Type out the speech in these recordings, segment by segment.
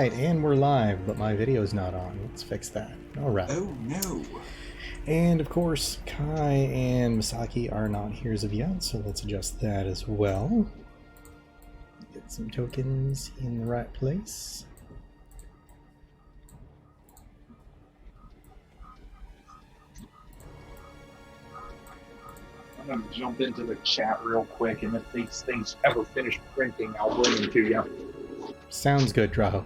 Alright, and we're live, but my video's not on. Let's fix that. Alright. Oh no. And of course, Kai and Misaki are not here as of yet, so let's adjust that as well. Get some tokens in the right place. I'm going to jump into the chat real quick, and if these things ever finish printing, I'll bring them to you. Sounds good, Drow.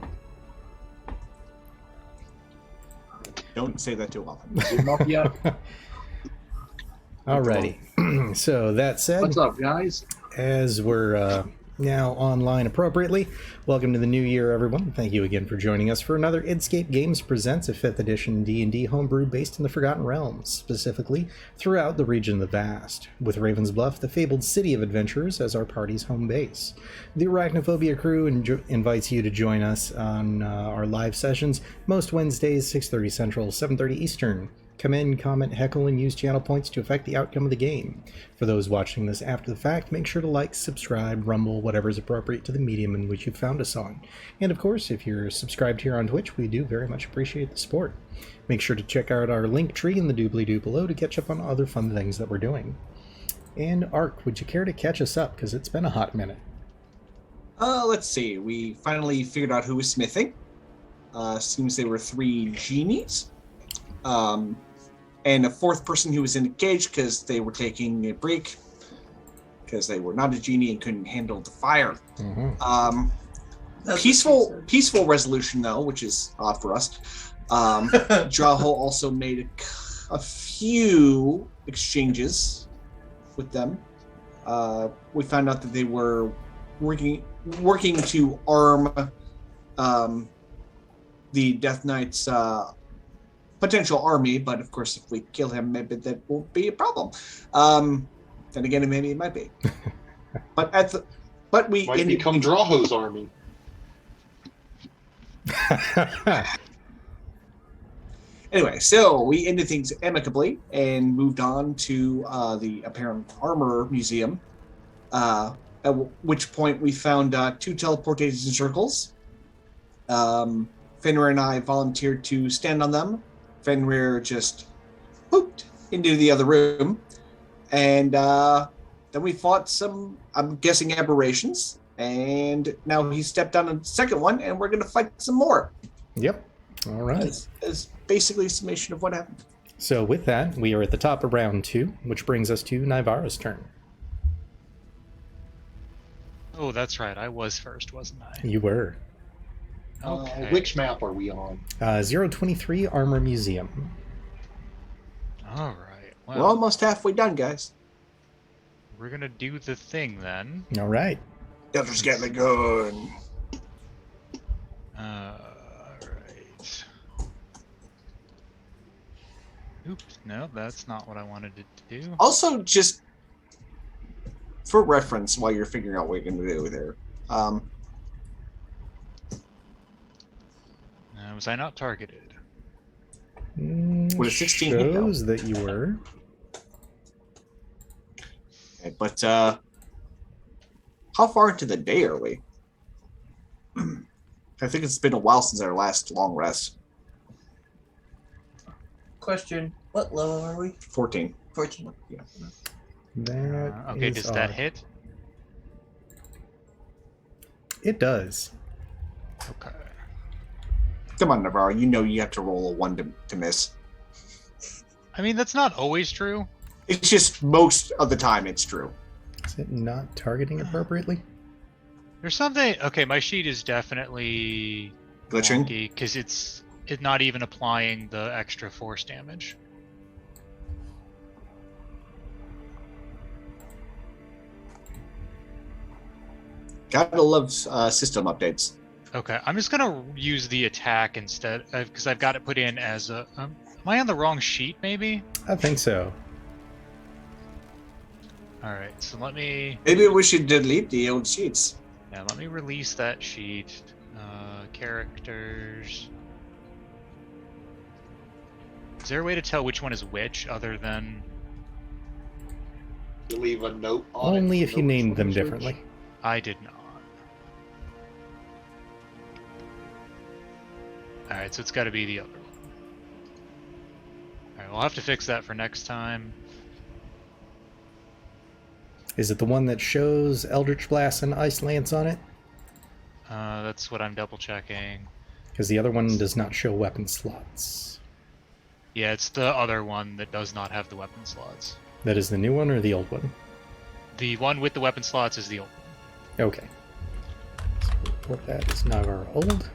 Don't say that too often. Zoom up yet? Alrighty. So that said, What's up, guys? as we're now online appropriately, welcome to the new year, everyone. Thank you again for joining us for another Scape Games Presents a 5th edition D&D homebrew based in the Forgotten Realms, specifically throughout the region of the Vast, with Ravens Bluff, the fabled city of adventurers, as our party's home base. The Arachnophobia crew invites you to join us on our live sessions most Wednesdays, 6:30 Central, 7:30 Eastern. Come in, comment, heckle, and use channel points to affect the outcome of the game. For those watching this after the fact, make sure to like, subscribe, rumble, whatever is appropriate to the medium in which you found us on. And of course, if you're subscribed here on Twitch, we do very much appreciate the support. Make sure to check out our link tree in the doobly-doo below to catch up on other fun things that we're doing. And Ark, would you care to catch us up, because it's been a hot minute? Let's see. We finally figured out who was smithing. Seems they were 3 genies. And a 4th person who was in a cage because they were taking a break because they were not a genie and couldn't handle the fire. Mm-hmm. Peaceful resolution though, which is odd for us. Drow also made a few exchanges with them. We found out that they were working to arm the Death Knight's potential army, but of course, if we kill him, maybe that won't be a problem. Then again, maybe it might be. but we Might become Drawho's army. Anyway, so we ended things amicably and moved on to the apparent armor museum. At which point we found 2 teleportation circles. Fenrir and I volunteered to stand on them. Fenrir just pooped into the other room, and then we fought some, I'm guessing, aberrations, and now he stepped on a second one, and we're going to fight some more. Yep. All right. It's basically a summation of what happened. So with that, we are at the top of round 2, which brings us to Nivara's turn. Oh, that's right. I was first, wasn't I? You were. Okay. Which map are we on? 023 Armor Museum. All right. We're Well, almost halfway done, guys. we're gonna do the thing then. All right. Delta's getting the gun. All right. Oops. No, that's not what I wanted it to do. Also, just for reference, while you're figuring out what you're going to do there, Was I not targeted? Would a 16 hit, though? shows that you were. okay, but how far into the day are we? I think it's been a while since our last long rest. Question, what level are we? 14. 14. Yeah. That Okay, is does that odd. hit? It does. Okay. Come on, Navarro. You know you have to roll a 1 to miss. I mean, that's not always true. It's just most of the time it's true. Is it not targeting appropriately? There's something. Okay, my sheet is definitely Glitching. because it's not even applying the extra force damage. Gotta love system updates. Okay, I'm just gonna use the attack instead because I've got it put in as a. Am I on the wrong sheet? Maybe. I think so. All right, so let me. Maybe we should delete the old sheets. Yeah, let me release that sheet. Characters. Is there a way to tell which one is which other than? You leave a note on it. Only if you Note named which them one is which. differently. I did not. Alright, so it's got to be the other one. Alright, we'll have to fix that for next time. Is it the one that shows Eldritch Blast and Ice Lance on it? That's what I'm double checking. Because the other one does not show weapon slots. Yeah, it's the other one that does not have the weapon slots. That is the new one or the old one? The one with the weapon slots is the old one. Okay. So we'll report that as Nagar old.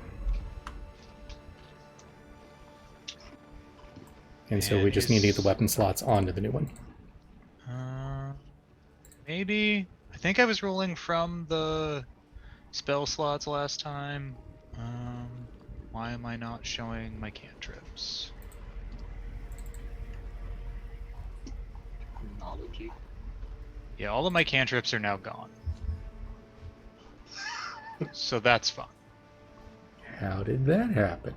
And so we just need to get the weapon slots onto the new one. Maybe. I think I was rolling from the spell slots last time. Why am I not showing my cantrips? Chronology. Yeah, all of my cantrips are now gone. So that's fun. How did that happen?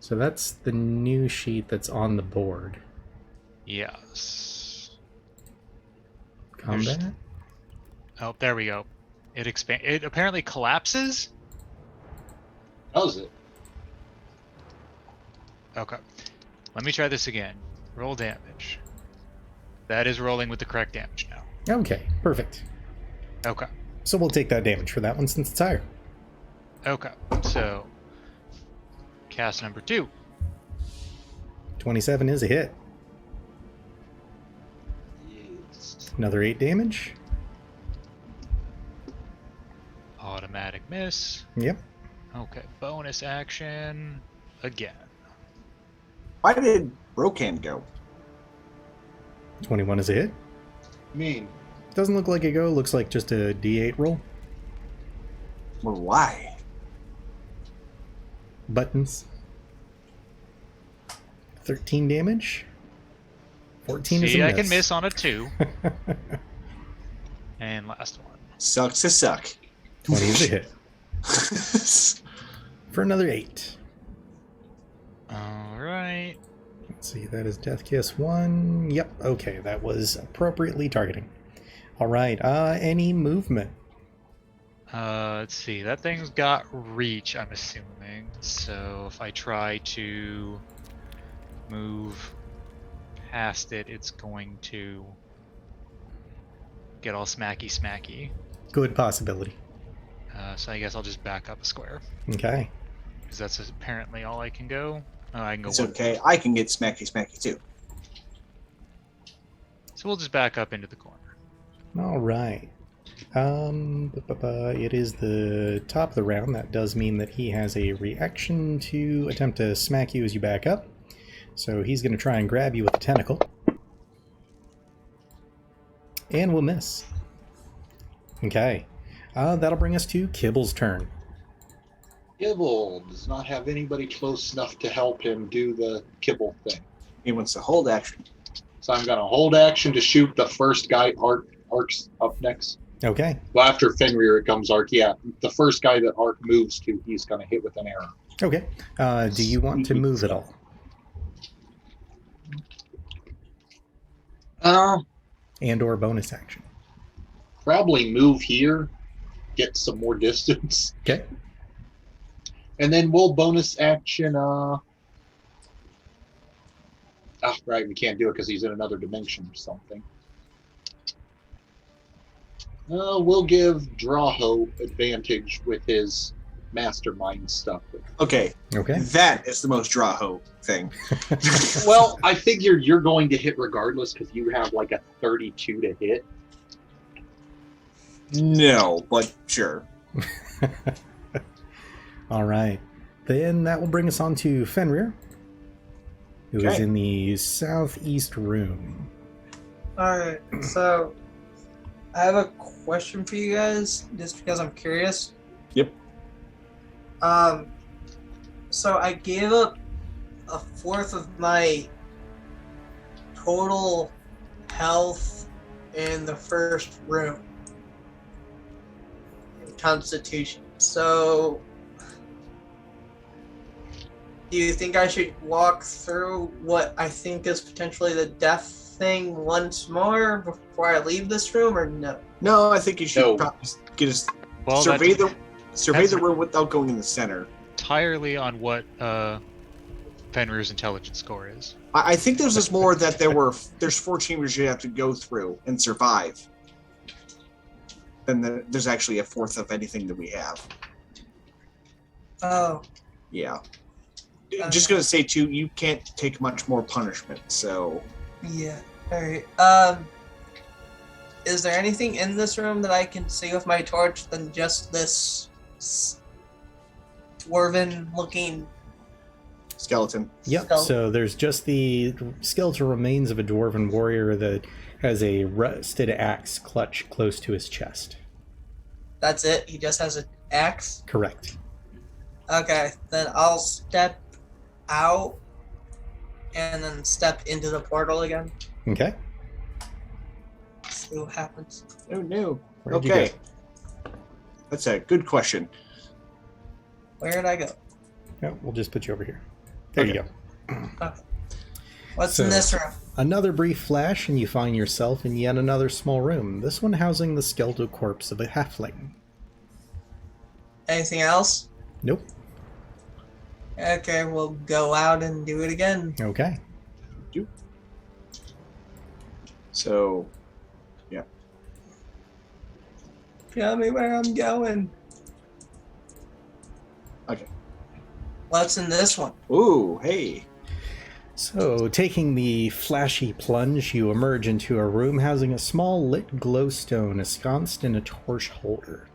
So that's the new sheet that's on the board. Yes. Combat? Oh, there we go. It apparently collapses. Does it? Okay. Let me try this again. Roll damage. That is rolling with the correct damage now. Okay, perfect. Okay. So we'll take that damage for that one since it's higher. Okay. So, cast number 2. 27 is a hit. Yes. Another 8 damage. Automatic miss. Yep. Okay. Bonus action again. Why did Brocan go? 21 is a hit. Mean. Doesn't look like a go, looks like just a D8 roll. Well, why? Buttons. 13 damage. 14 is a See, miss. I can miss on a 2. And last one. Sucks to suck. 20 is a hit. For another 8. Alright. Let's see, that is Death Kiss 1. Yep, okay, that was appropriately targeting. Alright, any movement? Let's see. That thing's got reach, I'm assuming. So if I try to move past it, it's going to get all smacky. Good possibility. So I guess I'll just back up a square. Okay. Because that's apparently all I can go. Oh, I can go It's one. okay. I can get smacky too. So we'll just back up into the corner. Alright. It is the top of the round. That does mean that he has a reaction to attempt to smack you as you back up. So he's going to try and grab you with a tentacle. And will miss. Okay. That'll bring us to Kibble's turn. Kibble does not have anybody close enough to help him do the kibble thing. He wants to hold action. So I'm going to hold action to shoot the first guy. Ark's up next. Okay. Well, after Fenrir, it comes Ark. Yeah, the first guy that Ark moves to, he's going to hit with an arrow. Okay. Do you want to move at all? And or bonus action? Probably move here, get some more distance. Okay. And then we'll bonus action. Right, we can't do it because he's in another dimension or something. We'll give Drow advantage with his mastermind stuff. Okay. Okay. That is the most Drow thing. Well, I figured you're going to hit regardless because you have like a 32 to hit. No, but sure. All right. Then that will bring us on to Fenrir, who is Okay. in the southeast room. Alright, so I have a question for you guys, just because I'm curious. Yep. So I gave up a fourth of my total health in the first room. Constitution. So do you think I should walk through what I think is potentially the death thing once more before I leave this room, or no? No, I think you should No. probably get us Well, survey that's, Survey the room without going in the center. Entirely on what Fenrir's intelligence score is. I think there's just more that there's 4 chambers you have to go through and survive. Then there's actually a 4th of anything that we have. Oh. Yeah. Just gonna say too, you can't take much more punishment, so. Yeah. Alright. Is there anything in this room that I can see with my torch than just this dwarven-looking Skeleton. Yep, skeleton? so there's just the skeletal remains of a dwarven warrior that has a rusted axe clutched close to his chest. That's it? He just has an axe? Correct. Okay, then I'll step out and then step into the portal again. Okay. See what happens. Oh no. Where'd you Okay. go? That's a good question. Where'd I go? No, we'll just put you over here. There you Okay. go. Okay. What's So- in this room? Another brief flash, and you find yourself in yet another small room, this one housing the skeletal corpse of a halfling. Anything else? Nope. Okay, we'll go out and do it again. Okay. So, Tell me where I'm going. okay. What's in this one? Ooh, hey. So, taking the flashy plunge, you emerge into a room housing a small lit glowstone ensconced in a torch holder,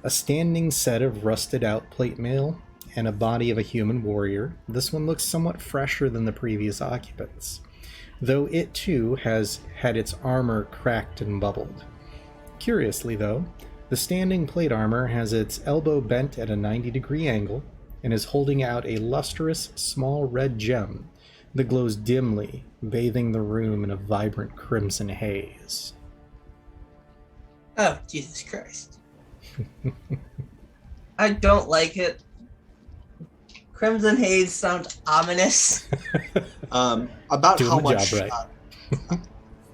a standing set of rusted out plate mail, and a body of a human warrior. This one looks somewhat fresher than the previous occupants, though it too has had its armor cracked and bubbled. Curiously, though, the standing plate armor has its elbow bent at a 90-degree angle and is holding out a lustrous small red gem that glows dimly, bathing the room in a vibrant crimson haze. Oh, Jesus Christ. I don't like it. Crimson Haze sounds ominous. About Doing how the much? job right.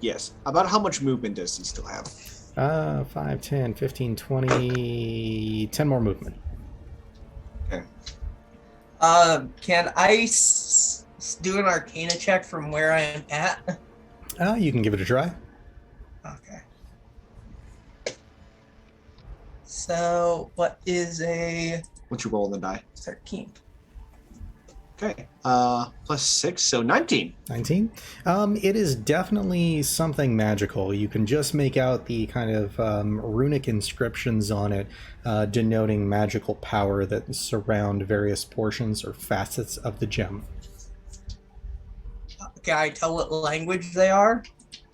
Yes. About how much movement does he still have? 5, 10, 15, 20, 10 more movement. Okay. Can I do an Arcana check from where I am at? You can give it a try. Okay. So, what is a What's your roll on the die? 13? Okay. Plus 6, so 19. 19. It is definitely something magical. You can just make out the kind of runic inscriptions on it, denoting magical power that surround various portions or facets of the gem. Can I tell what language they are?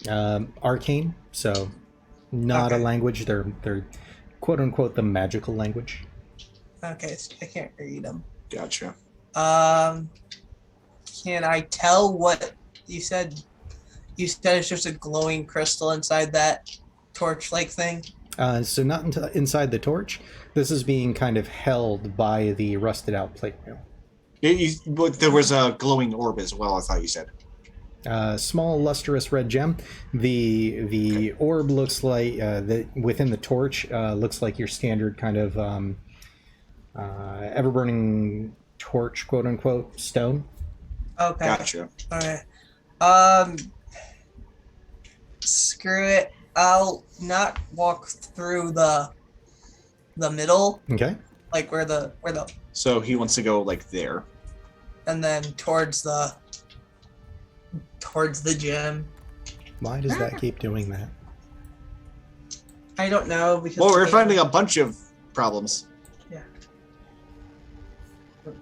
Arcane, so not a Okay. language. They're quote unquote the magical language. Okay, so I can't read them. Gotcha. Can I tell what you said? You said it's just a glowing crystal inside that torch-like thing? So not inside the torch. This is being kind of held by the rusted out plate mail. But there was a glowing orb as well, I thought you said. Small lustrous red gem. The orb looks like within the torch looks like your standard kind of ever burning torch, quote unquote, stone. Okay. Gotcha. Okay. Screw it. I'll not walk through the middle, Okay. like where the So he wants to go like there. and then towards the gym. Why does that keep doing that? I don't know because Well, we're finding a bunch of problems.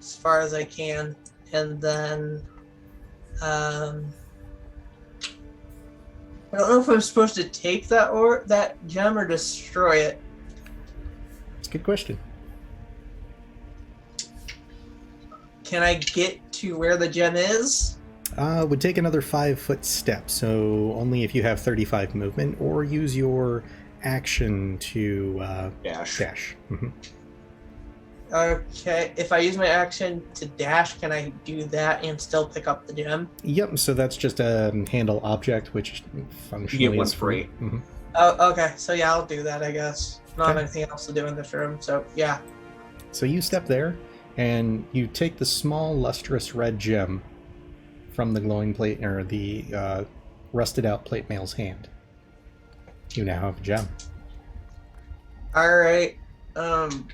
as far as I can, and then I don't know if I'm supposed to take that gem or destroy it. It's a good question. Can I get to where the gem is? Would take another 5-foot step, so only if you have 35 movement, or use your action to Dash. dash. Mhm. Okay, if I use my action to dash, can I do that and still pick up the gem? Yep, so that's just a handle object, which functionally You get one is free. free. Mhm. Oh, okay, so yeah, I'll do that, I guess. I don't have Okay. anything else to do in this room, so yeah. So you step there, and you take the small lustrous red gem from the glowing plate, or the rusted out plate mail's hand. You now have a gem. All right. Do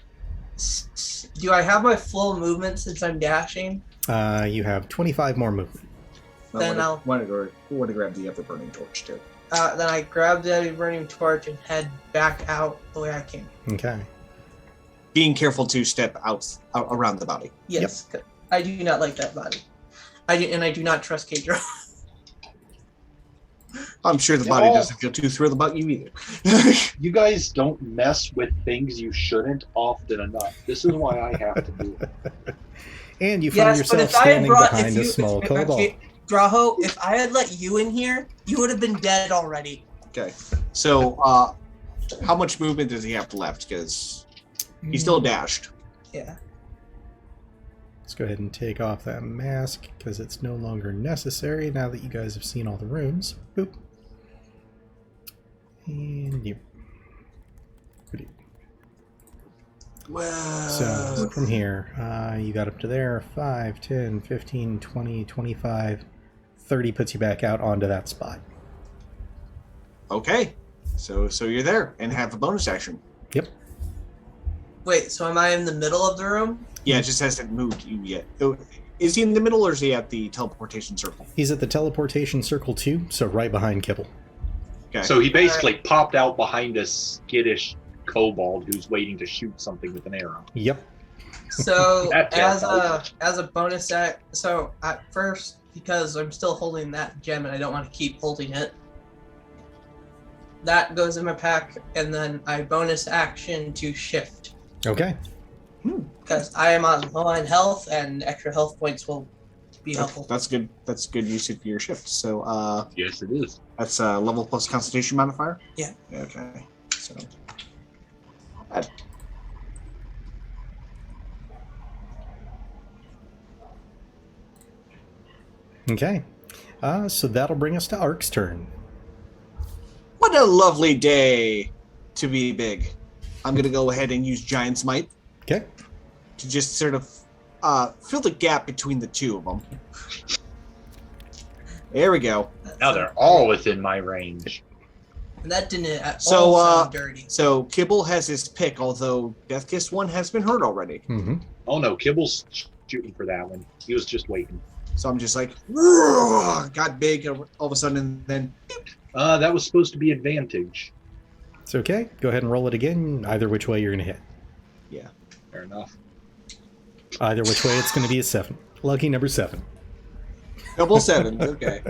I have my full movement since I'm dashing? You have 25 more movement. Then I want to grab the other burning torch too. Then I grab the burning torch and head back out the way I came. Okay. Being careful to step out around the body. Yes, I do not like that body. I do not trust Kadra. I'm sure the body doesn't feel too thrilled about you either. You guys don't mess with things you shouldn't often enough. This is why I have to do it. And you find yourself standing behind a small kobold. Drow, if I had let you in here, you would have been dead already. Okay. So, how much movement does he have left? Because he's still dashed. Yeah. Let's go ahead and take off that mask because it's no longer necessary now that you guys have seen all the rooms. Boop. And you. Well, So from here, you got up to there. 5, 10, 15, 20, 25, 30 puts you back out onto that spot. okay. So you're there and have a bonus action. Yep. Wait, so am I in the middle of the room? Yeah, it just hasn't moved you yet. Oh, is he in the middle or is he at the teleportation circle? He's at the teleportation circle too, so right behind Kibble. Okay. So he basically popped out behind a skittish kobold who's waiting to shoot something with an arrow. Yep. So That as can't a bonus act, so at first, because I'm still holding that gem and I don't want to keep holding it, that goes in my pack, and then I bonus action to shift Okay. because I am on low on health and extra health points will be helpful. That's good. That's good use of your shift. So Yes, it is. that's level plus Constitution modifier. Yeah. Okay. So. Okay. So that'll bring us to Ark's turn. What a lovely day to be big. I'm going to go ahead and use Giant's Might Okay. to just sort of fill the gap between the two of them. There we go. Now they're all within my range. And that didn't at So, all sound dirty. So Kibble has his pick, although Death Kiss 1 has been hurt already. Mm-hmm. Oh no, Kibble's shooting for that one. He was just waiting. So I'm just like, got big all of a sudden, and then That was supposed to be advantage. It's okay. Go ahead and roll it again. Either which way you're going to hit. yeah. Fair enough. Either which way it's going to be a 7. Lucky number 7. Double 7. Okay.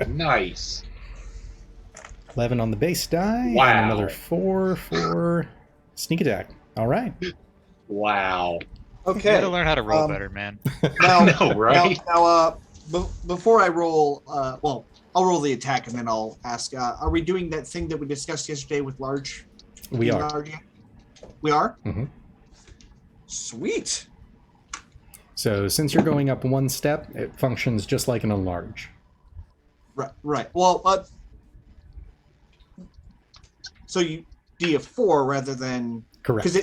Nice. 11 on the base die. Wow. And another 4 for sneak attack. All right. Wow. You Okay. gotta learn how to roll better, man. Now, No, right? Now, before I roll, well, I'll roll the attack and then I'll ask, are we doing that thing that we discussed yesterday with large? We are. Large? We are? Mhm. Sweet. So since you're going up one step, it functions just like an enlarge. Right. Well, so you do a 4 rather than... Correct.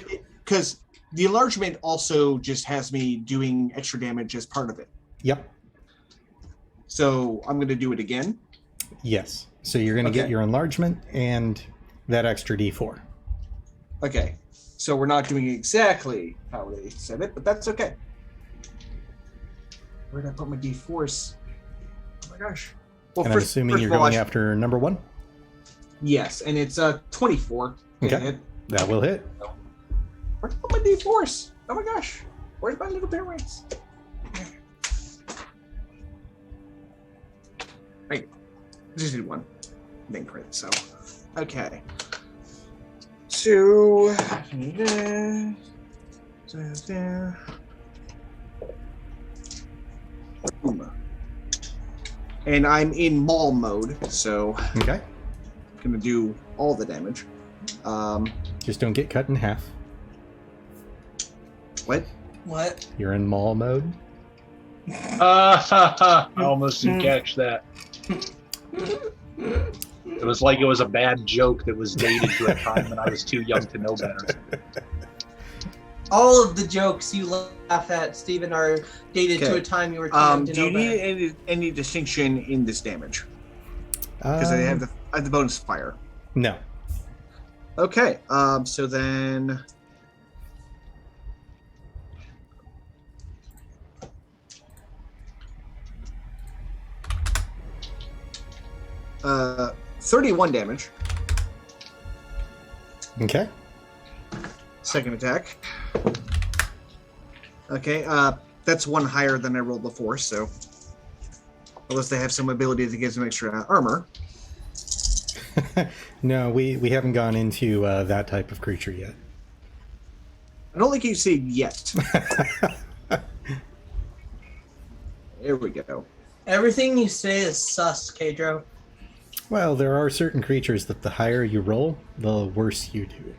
Because the enlargement also just has me doing extra damage as part of it. Yep. So I'm going to do it again. Yes. So you're going to get Okay. your enlargement and that extra D4. Okay. So we're not doing exactly how they said it, but that's okay. Where did I put my D4s? Oh my gosh. Well, And I'm assuming you're going after number 1? Yes, and it's 24. Okay. Hit. That will hit. Where did I put my D4s? Oh my gosh. Where's my little bear rings? Wait. Just did one. Then crit, so. Okay. So. Boom. And I'm in maul mode, so Okay. I'm gonna do all the damage. Just don't get cut in half. What? What? You're in maul mode. I almost didn't catch that. It was like it was a bad joke that was dated to a time when I was too young to know better. All of the jokes you laugh at, Stephen, are dated to a time you were too young to Do you know better. need any distinction in this damage? Because I have the bonus fire. No. Okay. So then. 31 damage. Okay. Second attack. Okay, that's one higher than I rolled before, so unless they have some ability that gives them extra armor. No, we haven't gone into that type of creature yet. I don't think you see yet. There we go. Everything you say is sus, Kadro. Well, there are certain creatures that the higher you roll, the worse you do.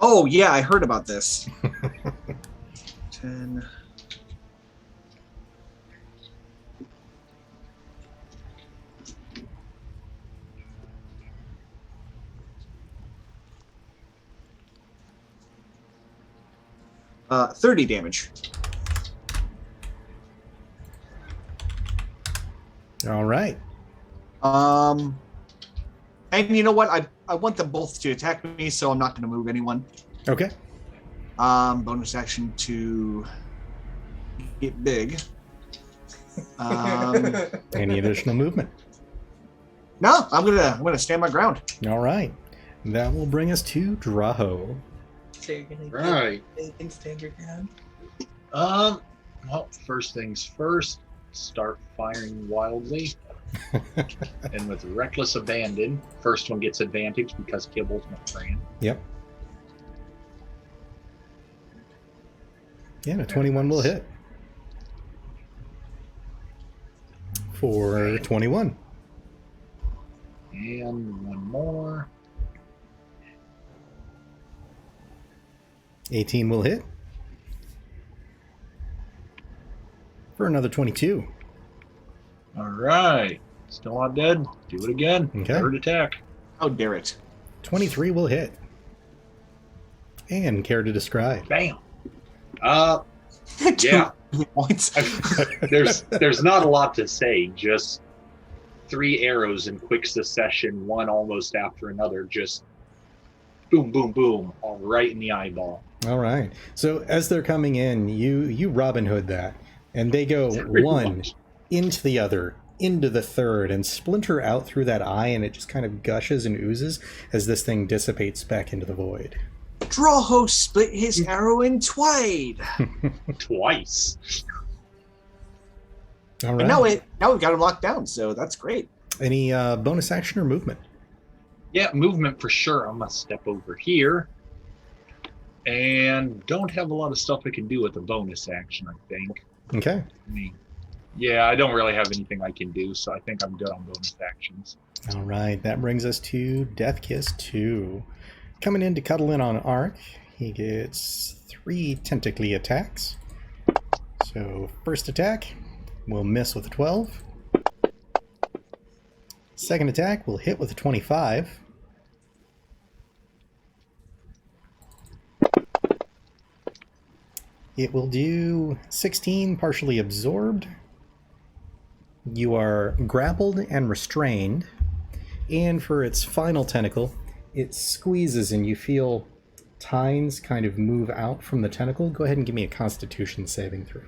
Oh, yeah, I heard about this. 10. Uh, 30 damage. All right. And you know what? I want them both to attack me, so I'm not going to move anyone. Okay. Bonus action to get big. Any additional movement? No, I'm gonna stand my ground. All right. That will bring us to Draho. So you're gonna Right. and stand your ground. Well, first things first, start firing wildly. And with reckless abandon, first one gets advantage because Kibble's my friend. Yep. Yeah, a 21 will hit. For 21. And one more. 18 will hit. For another 22. All right. Still not dead. Do it again. Okay. Third attack. How dare it? 23 will hit. And care to describe? Bam. Two Yeah. points. There's not a lot to say. Just 3 arrows in quick succession, one almost after another. Just boom, boom, boom, all right in the eyeball. All right. So as they're coming in, you Robin Hood that, and they go Pretty one much. into the other, into the third, and splinter out through that eye, and it just kind of gushes and oozes as this thing dissipates back into the void. Drow split his arrow in twine. Twice. All But right. now we've got him locked down, so that's great. Any bonus action or movement? Yeah, movement for sure. I'm gonna step over here. And don't have a lot of stuff I can do with the bonus action, I think. Okay. I mean, yeah, I don't really have anything I can do, so I think I'm good on bonus actions. All right. That brings us to Death Kiss 2. Coming in to cuddle in on Ark. He gets 3 tentacly attacks. So first attack will miss with a 12. Second attack will hit with a 25. It will do 16 partially absorbed. You are grappled and restrained. And for its final tentacle, it squeezes and you feel tines kind of move out from the tentacle. Go ahead and give me a Constitution saving throw.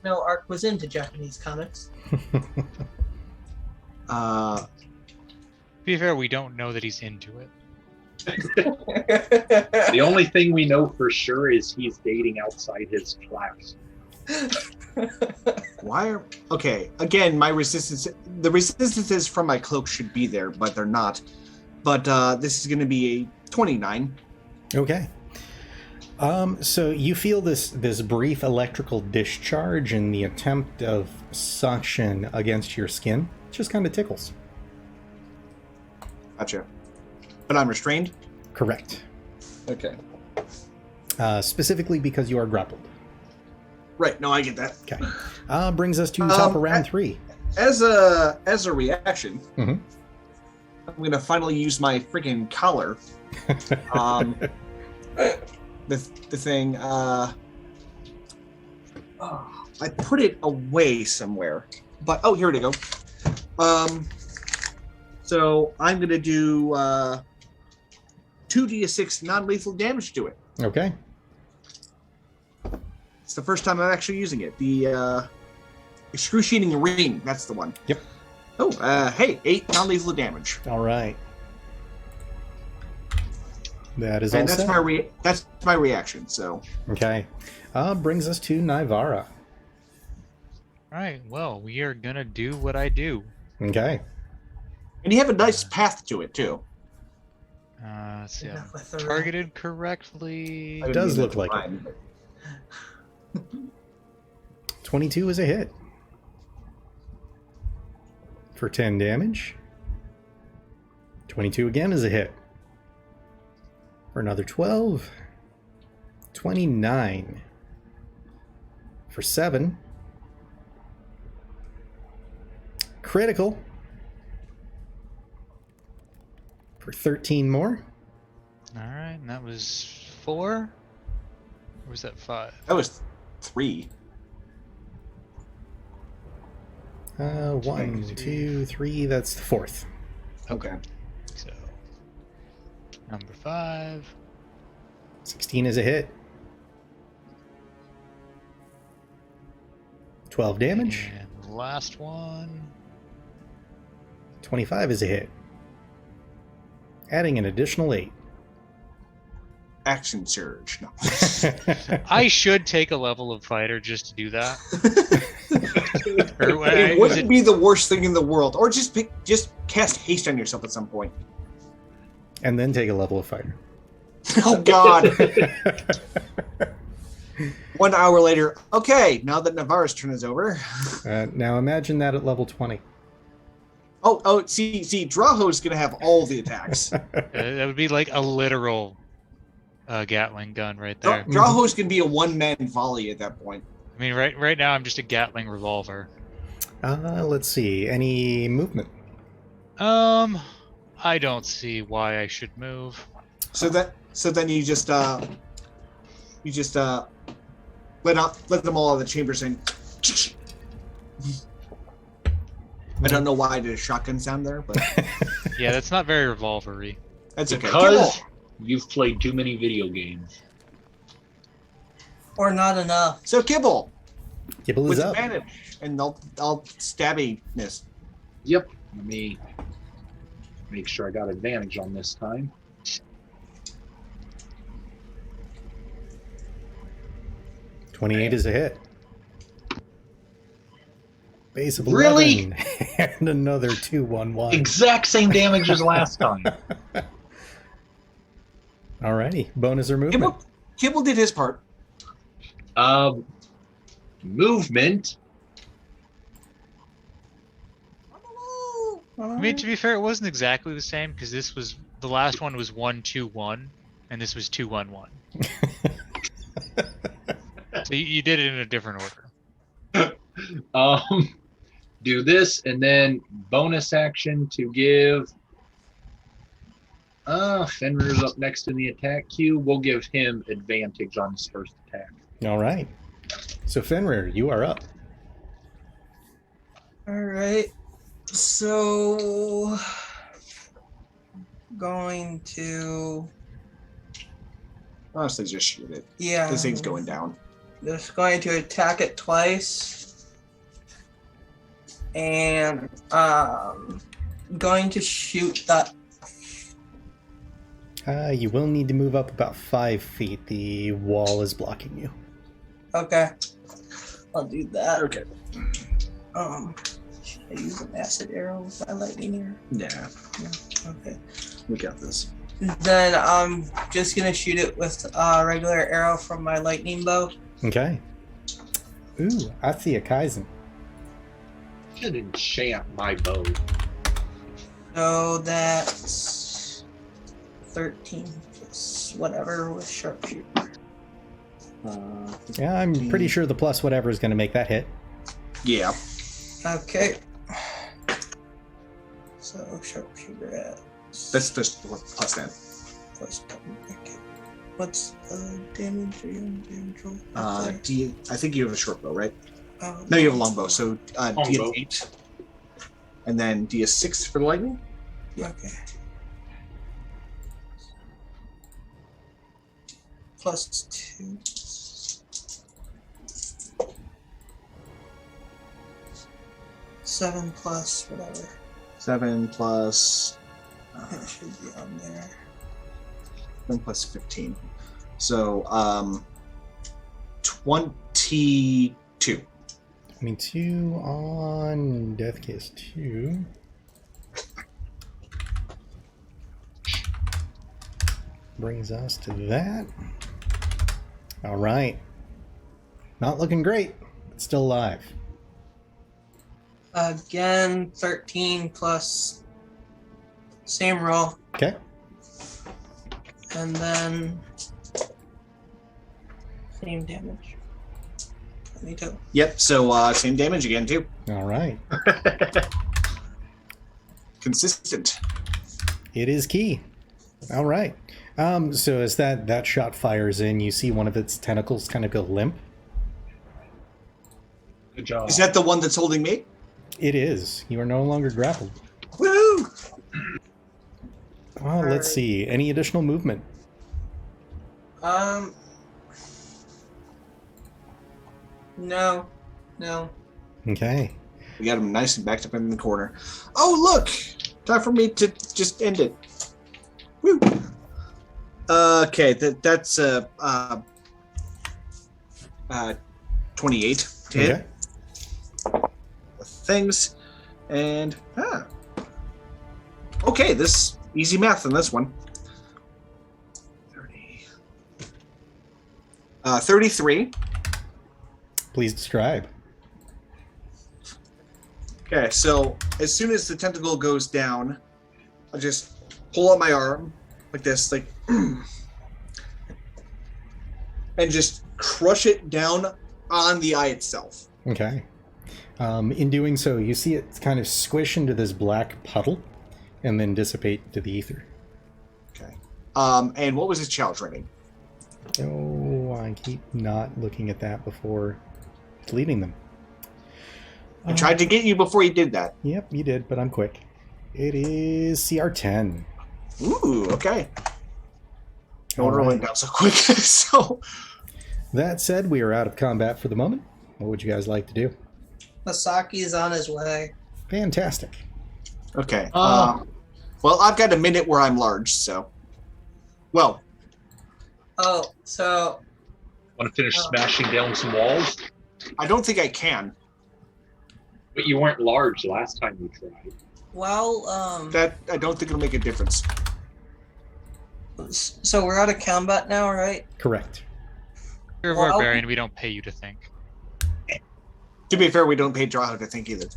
No, Ark was into Japanese comics. Uh, To be fair, we don't know that he's into it. The only thing we know for sure is he's dating outside his class. why are okay? Again, the resistances from my cloak should be there, but they're not. But this is going to be a 29. Okay. So you feel this brief electrical discharge in the attempt of suction against your skin. It just kind of tickles. Gotcha. But I'm restrained. Correct. Okay. Specifically because you are grappled. Right. No, I get that. Okay. Brings us to top of round 3. As a reaction, Mhm. I'm gonna finally use my freaking collar. The thing. I put it away somewhere, but here we go. So I'm gonna do 2d6 non-lethal damage to it. Okay. It's the first time I'm actually using it. The excruciating ring. That's the one. Yep. Oh, hey, 8 non-lethal damage. All right. That is And all that's set. that's my reaction. So Okay. Brings us to Nivara. Alright, well, we are gonna do what I do. Okay. and you have a nice path to it too. Let's see, I'm Enough with the targeted correctly. It does look like it. 22 is a hit. For 10 damage. 22 again is a hit. For another 12. 29. For 7. Critical. For 13 more. Alright, and that was 4? Or was that 5? That was 3. 1, 2, 3. That's the 4th. Okay. So, number 5. 16 is a hit. 12 damage. And the last one. 25 is a hit. Adding an additional 8. Action surge. No. I should take a level of fighter just to do that. Or, It is wouldn't it- be the worst thing in the world, or just cast haste on yourself at some point. And then take a level of fighter. Oh God! 1 hour later. Okay, now that Navarre's turn is over. Now imagine that at level 20. See, Drogoth's gonna have all the attacks. that would be like a literal Gatling gun right there. Drogoth's gonna be a one-man volley at that point. I mean, right now I'm just a Gatling revolver. Let's see. Any movement? I don't see why I should move. So then you just let them all out of the chambers and. I don't know why I did a shotgun sound there, but Yeah, that's not very revolvery. that's okay. Because you've played too many video games. Or not enough. So Kibble Kibble is with up. advantage, and I'll stabbiness. Yep. Let me make sure I got advantage on this time. $28 is a hit. Base of Really? 11. And another 2-1-1. Exact same damage as last time. Alrighty. Bonus or movement? Kibble did his part. Movement. I mean, to be fair, it wasn't exactly the same because the last one was 1-2-1, and this was 2-1-1. So you did it in a different order. Do this and then bonus action to give. Fenrir's up next in the attack queue. We'll give him advantage on his first attack. Alright. So Fenrir, you are up. Alright. So going to Honestly, just shoot it. yeah. This thing's going down. Just going to attack it twice. And going to shoot that. You will need to move up about 5 feet. The wall is blocking you. Okay. I'll do that. Okay. Should I use an acid arrow with my lightning here? Yeah, Okay. we got this. Then I'm just gonna shoot it with a regular arrow from my lightning bow. Okay. Ooh, Athia Kaizen. Should enchant my bow. So that's 13 plus whatever with sharpshooter. Yeah, I'm pretty sure the plus whatever is going to make that hit. Yeah. Okay. So So sharpshooter at. That's just plus 10. Plus 10. Okay. What's the damage? Are you on damage roll? I think you have a short bow, right? Oh, No, you have a long bow. So Longbow. D8, and then D6 for the lightning. Okay. Plus 2. 7 plus whatever. 7 plus It should be on there. 7 plus 15. So 22. 22 on Death Kiss 2. Brings us to that. All right. Not looking great, but still alive. Again, 13 plus same roll. Okay. And then same damage. 22. Yep. So same damage again too. All right. Consistent. It is key. All right. So as that shot fires in, you see one of its tentacles kind of go limp. Good job. Is that the one that's holding me? It is. You are no longer grappled. Woo! Oh, let's see. Any additional movement? No. Okay. We got him nice and backed up in the corner. Oh, look! Time for me to just end it. Woo! Okay, that's 28 to hit. Okay. Things and okay, this easy math on this one. 33. Please describe. Okay, so as soon as the tentacle goes down, I just pull up my arm like this, like, and just crush it down on the eye itself. Okay. In doing so, you see it kind of squish into this black puddle and then dissipate to the ether. Okay. And what was his challenge rating? Oh, I keep not looking at that before deleting them. I tried to get you before you did that. Yep, you did, but I'm quick. It is CR10. Ooh, okay. No All wonder it went right. down so quick. So That said, we are out of combat for the moment. What would you guys like to do? Masaki is on his way. Fantastic. okay. Oh. Well, I've got a minute where I'm large, so. Well, Oh, so Want to finish smashing down some walls? I don't think I can. But you weren't large last time you tried. That I don't think it'll make a difference. so we're out of combat now, right? Correct. You're a Well, barbarian. We don't pay you to think. To be fair, we don't pay Drow to think either.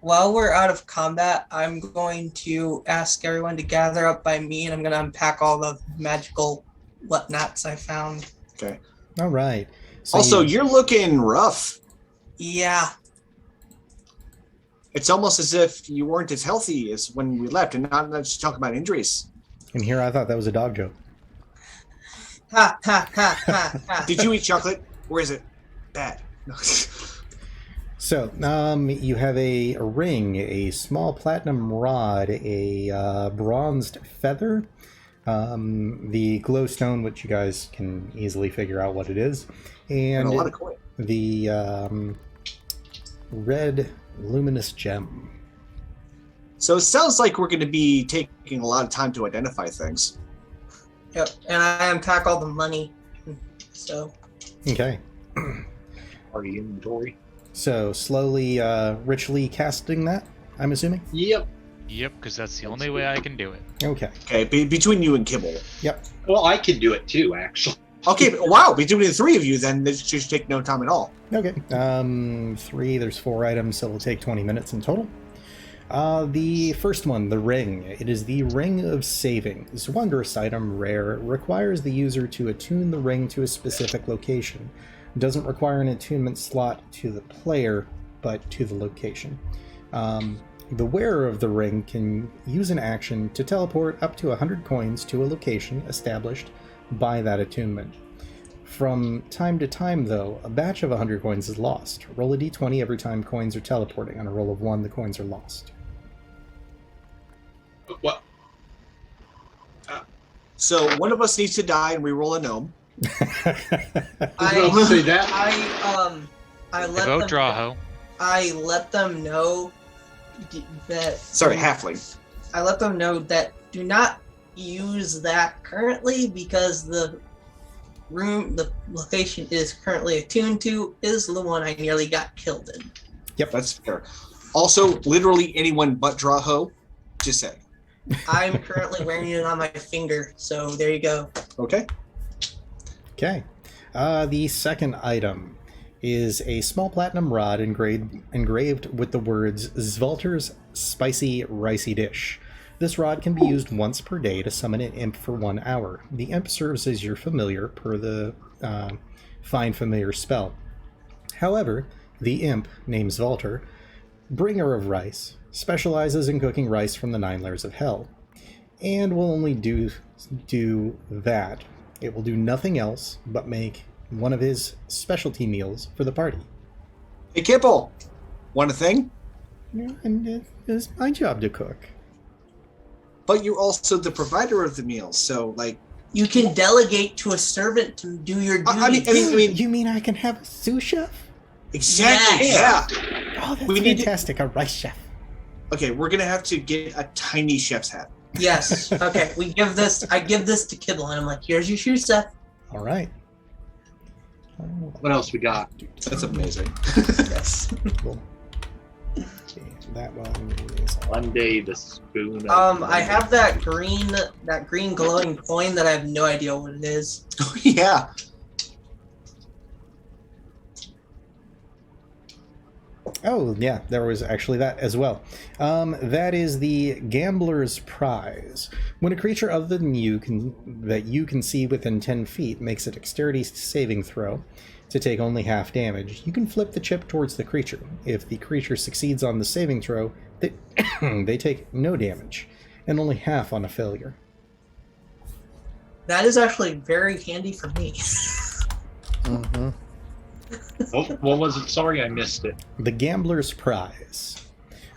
While we're out of combat, I'm going to ask everyone to gather up by me, and I'm going to unpack all the magical whatnots I found. Okay. All right. So Also, you're looking rough. Yeah. It's almost as if you weren't as healthy as when we left, and not just talk about injuries. And here I thought that was a dog joke. Ha ha ha ha ha. Did you eat chocolate? Or is it bad? No. So, you have a ring, a small platinum rod, a bronzed feather, the glowstone, which you guys can easily figure out what it is, And and a lot of coin. the red luminous gem. So it sounds like we're going to be taking a lot of time to identify things. Yep. And I unpack all the money. So Okay. Party inventory. So, slowly, ritually casting that, I'm assuming? Yep. Yep, because that's the only way I can do it. Okay. Okay, between you and Kibble. Yep. Well, I can do it too, actually. Okay, wow, between the three of you, then this should take no time at all. Okay. 3, there's 4 items, so it'll take 20 minutes in total. The first one, the ring. It is the Ring of Saving. This wondrous item, rare. It requires the user to attune the ring to a specific location. It doesn't require an attunement slot to the player, but to the location. The wearer of the ring can use an action to teleport up to 100 coins to a location established by that attunement. From time to time, though, a batch of 100 coins is lost. Roll a d20 every time coins are teleporting. On a roll of 1, the coins are lost. What? So one of us needs to die and we roll a gnome. Don't say that. I let Vote them. Drawho. I let them know that. Sorry, halfling. I let them know that do not use that currently because the location is currently attuned to is the one I nearly got killed in. Yep, that's fair. Also, literally anyone but Drawho, just say. I'm currently wearing it on my finger, so there you go. Okay. Okay. The second item is a small platinum rod engraved with the words Zvalter's Spicy Ricey Dish. This rod can be used once per day to summon an imp for 1 hour. The imp serves as your familiar per the Find Familiar spell. However, the imp, named Zvalter, bringer of rice, specializes in cooking rice from the 9 layers of hell, and will only do that. It will do nothing else but make one of his specialty meals for the party. Hey, Kipple, want a thing? Yeah, and it's my job to cook. But you're also the provider of the meals, so, like... You can delegate to a servant to do your duty. I mean, You mean I can have a sous chef? exactly, Yes. yeah. Oh, that's We need to- fantastic. A rice chef. Okay, we're going to have to get a tiny chef's hat. Yes. Okay. I give this to Kibble, and I'm like, here's your shoe stuff. All right. What else we got? That's amazing. Yes. Cool. Okay, that one is One day the spoon. I have that green glowing coin that I have no idea what it is. Oh, yeah. Oh, yeah, there was actually that as well. That is the Gambler's Prize. When a creature other than you that you can see within 10 feet makes a dexterity saving throw to take only half damage, you can flip the chip towards the creature. If the creature succeeds on the saving throw, they take no damage, and only half on a failure. That is actually very handy for me. Mm-hmm. What was it? Sorry, I missed it. The Gambler's Prize.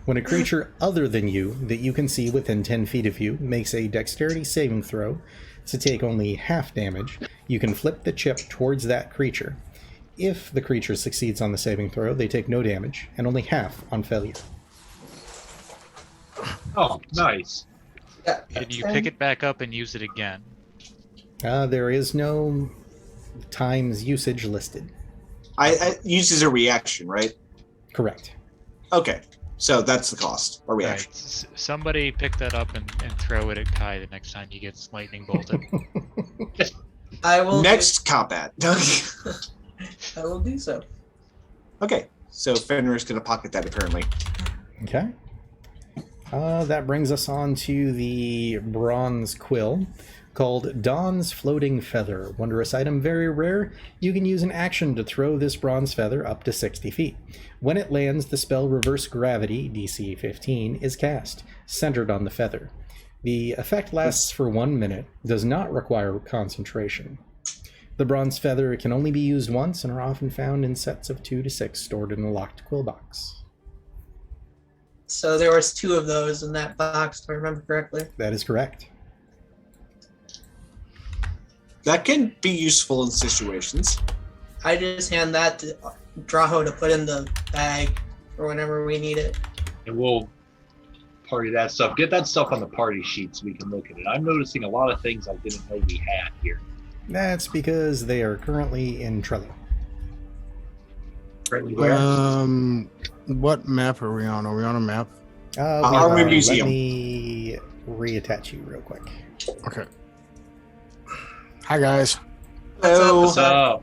When a creature other than you that you can see within 10 feet of you makes a dexterity saving throw to take only half damage, you can flip the chip towards that creature. If the creature succeeds on the saving throw, they take no damage, and only half on failure. Oh, nice. Yeah, Can you pick it back up and use it again? There is no times usage listed. I uses a reaction, right? Correct. Okay, so that's the cost, or reaction. Right. Somebody pick that up and throw it at Kai the next time he gets lightning bolted. I will. Next combat. I will do so. Okay, so Fenrir's going to pocket that apparently. Okay. That brings us on to the bronze quill called Dawn's Floating Feather. Wondrous item, very rare. You can use an action to throw this bronze feather up to 60 feet. When it lands, the spell Reverse Gravity, DC 15, is cast, centered on the feather. The effect lasts for 1 minute, does not require concentration. The bronze feather can only be used once and are often found in sets of 2 to 6 stored in a locked quill box. So there was 2 of those in that box, if I remember correctly. That is correct. That can be useful in situations. I just hand that to Drawho to put in the bag for whenever we need it. And we'll party that stuff. Get that stuff on the party sheet so we can look at it. I'm noticing a lot of things I didn't know we had here. That's because they are currently in Trello. Currently where? What map are we on? Are we on a map? Army Museum. Let me reattach you real quick. Okay. Hi guys. Hello. What's up? A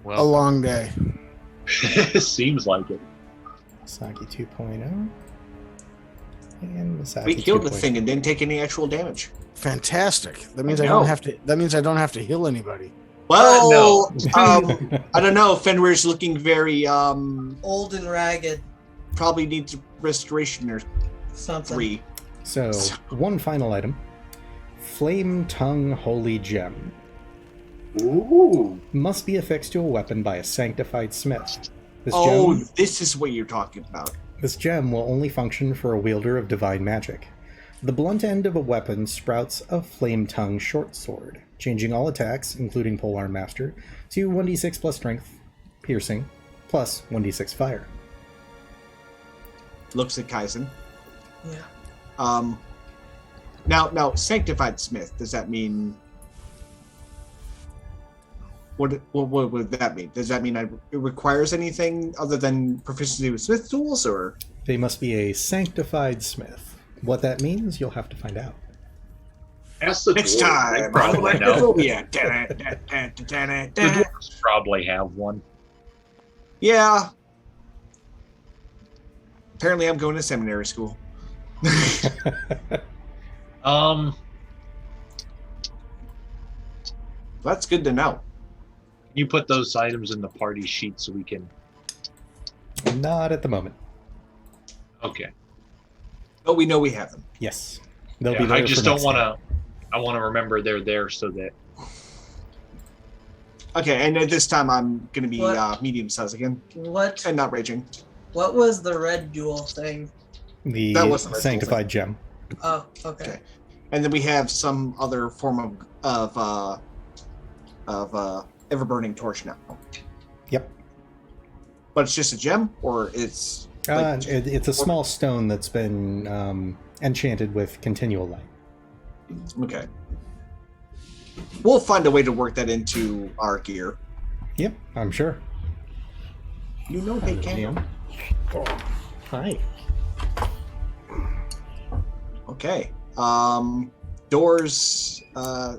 Well, long day. Seems like it. Saki 2.0. And Masaki We killed the 2.0. thing and didn't take any actual damage. Fantastic. That means I I don't know. have to. That means I don't have to heal anybody. Well, I don't know. Fenrir's looking very Old and ragged. probably need to restoration or Something. 3. So, one final item. Flame Tongue Holy Gem. Ooh. Must be affixed to a weapon by a sanctified smith. This is what you're talking about. This gem will only function for a wielder of divine magic. The blunt end of a weapon sprouts a flame tongue short sword, changing all attacks, including Polearm Master, to 1d6 plus strength, piercing, plus 1d6 fire. Looks at Kaizen. Yeah. Now, sanctified smith. Does that mean? What would that mean? Does that mean it requires anything other than proficiency with smith tools, or? They must be a sanctified smith. What that means, you'll have to find out. Ask the Next dwarves, time, they probably know. The Yeah. dwarves probably have one. Yeah. Apparently, I'm going to seminary school. That's good to know. You put those items in the party sheet so we can. Not at the moment. Okay. But we know we have them. Yes. They'll Yeah, be there I just for don't next want time. to. I want to remember they're there so that. Okay, and at this time I'm going to be What? medium size again What? and not raging. What was the red jewel thing? The That wasn't a sanctified gem. Oh, okay. Okay. And then we have some other form of ever burning torch now. Yep. But it's just a gem, or it's like, It's a small stone that's been enchanted with continual light. okay. We'll find a way to work that into our gear. Yep, I'm sure. You know they can. Hi. Okay. Doors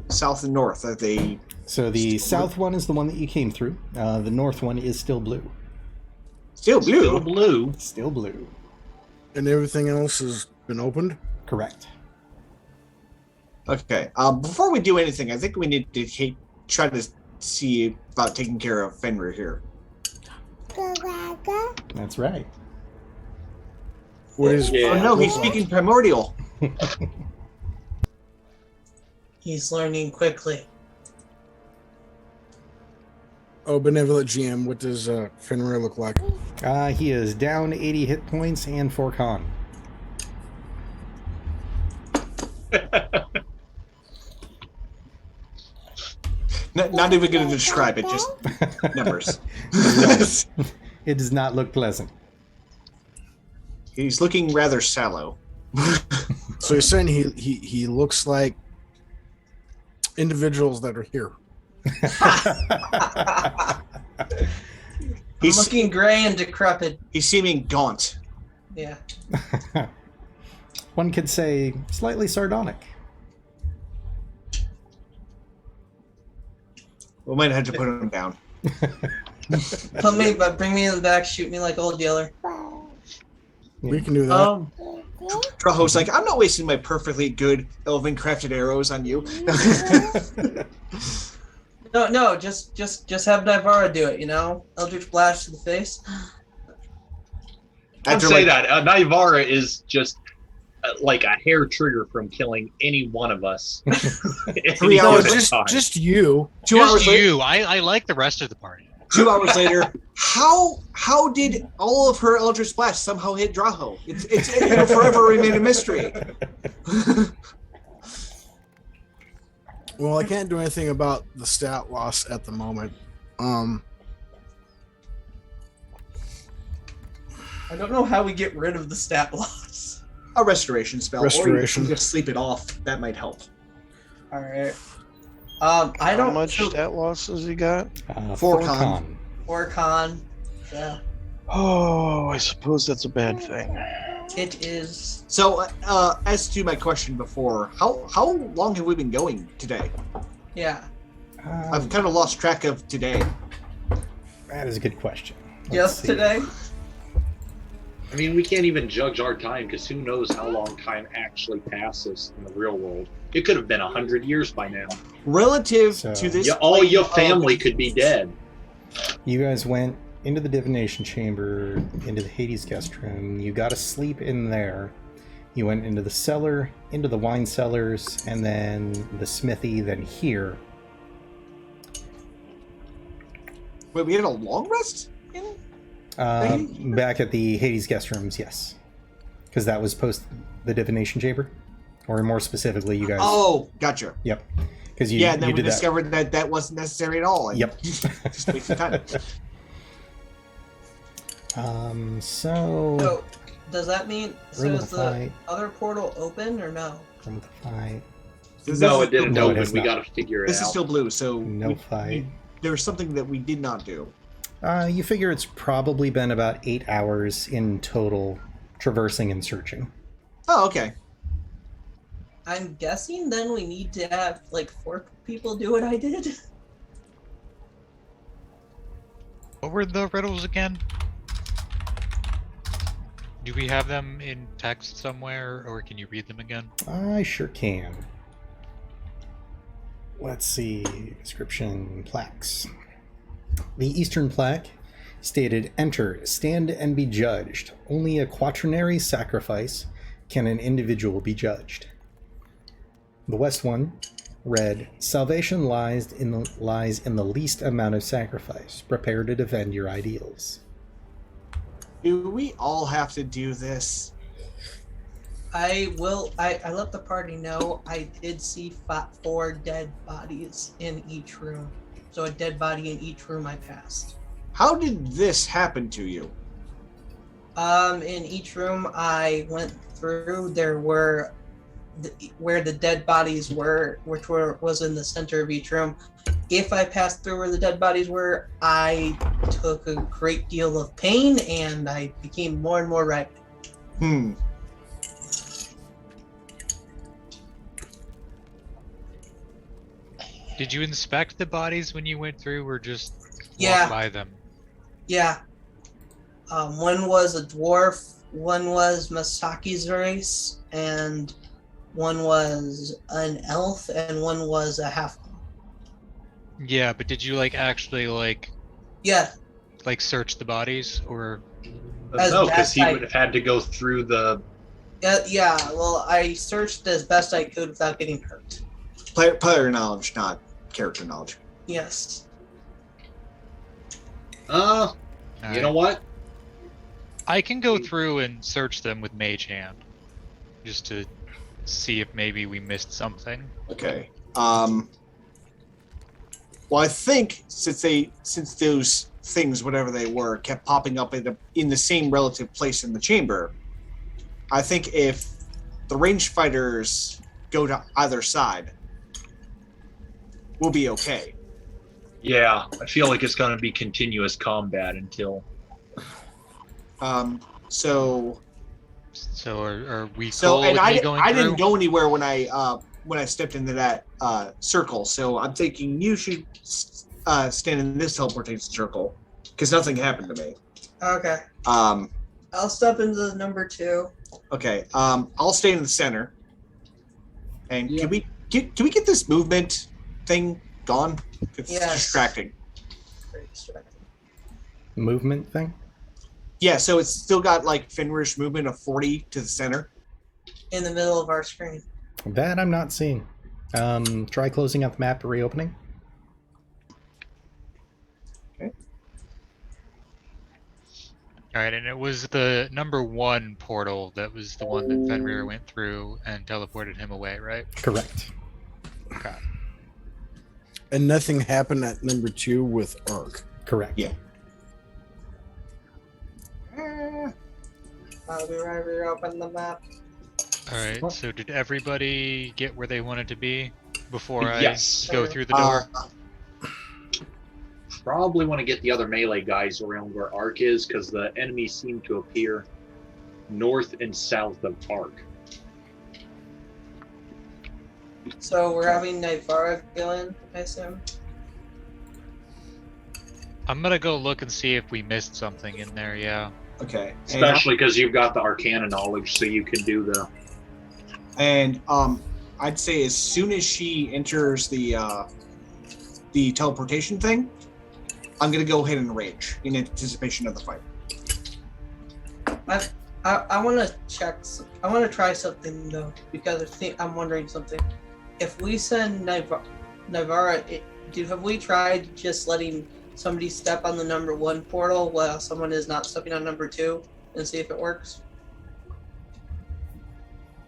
south and north. Are they? So the Still south one is the one that you came through. The north one is still blue. Still blue. Still blue. Still blue. And everything else has been opened? Correct. Okay. Before we do anything, I think we need to try to see about taking care of Fenrir here. That's right. What is? Yeah. Oh no, he's speaking primordial. He's learning quickly. Oh, benevolent GM. What does Fenrir look like? He is down 80 hit points and 4 con. Not even going to describe it, just numbers. It does not look pleasant. He's looking rather sallow. So you're saying he looks like individuals that are here. He's looking gray and decrepit. He's seeming gaunt. Yeah. One could say slightly sardonic. We might have to put him down. Bring me in the back, shoot me like old Yeller. We can do that. Traho's like, I'm not wasting my perfectly good elven crafted arrows on you. No, just have Nivara do it, you know? Eldritch Blast to the face. I'd say that. Nivara is just like a hair trigger from killing any one of us. 3 No, hours. just you. 2 hours Just later. you. I like the rest of the party. 2 hours later. How did all of her Eldritch Blast somehow hit Draho? It'll forever remain a mystery. Well, I can't do anything about the stat loss at the moment. I don't know how we get rid of the stat loss. A restoration spell. Restoration. Or you can just sleep it off. That might help. Alright. I don't How much stat losses he got? 4 con. Or con. Yeah. Oh, I suppose that's a bad thing. It is. So, as to my question before, how long have we been going today? Yeah. I've kind of lost track of today. That is a good question. Let's Just see. today? I mean, we can't even judge our time because who knows how long time actually passes in the real world. It could have been 100 years by now. Relative So- to this, All plane your of- family could be dead. You guys went into the divination chamber, into the Hades guest room. You got to sleep in there. You went into the cellar, into the wine cellars, and then the smithy, then here. Wait, we had a long rest? Back at the Hades guest rooms, yes. Because that was post the divination chamber. Or more specifically, you guys... Oh, gotcha. Yep. Because Yeah, and then we discovered that wasn't necessary at all. Yep. Just wasted time. So, does that mean Room of is the the fight. other portal open or no? Room of the fight. No, it didn't No, it open. is We not. got to figure it This out. is still blue, so No fight. there was something that we did not do. You figure it's probably been about 8 hours in total traversing and searching. Oh, okay. I'm guessing then we need to have like 4 people do what I did. What were the riddles again? Do we have them in text somewhere, or can you read them again? I sure can. Let's see. Description plaques. The Eastern plaque stated, "Enter, stand and be judged. Only a quaternary sacrifice can an individual be judged." The West one read, "Salvation lies in the least amount of sacrifice. Prepare to defend your ideals." Do we all have to do this? I let the party know I did see 4 dead bodies in each room. So a dead body in each room I passed. How did this happen to you? In each room I went through, there were where the dead bodies were, was in the center of each room. If I passed through where the dead bodies were, I took a great deal of pain and I became more and more ragged. Did you inspect the bodies when you went through, or just Yeah. walk by them? Yeah. One was a dwarf, one was Masaki's race, and one was an elf, and one was a half. Yeah, but did you actually Yeah. search the bodies, or? As No, because best he I- would have had to go through the. Yeah. Well, I searched as best I could without getting hurt. Player knowledge, not character knowledge. Yes. You know what? I can go through and search them with Mage Hand, just to see if maybe we missed something. Okay. Well, I think since those things, whatever they were, kept popping up in the same relative place in the chamber, I think if the ranged fighters go to either side, we'll be okay. Yeah, I feel like it's going to be continuous combat until. So are we So, cool and with me going I through? didn't go anywhere when I stepped into that circle. So I'm thinking you should stand in this teleportation circle because nothing happened to me. Okay. I'll step into the number 2. Okay. I'll stay in the center. And Yeah. can we get this movement thing gone? It's Yes. distracting. Very distracting. Movement thing? Yeah. So it's still got Fenrir's movement of 40 to the center. In the middle of our screen. That I'm not seeing. Try closing out the map, reopening. All right, and it was the number 1 portal that was the one that Fenrir went through and teleported him away, right? Correct. Okay. And nothing happened at number 2 with Ark. Correct. Yeah. I'll be right reopen the map. All right. So did everybody get where they wanted to be before Yes. I go through the door? Probably want to get the other melee guys around where Ark is, because the enemies seem to appear north and south of Ark. So we're having Nightfara go in, I assume. I'm gonna go look and see if we missed something in there. Yeah. Okay. Especially because you've got the Arcana knowledge, so you can do the. And I'd say as soon as she enters the teleportation thing, I'm going to go ahead and rage in anticipation of the fight. I want to check. I want to try something though, because I'm wondering something. If we send Navara, have we tried just letting somebody step on the number 1 portal while someone is not stepping on number 2 and see if it works?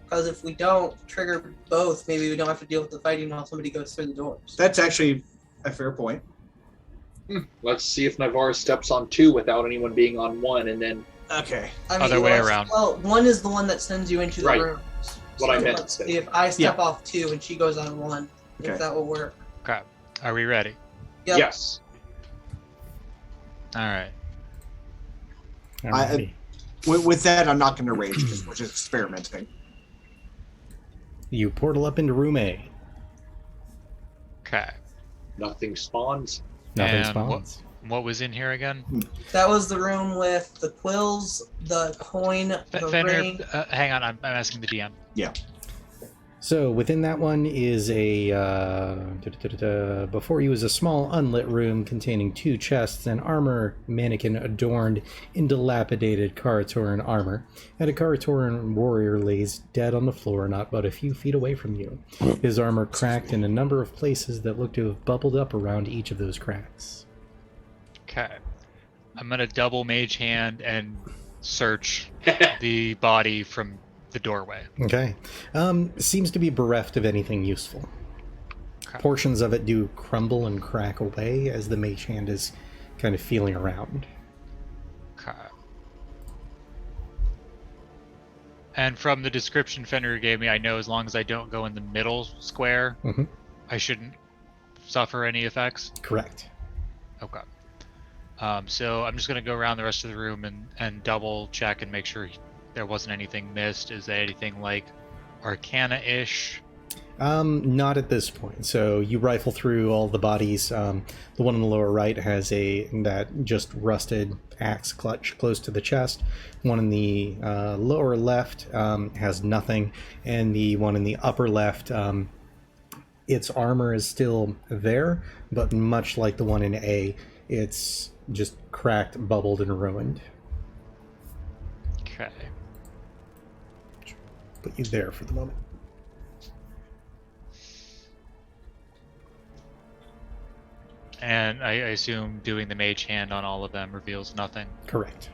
Because if we don't trigger both, maybe we don't have to deal with the fighting while somebody goes through the doors. That's actually a fair point. Let's see if Navarre steps on 2 without anyone being on 1, and then. Okay. Other way around. Well, 1 is the one that sends you into the Right. rooms. What I meant to let's say. see if I step off 2 and she goes on 1, Okay. if that will work. Okay. Are we ready? Yep. Yes. All right. Alrighty. With that, I'm not going to rage because we're just experimenting. You portal up into room A. Okay. Nothing spawns. Nothing And spawns. What was in here again? That was the room with the quills, the coin, the ring. Fenrir, hang on. I'm asking the DM. So within that one is a before you is a small unlit room containing 2 chests, an armor mannequin adorned in dilapidated Karatoran armor, and a Karatoran warrior lays dead on the floor not but a few feet away from you. His armor cracked in a number of places that look to have bubbled up around each of those cracks. Okay. I'm gonna double mage hand and search the body from the doorway. Okay. Seems to be bereft of anything useful. Okay. Portions of it do crumble and crack away as the mage hand is kind of feeling around. Okay. And from the description Fenrir gave me, I know as long as I don't go in the middle square, Mhm. I shouldn't suffer any effects. Correct. Okay. So I'm just gonna go around the rest of the room and double check and make sure there wasn't anything missed. Is there anything like Arcana-ish? Not at this point. So you rifle through all the bodies. The one on the lower right has that just rusted axe clutch close to the chest. One in the lower left has nothing, and the one in the upper left, its armor is still there, but much like the one in A, it's just cracked, bubbled, and ruined. Okay. Put you there for the moment. And I assume doing the mage hand on all of them reveals nothing. Correct.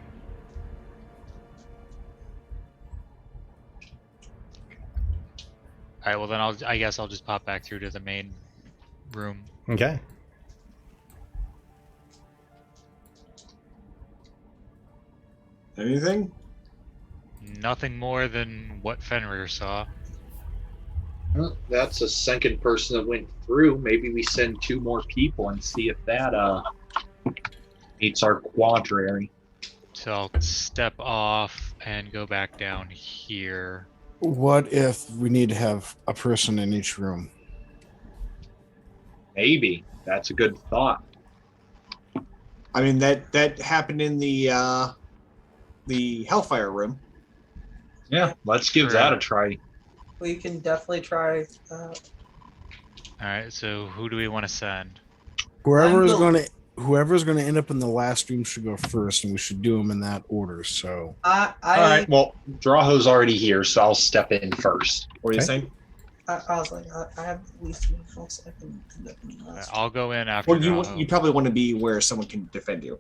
All right. Well, then I guess I'll just pop back through to the main room. Okay. Anything? Nothing more than what Fenrir saw. Well, that's a second person that went through. Maybe we send 2 more people and see if that meets our quadrary. So I'll step off and go back down here. What if we need to have a person in each room? Maybe. That's a good thought. I mean, that happened in the Hellfire room. Yeah, let's give that a try. We can definitely try. All right. So who do we want to send? Whoever's going to end up in the last room should go first, and we should do them in that order. So I All right, well, Drawho's already here, so I'll step in first. What are you Okay. saying? I was like, I have at least 1 full second. I'll go in after. Well, Drow. you probably want to be where someone can defend you.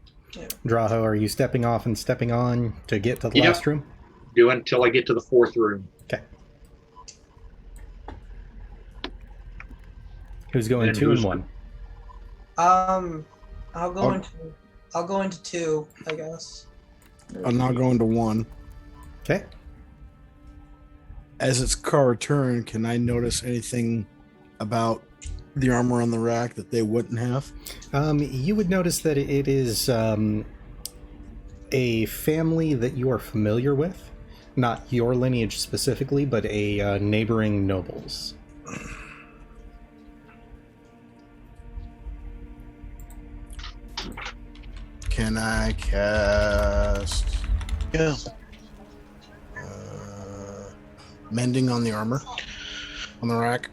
Draho, are you stepping off and stepping on to get to the Yep. last room? Do it until I get to the 4th room. Okay. Who's going And 2 who's- and 1? I'll go into 2, I guess. I'm not going to 1. Okay. As its car turn, can I notice anything about the armor on the rack that they wouldn't have? You would notice that it is a family that you are familiar with. Not your lineage specifically, but a neighboring nobles. Can I cast Yeah. mending on the armor on the rack?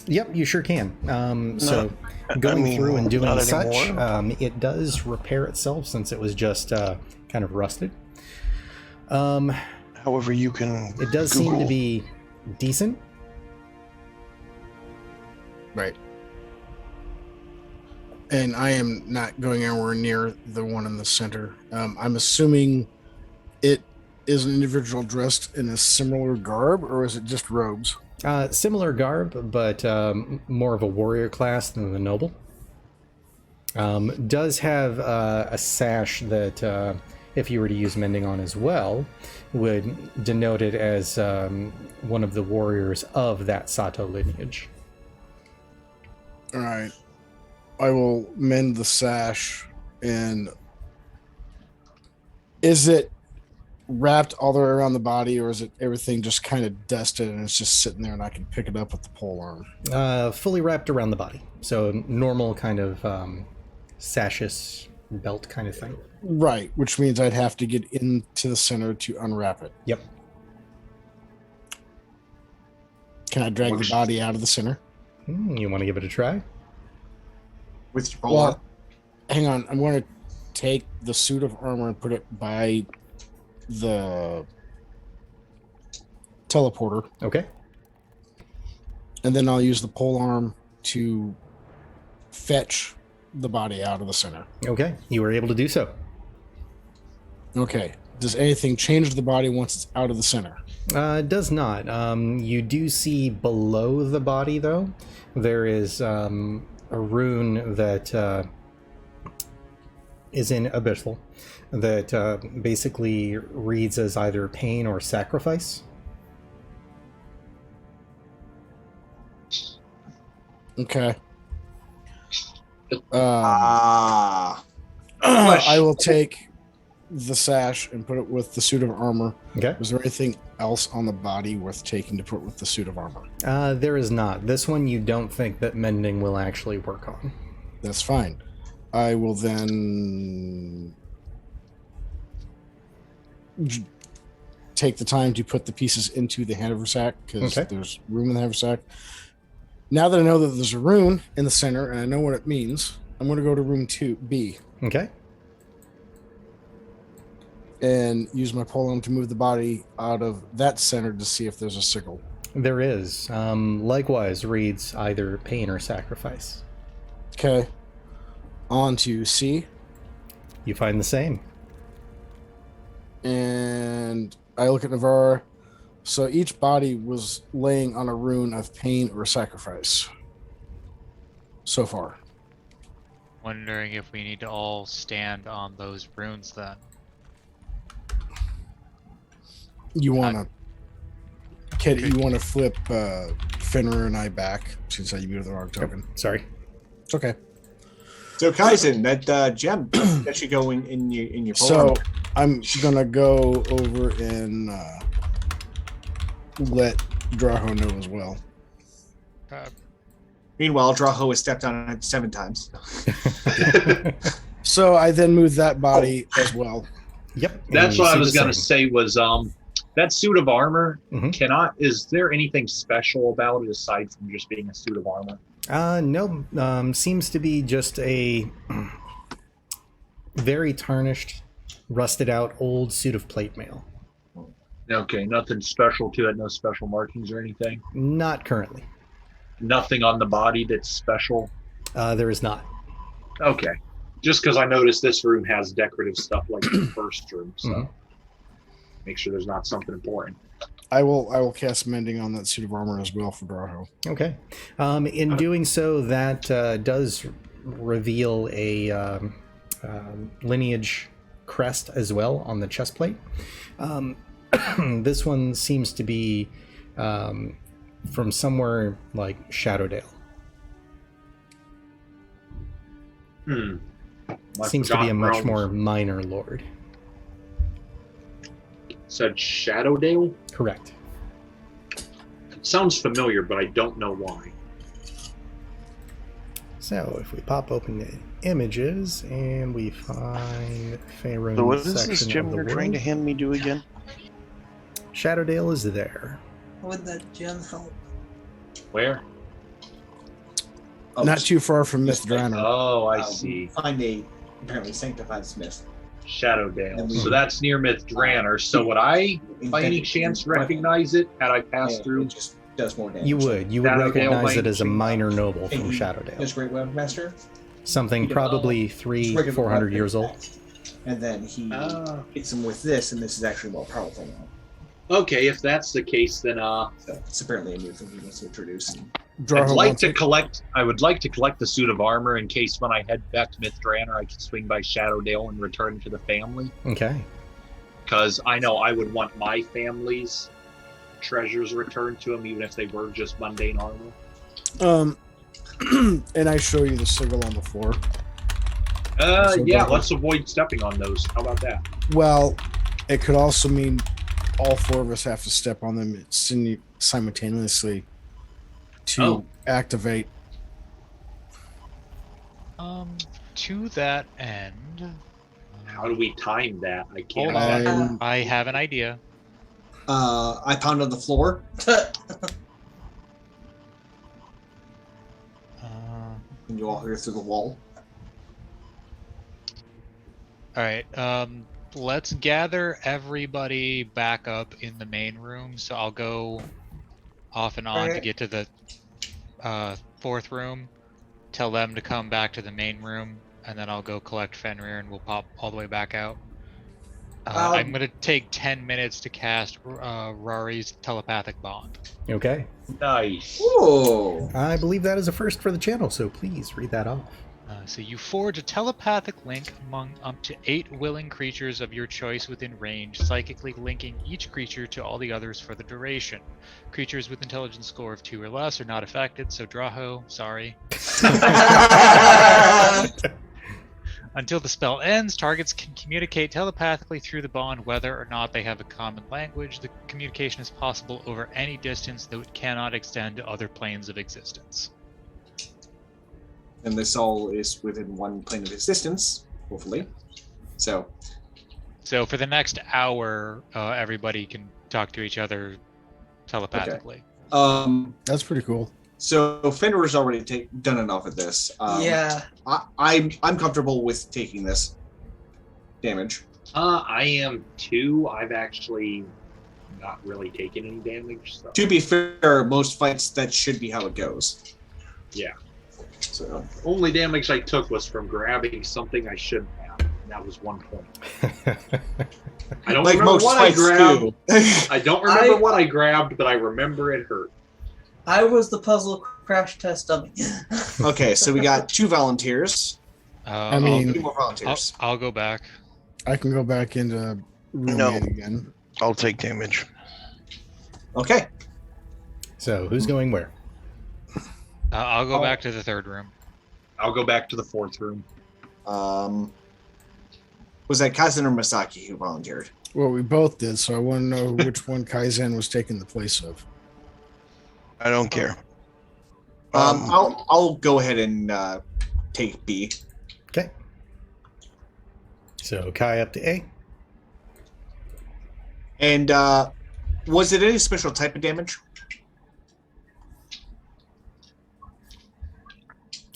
Yep, you sure can. So going through and doing not such, anymore. it does repair itself since it was just kind of rusted. However, you can. It does seem to be decent. Right. And I am not going anywhere near the one in the center. I'm assuming it is an individual dressed in a similar garb, or is it just robes? Similar garb, but more of a warrior class than the noble. Does have a sash that, if you were to use mending on as well, would denote it as one of the warriors of that Sato lineage. All right. I will mend the sash. And is it wrapped all the way around the body, or is it everything just kind of dusted and it's just sitting there and I can pick it up with the pole arm? Fully wrapped around the body. So normal kind of sashes belt kind of thing. Right, which means I'd have to get into the center to unwrap it. Yep. Can I drag the body out of the center? You want to give it a try? With your pole arm? Hang on. I'm going to take the suit of armor and put it by the teleporter, Okay. and then I'll use the pole arm to fetch the body out of the center. Okay. You were able to do so. Okay. Does anything change the body once it's out of the center? It does not. You do see below the body, though, there is a rune that is in Abyssal that basically reads as either pain or sacrifice. Okay. Ah. I will take the sash and put it with the suit of armor. Okay. Was there anything else on the body worth taking to put with the suit of armor? There is not. This one you don't think that mending will actually work on. That's fine. I will then take the time to put the pieces into the haversack because Okay. there's room in the haversack. Now that I know that there's a rune in the center and I know what it means, I'm going to go to room 2B Okay. and use my pole arm to move the body out of that center to see if there's a sickle. There is. Likewise reads either pain or sacrifice. Okay. On to C. You find the same. And I look at Navarre. So each body was laying on a rune of pain or sacrifice so far. Wondering if we need to all stand on those runes then. You want to, Kid? You want to flip Fenrir and I back since I used the wrong token? Sorry. It's okay. So Kaizen, that gem that should go in your pole So arm. I'm gonna go over and let Draho know as well. Meanwhile, Drow has stepped on it 7 times. So I then move that body as well. Yep. That's and you what I see was the gonna same. say was that suit of armor Mhm. is there anything special about it aside from just being a suit of armor? No. Seems to be just a very tarnished, rusted out old suit of plate mail. Okay, nothing special to it, no special markings or anything. Not currently. Nothing on the body that's special. There is not. Okay, just because I noticed this room has decorative stuff like the first room, so Mhm. make sure there's not something important. I will cast mending on that suit of armor as well for Draho. Okay. In doing so, that does reveal a lineage crest as well on the chest plate. This one seems to be from somewhere like Shadowdale. Seems to be a much more minor lord. Said Shadowdale? Correct. Sounds familiar, but I don't know why. So if we pop open the images and we find Faerun So what is section this of gem the you're trying to world, hand me do again? Shadowdale is there. Would that gem help? Where? Oh, Not too far from Myth Just like, Drowner. Oh, I see. Find a apparently sanctified smith. Shadowdale. And we- So that's near Myth Draenor. So would I, by any chance, recognize it had I passed It through? just does more damage. You would Shadowdale recognize it as a might- minor noble And from he Shadowdale. does Great Webmaster. Something he developed probably Just 300-400 regular years old. weapon. And then he Ah. hits him with this, and this is actually more powerful now. Okay, if that's the case, then So it's apparently a new thing he wants to introduce. And Drow I'd like wants to it. collect. I would like to collect the suit of armor in case when I head back to Myth Draenor, I can swing by Shadowdale and return to the family. Okay. Because I know I would want my family's treasures returned to them, even if they were just mundane armor. And I show you the sigil on the floor. So Yeah, go- let's avoid stepping on those. How about that? Well, it could also mean all four of us have to step on them simultaneously to Oh. activate. To that end, How do we time that? I Hold can't. on. I'm- I have an idea. I pound on the floor. And you all hear through the wall. All right. Let's gather everybody back up in the main room. So I'll go off and on to Alright. get to the fourth room. Tell them to come back to the main room, and then I'll go collect Fenrir, and we'll pop all the way back out. I'm gonna take 10 minutes to cast Rari's telepathic bond. Okay. Nice. Whoa! I believe that is a first for the channel, so please read that off. So you forge a telepathic link among up to 8 willing creatures of your choice within range, psychically linking each creature to all the others for the duration. Creatures with intelligence score of 2 or less are not affected, so Draho, sorry. Until the spell ends, targets can communicate telepathically through the bond whether or not they have a common language. The communication is possible over any distance, though it cannot extend to other planes of existence. And this all is within one plane of existence, hopefully. So, So for the next hour, everybody can talk to each other telepathically. That's pretty cool. so Fenrir's already done enough of this. Yeah. I'm comfortable with taking this damage. I am too. I've actually not really taken any damage. So. To be fair, most fights that should be how it goes. Yeah. So Only damage I took was from grabbing something I shouldn't have. And that was 1 point. I don't like remember most what I fights grabbed. do. I don't remember what I grabbed, but I remember it hurt. I was the puzzle crash test dummy. Okay, so we got 2 volunteers. I mean- 2 more volunteers. I'll go back. I can go back into room No. 8 again. I'll take damage. Okay. So who's going where? I'll go Oh. back to the third room. I'll go back to the fourth room. Was that Kazan or Masaki who volunteered? Well, we both did, so I want to know which one Kaizen was taking the place of. I don't care. I'll go ahead and take B. Okay. So Kai up to A. And was it any special type of damage?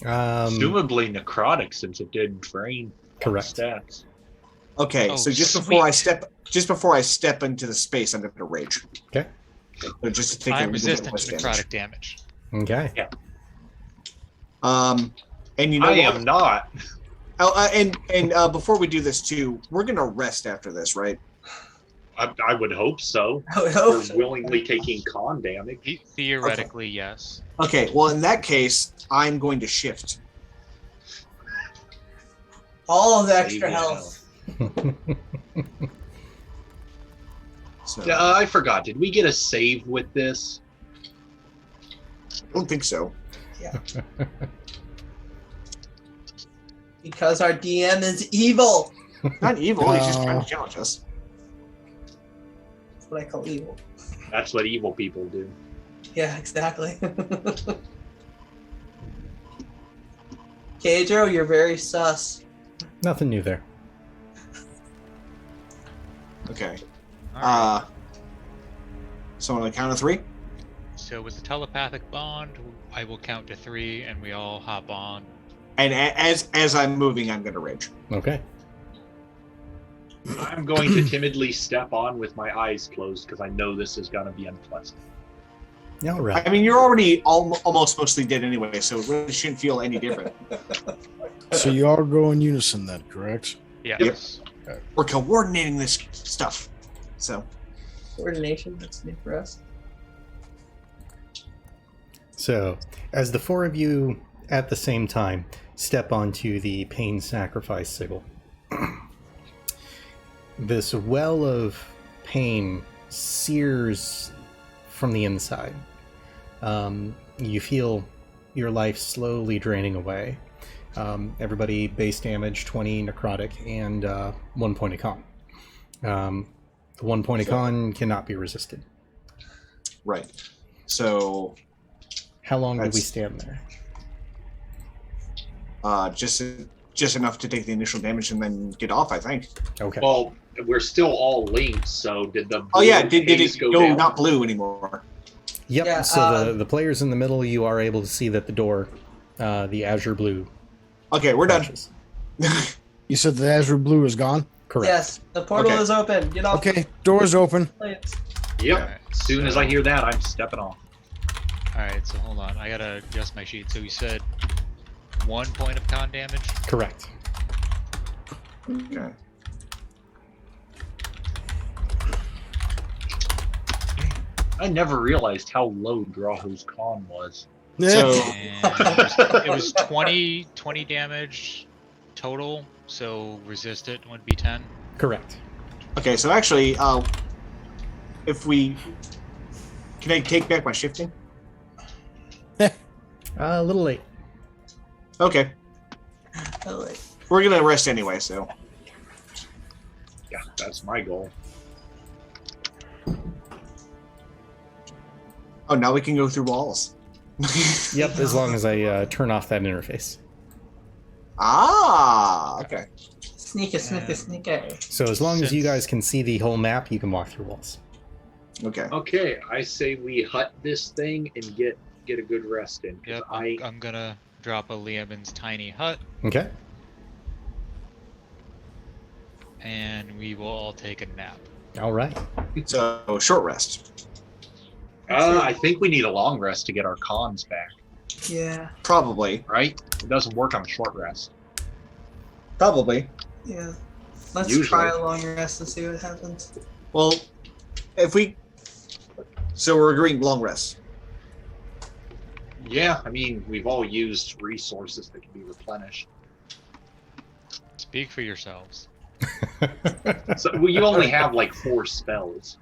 Presumably necrotic, since it did drain Correct. stats. Okay, Oh, so just sweet. before I step into the space, I'm going to rage. Okay. So just to take I'm a little bit resistant less to necrotic damage. Okay. And you know I what? am not. Oh, and before we do this too, we're going to rest after this, right? I would hope so. I would hope We're so. willingly taking con damage. Theoretically, yes. Okay, well in that case, I'm going to shift. All of the extra Maybe health. So, Yeah, I forgot. Did we get a save with this? I don't think so. Because our DM is evil. Not evil, he's just trying to challenge us. That's what I call evil. That's what evil people do. Yeah, exactly. Kadro, you're very sus. Nothing new there. Okay. All right. So on the count of 3? So with the telepathic bond, I will count to 3, and we all hop on. And as I'm moving, I'm going to rage. Okay. I'm going to timidly step on with my eyes closed because I know this is going to be unpleasant. All right. I mean, you're already almost mostly dead anyway, so it really shouldn't feel any different. So you all go in unison then, correct? Yes. We're coordinating this stuff. So, Coordination, that's new for us. So, as the 4 of you at the same time step onto the pain sacrifice sigil, this well of pain sears from the inside. You feel your life slowly draining away. Everybody base damage, 20 necrotic, and 1 point of con. The 1 point of con cannot be resisted. right. So, How long did we That's- stand there? just enough to take the initial damage and then get off, I think. Okay. Well, we're still all linked, so did the Oh yeah, blue did haze it go go down? not blue anymore? Yep. Yeah, So the players in the middle, you are able to see that the door, the azure blue, Okay, we're done. flashes. You said the azure blue is gone? Correct. Yes, the portal Okay. is open. Get off. Okay, door's open. Plants. Yep. Alright, As soon as I hear that, I'm stepping off. Alright, so hold on. I gotta adjust my sheet. So you said 1 point of con damage? Correct. Okay. I never realized how low Drogoth's con was. So, And it was 20 damage total, so resist it would be 10. Correct. okay, so actually, if we... Can I take back my shifting? A little late. Okay. Oh, wait. We're going to rest anyway, so... Yeah, that's my goal. Oh, now we can go through walls. Yep, as long as I turn off that interface. Ah, okay. Sneaky, sneaky, sneaky. So as long as you Since- guys can see the whole map, you can walk through walls. Okay. Okay, I say we hut this thing and get a good rest in. 'Cause Yep, I I'm gonna drop a Liamon's tiny hut, Okay. and we will all take a nap. All right. So, short rest. I think we need a long rest to get our cons back, Yeah, Probably. right? It doesn't work on a short rest. Probably. yeah. Let's Usually. try a long rest and see what happens. Well, if we... So we're agreeing long rest. Yeah, I mean, we've all used resources that can be replenished. Speak for yourselves. So well, you only have like 4 spells.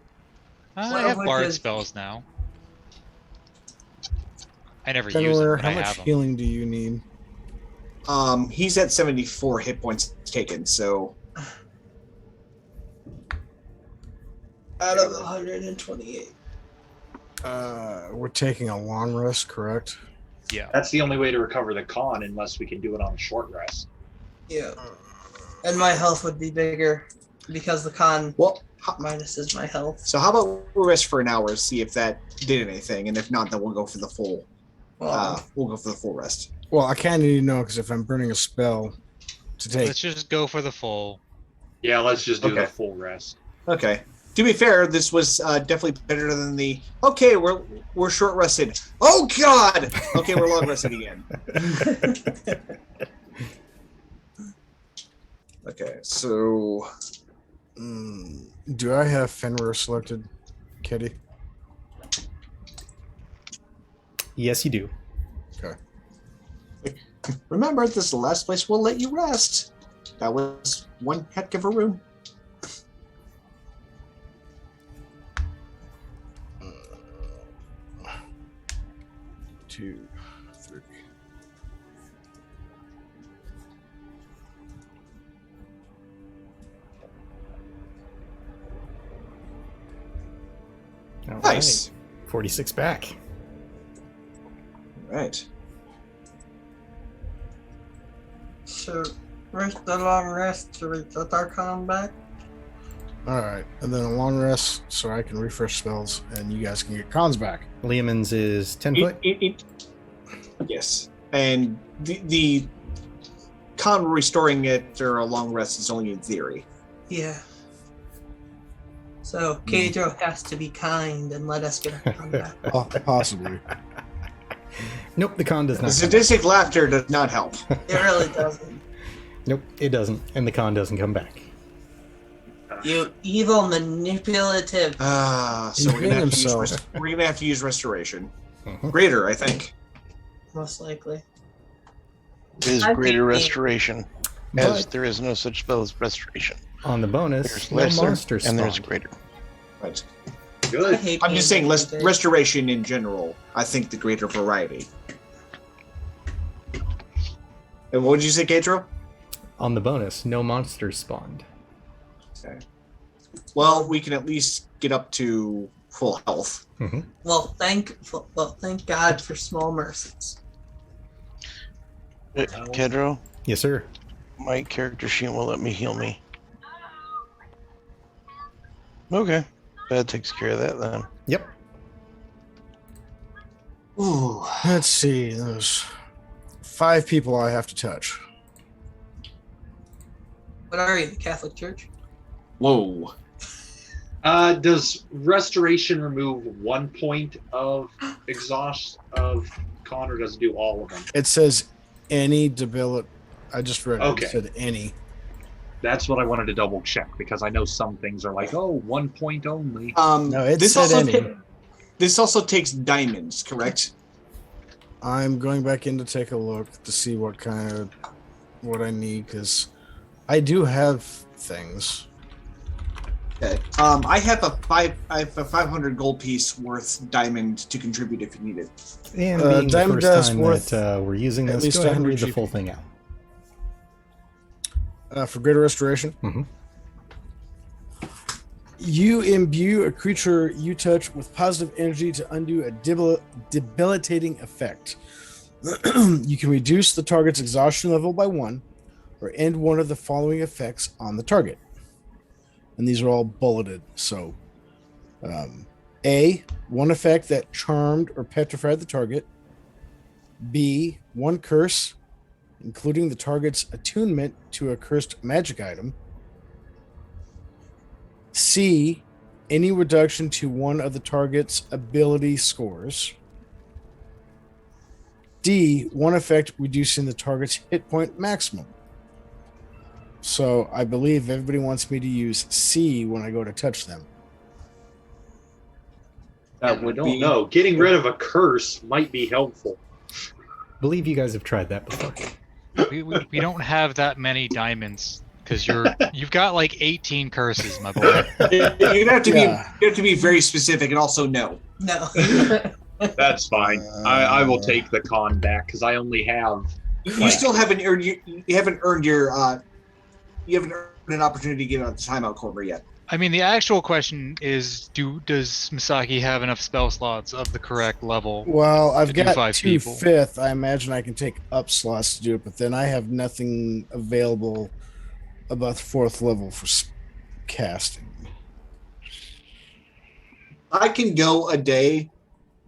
I One have of which bard is- spells now. I never use them, Fenrir, but how I much have them. healing do you need? He's at 74 hit points taken, so... Out of 128. We're taking a long rest, correct? Yeah. That's the only way to recover the con unless we can do it on a short rest. Yeah. And my health would be bigger because the con Well, minus is my health. so how about we rest for an hour, see if that did anything, and if not, then we'll go for the full... we'll go for the full rest. Well, I kind of need to know because if I'm burning a spell to take, Let's just go for the full. Yeah, let's just do Okay. the full rest. Okay. To be fair, this was definitely better than the... Okay, we're short rested. Oh, God! Okay, we're long rested again. Okay, so... do I have Fenrir selected, Kitty? Yes, you do. Remember, this is the last place we'll let you rest. That was one heck of a room. Two, three. All Nice. right. 46 back. Right. So, where's the long rest to reach the Darkon back? All right, and then a long rest so I can refresh spells, and you guys can get cons back. Liamon's is 10 foot. Yes, and the con restoring it or a long rest is only in theory. Yeah. So Pedro has to be kind and let us get our con back. Possibly. Nope, the con does The not. sadistic laughter does not help. It really doesn't. Nope, it doesn't, and the con doesn't come back. You evil manipulative. So we're gonna have to use restoration. Greater, I think. Most likely. It is I greater think- restoration, as But there is no such spell as restoration. on the bonus, There's no lesser, monsters and there's spawned. greater. Right. I Good. hate I'm being just saying, manipulative. restoration in general. I think the greater variety. And what did you say, Pedro? On the bonus, no monsters spawned. Okay. Well, we can at least get up to full health. Well, thank God for small mercies. Kedro, Yes, sir. my character sheet won't let me heal me. Okay, that takes care of that then. Yep. Ooh. Let's see. There's 5 people I have to touch. What are you, the Catholic Church? Whoa. Does restoration remove 1 point of exhaust of con, or does it do all of them? It says any debility. I just read it. Okay. It said any. That's what I wanted to double check, because I know some things are like, 1 point only. No, it this said also any. this also takes diamonds, correct? I'm going back in to take a look to see what I need, because I do have things. Okay. I have a 500 gold piece worth diamond to contribute if you need it. And being the diamond first dust time worth that we're using at this, least go ahead and 100 read the full GP. thing out. For greater restoration. Mhm. You imbue a creature you touch with positive energy to undo a debilitating effect. You can reduce the target's exhaustion level by 1, or end one of the following effects on the target. And these are all bulleted. So, A, 1 effect that charmed or petrified the target. B, 1 curse, including the target's attunement to a cursed magic item. C, any reduction to 1 of the target's ability scores. D, 1 effect reducing the target's hit point maximum. So I believe everybody wants me to use C when I go to touch them. That I would don't be know. Getting rid of a curse might be helpful. Believe you guys have tried that before. We don't have that many diamonds because you've got like 18 curses, my boy. You're gonna have to Yeah. be very specific and also no. No. That's fine. I will take the con back, because I only have. You still haven't earned you haven't earned your you haven't earned an opportunity to get out of the timeout corner yet. I mean, the actual question is, does Misaki have enough spell slots of the correct level? Well, I've To do got 5 2 people. fifth. I imagine I can take up slots to do it, but then I have nothing available above 4th level for casting. I can go a day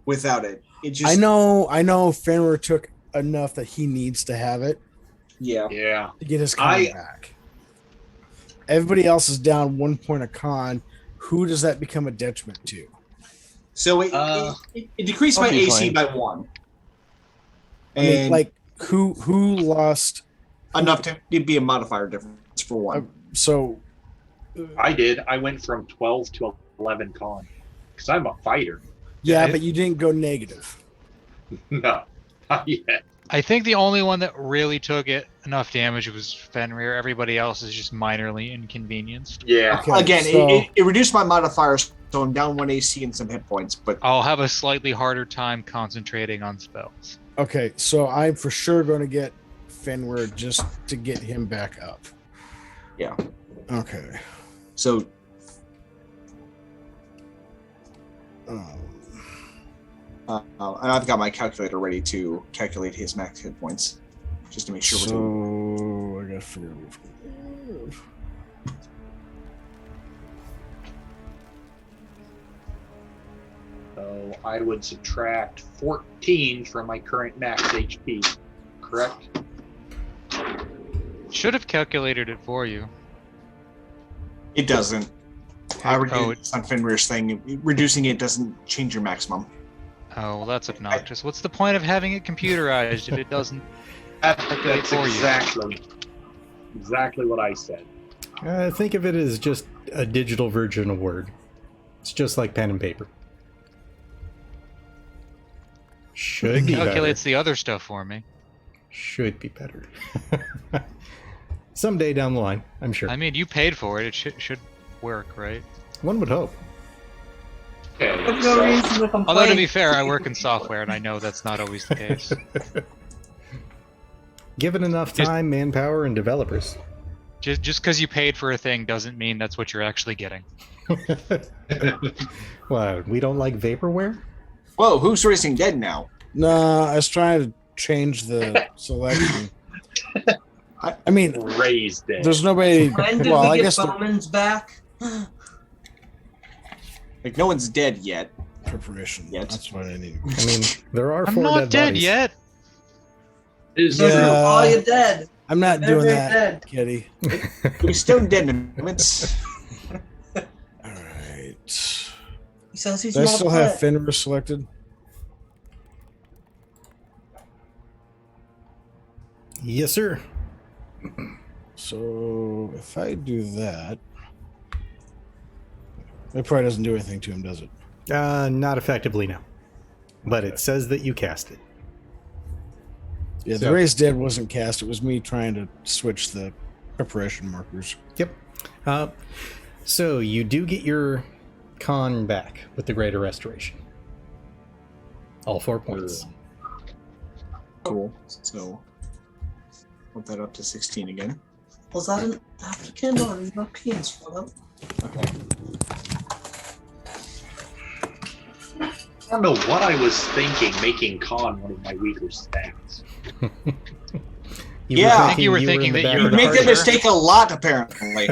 without it. It just I know Fenrir took enough that he needs to have it Yeah. Yeah. to get his con back. Everybody else is down 1 point of con. Who does that become a detriment to? So it decreased my I'll be AC fine. by 1. I mean, And like who lost? enough to it'd be a modifier difference for 1. So I did. I went from 12 to 11 con, because I'm a fighter. yeah, Yeah. but you didn't go negative. No, not yet. I think the only one that really took it enough damage was Fenrir. Everybody else is just minorly inconvenienced. Yeah. Okay, Again, so- it reduced my modifier, so I'm down 1 AC and some hit points. But I'll have a slightly harder time concentrating on spells. Okay, so I'm for sure going to get Fenrir just to get him back up. Yeah. Okay. so and I've got my calculator ready to calculate his max hit points, just to make sure we're doing. So I got to figure out. So I would subtract 14 from my current max HP, correct? Should have calculated it for you. It doesn't. I Oh, reduced on Fenrir's thing. Reducing it doesn't change your maximum. Oh, well, that's obnoxious. What's the point of having it computerized if it doesn't? That's for you. exactly what I said. Think of it as just a digital version of Word. It's just like pen and paper. Should be better. Calculates the other stuff for me. Should be better. Someday down the line, I'm sure. I mean, you paid for it. It should work, right? One would hope. Okay. There's no reason to complain. Although, to be fair, I work in software, and I know that's not always the case. Given enough Just- time, manpower, and developers. Just because you paid for a thing doesn't mean that's what you're actually getting. What, we don't like vaporware? Whoa, who's racing dead now? No, I was trying to change the selection. I mean, Raised it. there's nobody. When did Well, I we get guess the Bowman's back? Like, no one's dead yet. preparation. Yes. That's what I need. I mean, there are I'm 4 not dead dead bodies. yet. Is Yeah. Oh, you're dead. I'm not Very, doing very that, dead. Kitty. We're still dead in minutes. All right. He says he's Do I not still have dead. Fenrir selected? Yes, sir. So if I do that, it probably doesn't do anything to him, does it? Not effectively, no. But it says that you cast it. Yeah, the So- raised dead wasn't cast. It was me trying to switch the preparation markers. Yep. So you do get your con back with the Greater Restoration. All 4 points. Cool. So, put that up to 16 again. Was that an African or a European swallow? Okay. I don't know what I was thinking, making con one of my weaker stats. Yeah. I think you were thinking in the that you back were of You the make that Archer. mistake a lot, apparently.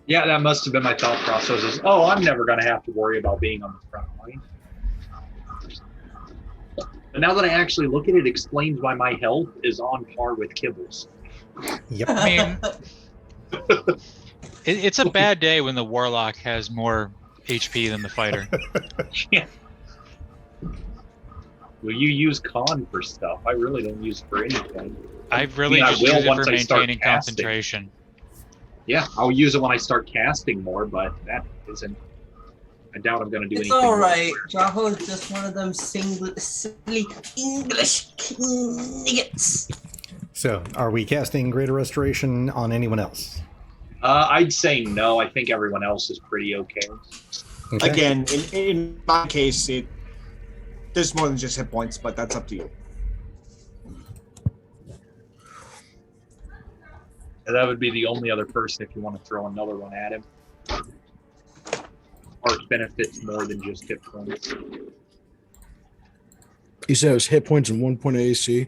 Yeah, that must have been my thought process. Is, oh, I'm never going to have to worry about being on the front line. But now that I actually look at it, it explains why my health is on par with Kibble's. Yep. I mean, it's a bad day when the Warlock has more HP than the Fighter. Yeah. Well, you use con for stuff. I really don't use it for anything. I really I just will use it once for I start maintaining casting. concentration. Yeah, I'll use it when I start casting more, but that isn't. I doubt I'm going to do It's anything. alright. Jaho is just one of them silly English niggas. So, are we casting Greater Restoration on anyone else? I'd say no. I think everyone else is pretty okay. Okay. Again, in my case, there's more than just hit points, but that's up to you. And that would be the only other person if you want to throw another one at him. Arch benefits more than just hit points. You said it was hit points and 1 point of AC.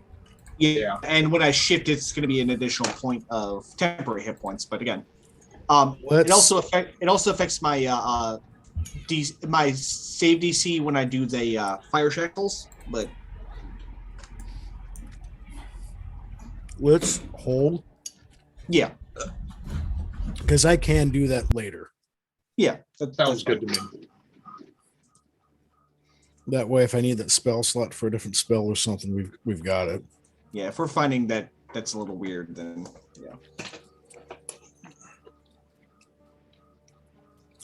Yeah, and when I shift, it's going to be an additional point of temporary hit points. But again, it also affects my my save DC when I do the fire shackles. But Let's hold, yeah, because I can do that later. yeah, that Sounds that's good to fine. me. That way, if I need that spell slot for a different spell or something, we've got it. Yeah, if we're finding that that's a little weird, then yeah.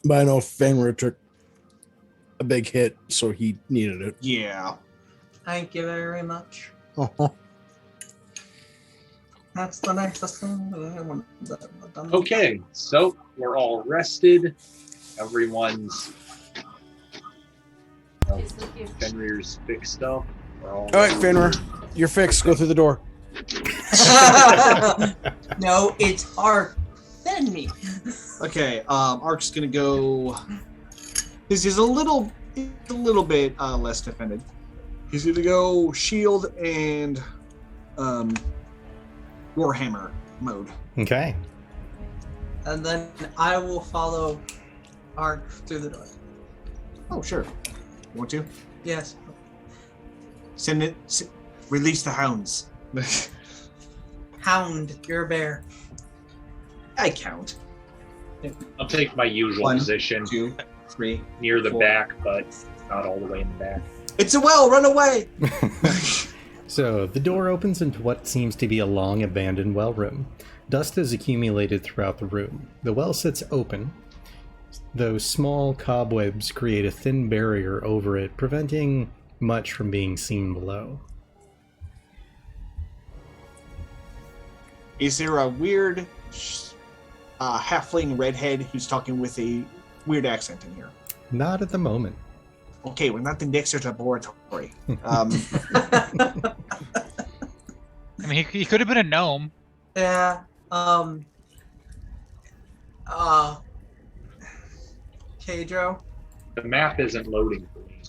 But I know Fenrir took a big hit, so he needed it. Yeah. Thank you very much. Uh-huh. That's the nicest thing that I want done. Okay, so we're all rested. Everyone's Fenrir's fixed up. All All right, Fenrir, you're fixed. Go through the door. No, it's Ark. Then me. Okay. Ark's gonna go. This is a little bit less defended. He's gonna go shield and Warhammer mode. Okay. and then I will follow Ark through the door. Oh, sure. You want to? Yes. Release the hounds. Hound, you're a bear. I count. I'll take my usual 1, position 2, 3. near the 4. back, but not all the way in the back. It's a well. Run away. So the door opens into what seems to be a long abandoned well room. Dust has accumulated throughout the room. The well sits open, though small cobwebs create a thin barrier over it, preventing much from being seen below. Is there a weird halfling redhead who's talking with a weird accent in here? Not at the moment. Okay, we're not the Nixer laboratory. I mean, he could have been a gnome. Yeah. Kedro. The map isn't loading for me.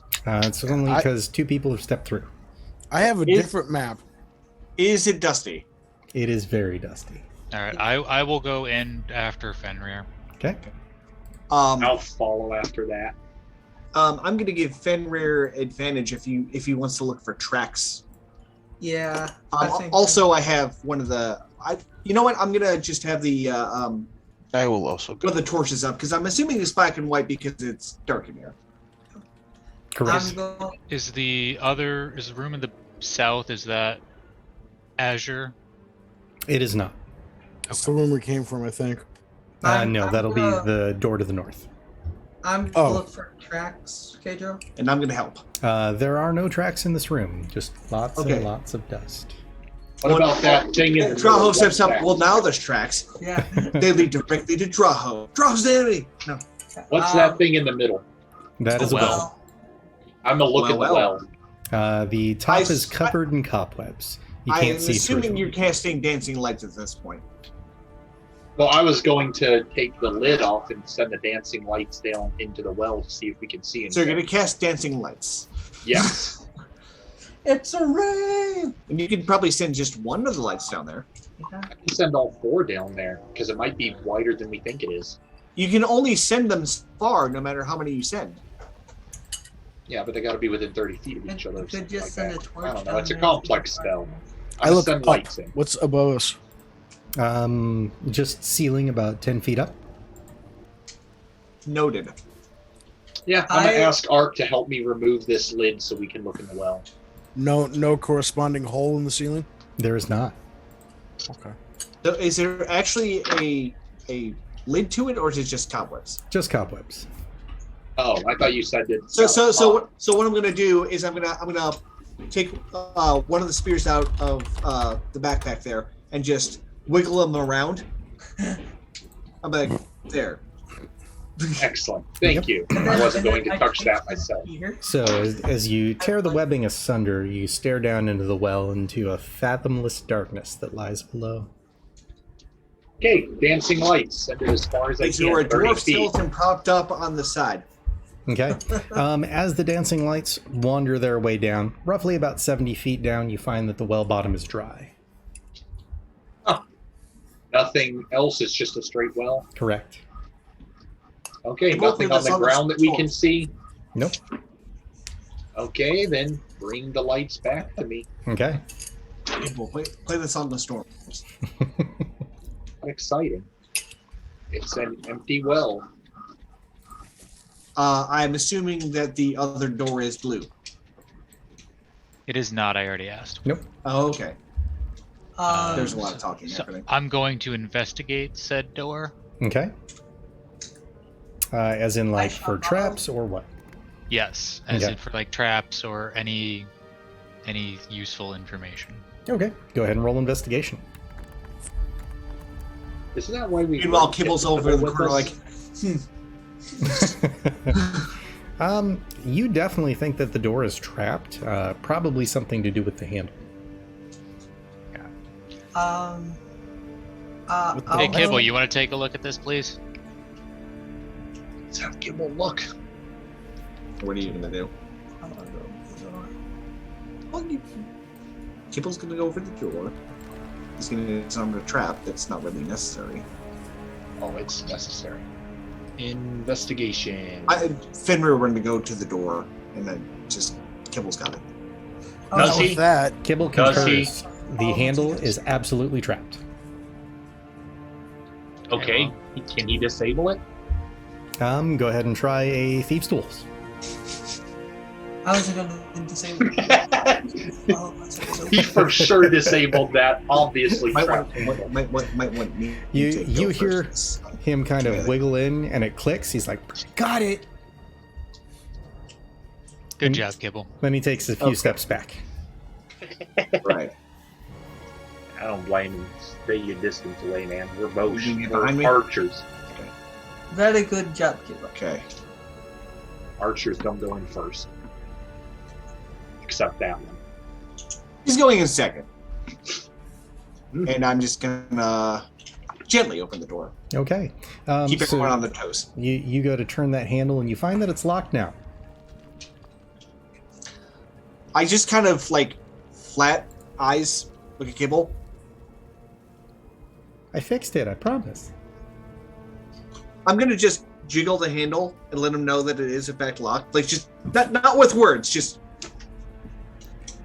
It's only because 2 people have stepped through. I have a different map. Is it dusty? It is very dusty. All right, I will go in after Fenrir. Okay. I'll follow after that. I'm going to give Fenrir advantage if he wants to look for tracks. Yeah. Also, I have one of the. You know what? I'm going to just have the. I will also go. One of the torches up because I'm assuming it's black and white because it's dark in here. Correct. Is the room in the south, is that Azure? It is not. That's the room we came from, I think. No, that'll be the door to the north. I'm gonna look for tracks, Kedro. And I'm going to help. There are no tracks in this room, just lots Okay. and lots of dust. What about that thing in the Drow steps up. Well, now there's tracks. Yeah. They lead directly to Drow. Drow's the enemy. No. What's that thing in the middle? That is a well. Well, I'm gonna look at the Well. well. The top is covered in cobwebs. You I'm can't see through assuming them. you're casting dancing lights at this point. Well, I was going to take the lid off and send the dancing lights down into the well to see if we can see anything. So you're going to cast dancing lights. Yes. it's a rain. And you could probably send just one of the lights down there. Yeah. I can send all 4 down there because it might be wider than we think it is. You can only send them far, no matter how many you send. Yeah, but they got to be within 30 feet of each You other. could just send a torch. I don't know. down It's a there. complex spell. I I'll look send up. lights in. What's above us? Just ceiling about 10 feet up. Noted. Yeah, I'm gonna I- ask Art to help me remove this lid so we can look in the well. No corresponding hole in the ceiling? There is not. Okay. So is there actually a lid to it, or is it just cobwebs? Just cobwebs. Oh, I thought you said that. So what I'm going to do is I'm gonna take one of the spears out of the backpack there and just wiggle them around. I'm like, there. Excellent. Thank you. And I then- wasn't and going then to I touch take that the myself. spear. So as you tear the webbing asunder, you stare down into the well into a fathomless darkness that lies below. Okay, dancing lights. Send it as far as I Is there a can. 30 dwarf feet. skeleton propped up on the side? Okay. As the dancing lights wander their way down, roughly about 70 feet down, you find that the well bottom is dry. Nothing else. It's just a straight well. Correct. Okay, They both nothing leave on us the on the ground that we floor. can see. Nope. Okay, then bring the lights back to me. Okay. We'll play this on the storm. Exciting. It's an empty well. I'm assuming that the other door is blue. It is not. I already asked. Nope. Oh, okay. There's a Um, lot of talking So happening. I'm going to investigate said door. Okay. As in, like, I for shall traps or what? Yes, as Okay. in for like traps or any useful information. Okay. Go ahead and roll investigation. Isn't that why we? Meanwhile, brought Kibble's Kibble over in the with corner us? like, You definitely think that the door is trapped. Probably something to do with the handle. Hey, Kibble, you want to take a look at this, please? Let's have Kibble look. what are you gonna do? Kibble's gonna go over the door. He's gonna disarm the trap. That's not really necessary. Oh, it's necessary. Investigation. Fenrir were going to go to the door, and then just Kibble's got it. Does Not he? with that. Kibble Does he? concurs. The handle is absolutely trapped. Okay, can he disable it? Go ahead and try a Thieves' Tools. I was going to disable He for sure disabled that. Obviously, Might trapped. want me. You to go hear first. him kind of wiggle in, and it clicks. He's like, got it! Good job, Kibble. Then he takes a few steps back. Right. I don't blame him. Stay your distance away, man. We're both You get behind me? archers. Very good job, Kibble. Okay. Archers don't go in first. Except that one. He's going in second. And I'm just gonna gently open the door. Okay. Keep So everyone on their toes. you go to turn that handle, and you find that it's locked now. I just kind of like flat eyes look at Kibble. I fixed it, I promise. I'm gonna just jiggle the handle and let him know that it is in fact locked. Like just not with words, just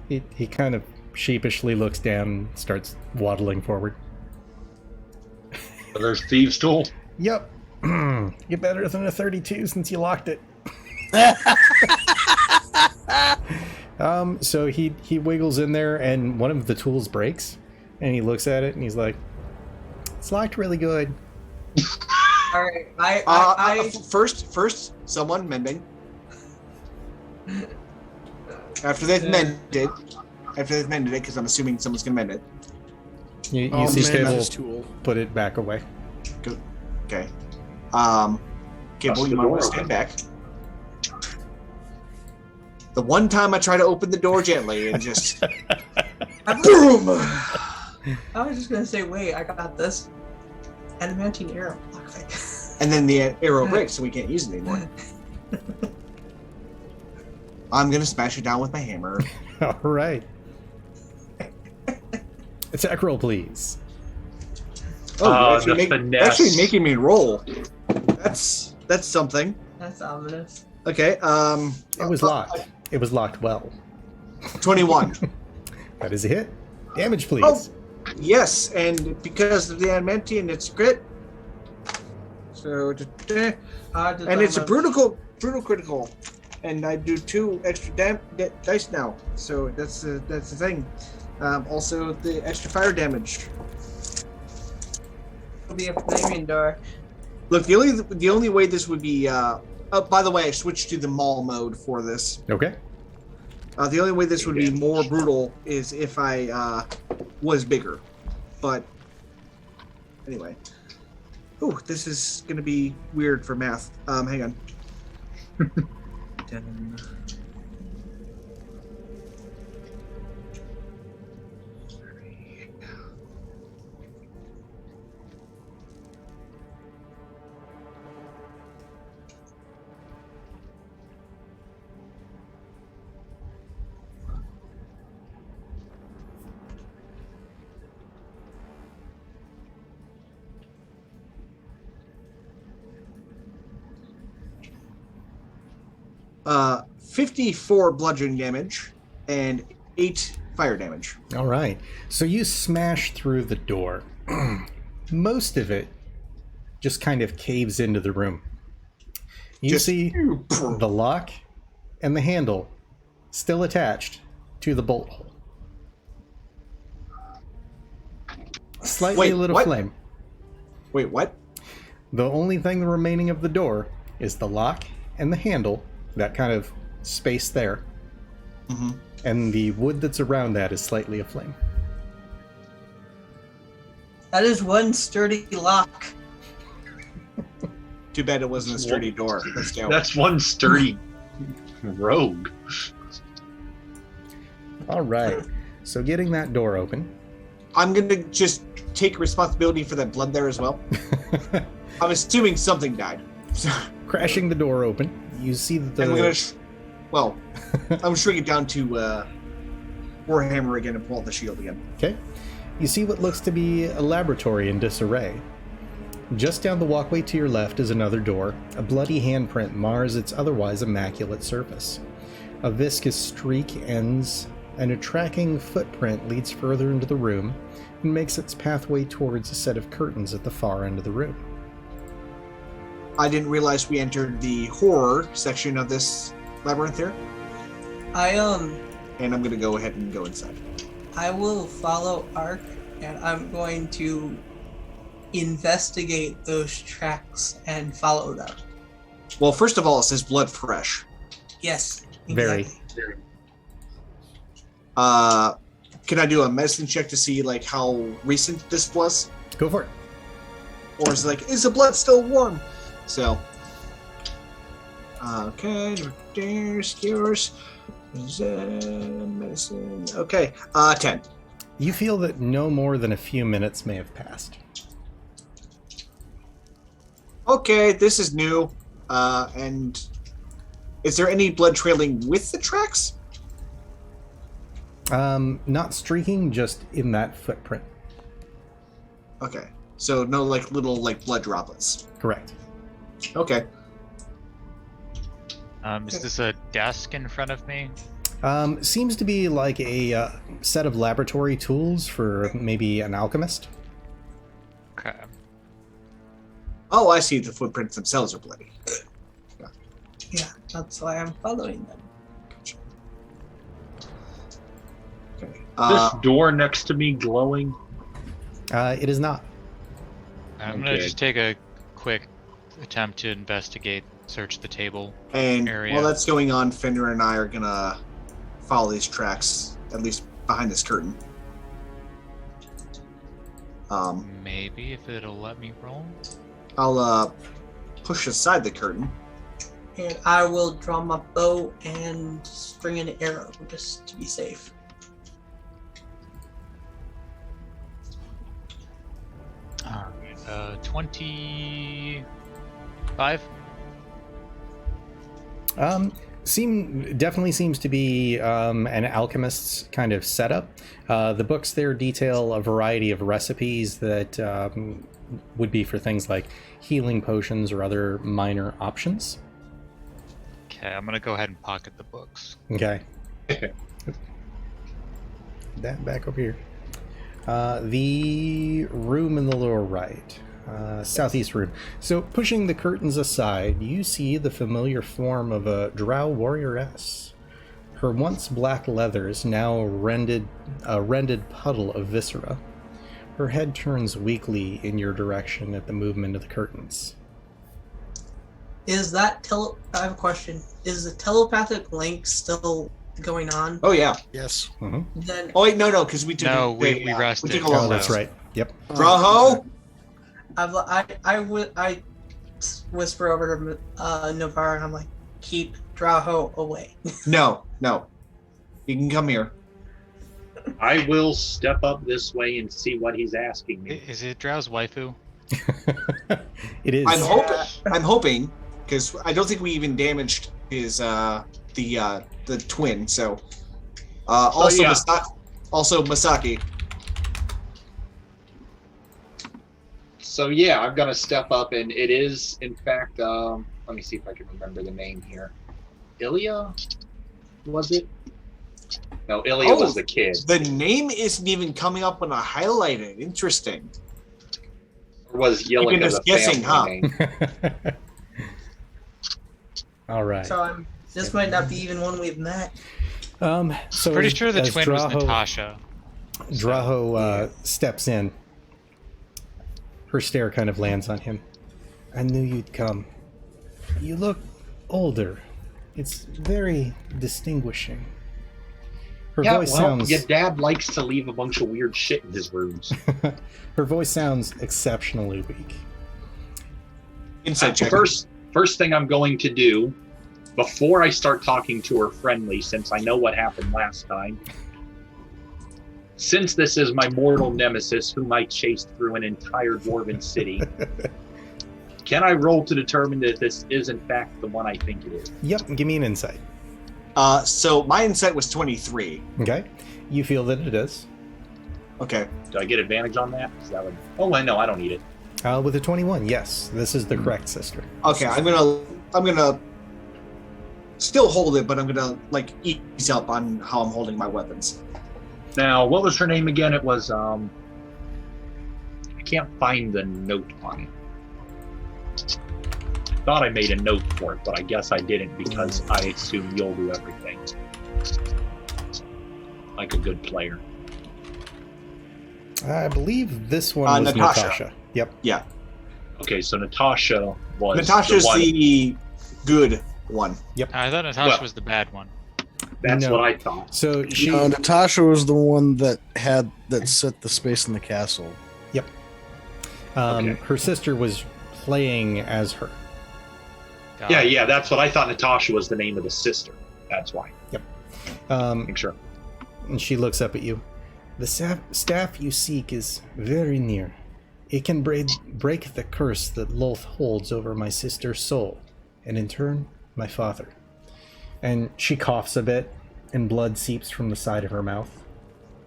He kind of sheepishly looks down and starts waddling forward. There's Thieves' Tool. Yep. You're better than a 32 since you locked it. So he wiggles in there, and one of the tools breaks, and he looks at it and he's like, "It's locked really good." All right, I first someone mending. After they've mended it, because I'm assuming someone's gonna mend it. You Oh, see man, Cable his tool. put it back away. Good. Okay. Bust Kibble, the you might door want to stand open. back. The one time I try to open the door gently and just boom. I was just gonna say, wait, I got this. Adamantine arrow. Lockpick. And then the arrow breaks, so we can't use it anymore. I'm gonna smash it down with my hammer. All right. Attack roll, please. Oh, the finesse. actually making me roll. That's something. That's ominous. Okay. It was locked. It was locked well. 21. That is a hit. Damage, please. Oh, yes, and because of the adamantine, it's crit. So, and it's a brutal critical, and I do 2 extra dice now. So that's the thing. Also, the extra fire damage. It'll be a flaming door. Look, the only way this would be. By the way, I switched to the mall mode for this. Okay. The only way this would be more brutal is if I was bigger. But anyway. Ooh, this is going to be weird for math. Hang on. 10. Uh, 54 bludgeoning damage and 8 fire damage. All right. So you smash through the door. Most of it just kind of caves into the room. You see the lock and the handle still attached to the bolt hole. Slightly Wait, lit a what? flame. Wait, what? The only thing remaining of the door is the lock and the handle, that kind of space there. Mm-hmm. And the wood that's around that is slightly aflame. That is one sturdy lock. Too bad it wasn't a sturdy door. Let's go. That's one sturdy rogue. All right. So getting that door open. I'm going to just take responsibility for that blood there as well. I'm assuming something died. So Crashing the door open, you see that I'm going to... Well, I'm shrink it down to Warhammer again and pull out the shield again. Okay. You see what looks to be a laboratory in disarray. Just down the walkway to your left is another door. A bloody handprint mars its otherwise immaculate surface. A viscous streak ends, and a tracking footprint leads further into the room and makes its pathway towards a set of curtains at the far end of the room. I didn't realize we entered the horror section of this labyrinth here, and I'm gonna go ahead and go inside. I will follow Ark, and I'm going to investigate those tracks and follow them. Well, first of all, it says blood fresh. Yes. Very. Exactly. Can I do a medicine check to see like how recent this was? Go for it. Or is it like, is the blood still warm? So, okay, there's yours. Medicine. Okay, 10. You feel that no more than a few minutes may have passed. Okay, this is new. And is there any blood trailing with the tracks? Not streaking, just in that footprint. Okay, so no like little like blood droplets. Correct. Okay. Is this a desk in front of me? Seems to be like a set of laboratory tools for maybe an alchemist. Okay. Oh, I see. The footprints themselves are bloody. Yeah, that's why I'm following them. Okay. This door next to me glowing. It is not. I'm gonna Okay. just take a quick attempt to investigate, search the table. And area. while that's going on, Fender and I are gonna follow these tracks, at least behind this curtain. Maybe if it'll let me roll. I'll push aside the curtain. And I will draw my bow and string an arrow just to be safe. Alright, 25? Definitely seems to be an alchemist's kind of setup. The books there detail a variety of recipes that would be for things like healing potions or other minor options. Okay, I'm gonna go ahead and pocket the books. Okay. That back over here. The room in the lower right. Southeast room. So, pushing the curtains aside, you see the familiar form of a drow warrioress. Her once black leathers now a rended puddle of viscera. Her head turns weakly in your direction at the movement of the curtains. Is that I have a question. Is the telepathic link still going on? Oh yeah. Yes. Mm-hmm. Then Oh wait, no, because we took. No, we rested. We took a long Oh, that's rest. right. Yep. Drow. I whisper over to Navarre and I'm like, keep Drow away. No. You can come here. I will step up this way and see what he's asking me. Is it Drow's waifu? It is. I'm hoping, because I don't think we even damaged his the twin. So also yeah. Also Masaki. So yeah, I'm gonna step up, and it is, in fact, let me see if I can remember the name here. Yllica, was it? No, Yllica was the kid. The name isn't even coming up when I highlight it. Interesting. Or was Yllica just the guessing, family huh? name? All right. So this might not be even one we've met. So Pretty sure the as twin was Natasha. Draho steps in. Her stare kind of lands on him. I knew you'd come. You look older. It's very distinguishing. Her voice sounds. Your dad likes to leave a bunch of weird shit in his rooms. Her voice sounds exceptionally weak. Insight check. First thing I'm going to do, before I start talking to her friendly, since I know what happened last time, since this is my mortal nemesis whom I chased through an entire dwarven city, can I roll to determine that this is in fact the one I think it is? Yep, give me an insight. So my insight was 23. Okay. You feel that it is. Okay. Do I get advantage on that? Is that what... Oh, no, I don't need it. With a 21, yes, this is the correct sister. Okay, I'm gonna still hold it, but I'm gonna like ease up on how I'm holding my weapons. Now, what was her name again? It was I can't find the note on it. Thought I made a note for it, but I guess I didn't because I assume you'll do everything. Like a good player. I believe this one was Natasha. Yep. Yeah. Okay, so Natasha was Natasha's the good one. Yep. I thought Natasha Well- was the bad one. That's No. what I thought. So she. Natasha was the one that set the space in the castle. Okay. Her sister was playing as her. Got Yeah, it. yeah, that's what I thought. Natasha was the name of the sister. That's why. Um, Make sure. and she looks up at you. The staff you seek is very near. It can break the curse that Lolth holds over my sister's soul, and in turn, my father. And she coughs a bit, and blood seeps from the side of her mouth.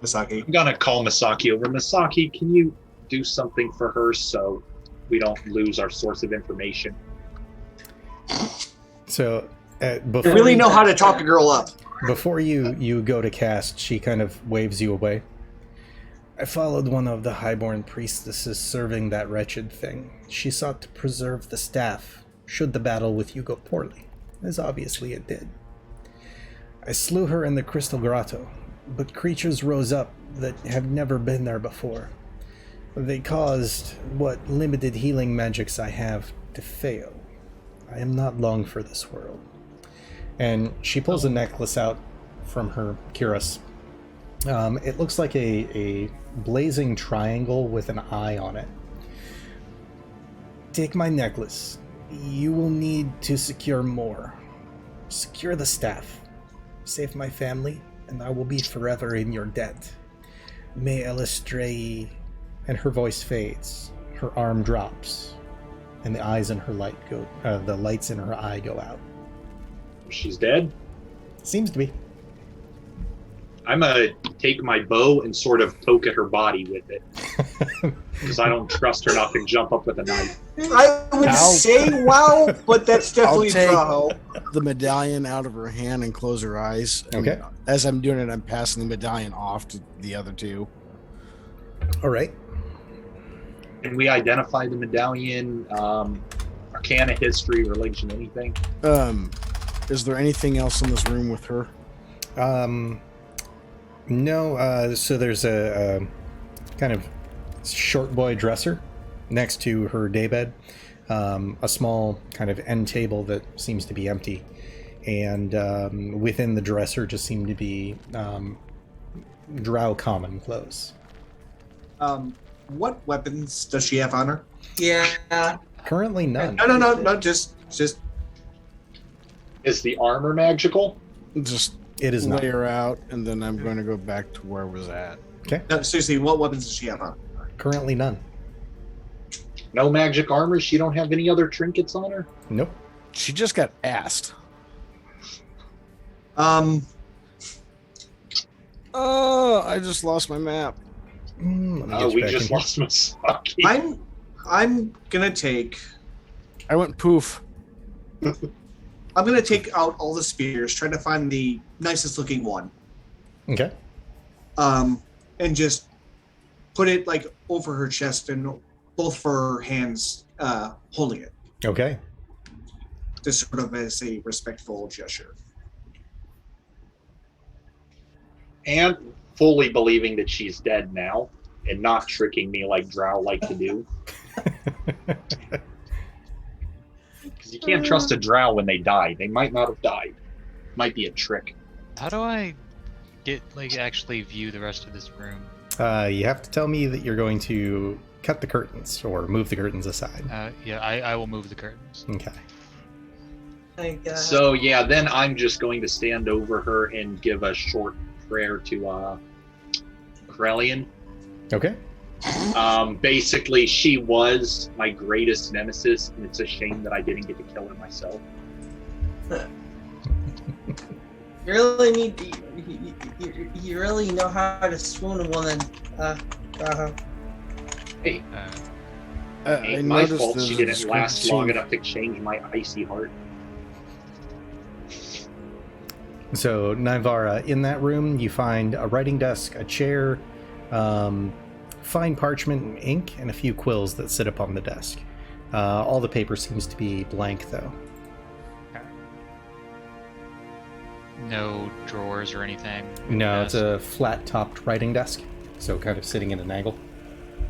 Misaki. I'm gonna call Misaki over. Misaki, can you do something for her so we don't lose our source of information? So, You before really know how to talk a girl up. Before you go to cast, she kind of waves you away. I followed one of the highborn priestesses serving that wretched thing. She sought to preserve the staff, should the battle with you go poorly, as obviously it did. I slew her in the Crystal Grotto, but creatures rose up that have never been there before. They caused what limited healing magics I have to fail. I am not long for this world. And she pulls a necklace out from her cuirass. It looks like a blazing triangle with an eye on it. Take my necklace. You will need to secure more. Secure the staff. Save my family, and I will be forever in your debt. May Elistray... And her voice fades. Her arm drops, and the eyes in her the lights in her eye go out. She's dead. Seems to be. I'm gonna take my bow and sort of poke at her body with it because I don't trust her not to jump up with a knife. I would say wow, but that's definitely take- Drow. The medallion out of her hand and close her eyes. And Okay. As I'm doing it, I'm passing the medallion off to the other two. All right. Can we identify the medallion? Arcana, history, religion, anything? Is there anything else in this room with her? No. So there's a kind of short boy dresser next to her daybed. A small kind of end table that seems to be empty, and within the dresser just seem to be drow common clothes. What weapons does she have on her? Yeah. Currently none. No, just Is the armor magical? Just It is lay not. her out, and then I'm going to go back to where I was at. no, seriously. What weapons does she have on? Currently none. No magic armor? She don't have any other trinkets on her? Nope. She just got asked. Oh, I just lost my map. Let me get Oh, you we back just in here. lost Misaki. I'm gonna take. I went poof. I'm gonna take out all the spears, try to find the nicest looking one, Okay. and just put it like over her chest and both of her hands holding it, Okay. just sort of as a respectful gesture. And fully believing that she's dead now and not tricking me like Drow like to do. Because you can't trust a Drow when they die. They might not have died. Might be a trick. How do I actually view the rest of this room? You have to tell me that you're going to cut the curtains or move the curtains aside. Yeah, I will move the curtains. Okay. So yeah, then I'm just going to stand over her and give a short prayer to Corellian. Okay. Basically, she was my greatest nemesis, and it's a shame that I didn't get to kill her myself. You really need you really know how to swoon a woman. Hey, Ain't my noticed fault there's she a didn't last long discrepancy. enough to change my icy heart. So, Nivara, in that room, you find a writing desk, a chair, fine parchment and ink, and a few quills that sit upon the desk. All the paper seems to be blank, though. No drawers or anything? No, Yes. it's a flat-topped writing desk, so kind of sitting at an angle.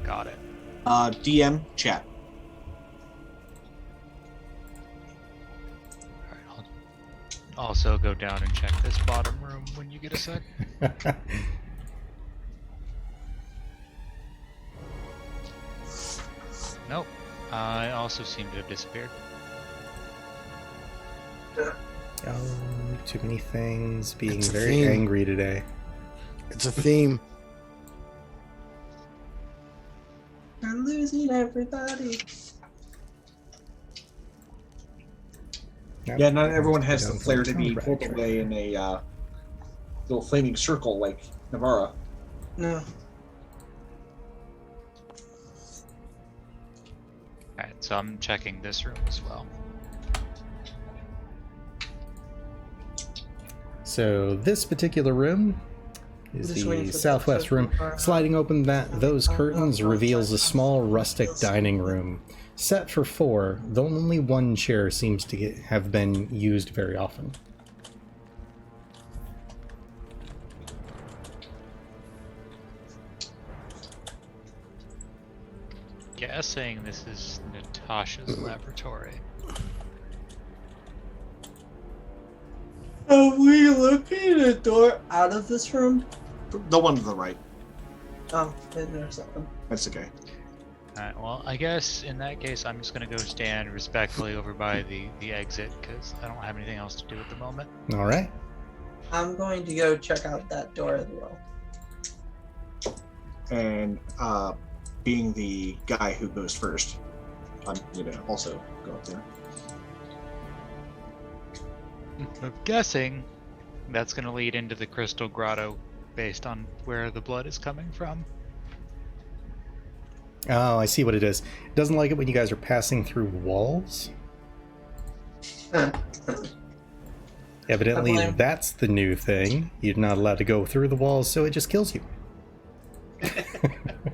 Got it. DM chat. Alright, I'll also go down and check this bottom room when you get a sec. Nope. I also seem to have disappeared. Oh, too many things. Being It's a very theme. angry today. It's a theme. We're losing everybody. Yeah, not everyone has the flair to be Right. pulled away in a little flaming circle like Navara. No. Alright, so I'm checking this room as well. So this particular room is Just waiting the for the southwest episode room. to fire. Sliding open those curtains reveals a small rustic dining room, set for 4, though only one chair seems to have been used very often. Guessing this is Natasha's laboratory. Are we looking at a door out of this room? The one to the right. Oh, there's something. That's okay. Alright, well, I guess in that case, I'm just gonna go stand respectfully over by the exit, because I don't have anything else to do at the moment. All right. I'm going to go check out that door as well. And being the guy who goes first, I'm gonna also go up there. I'm guessing that's gonna lead into the Crystal Grotto, based on where the blood is coming from. Oh, I see what it is. It doesn't like it when you guys are passing through walls. Evidently, I blame- that's the new thing. You're not allowed to go through the walls, so it just kills you.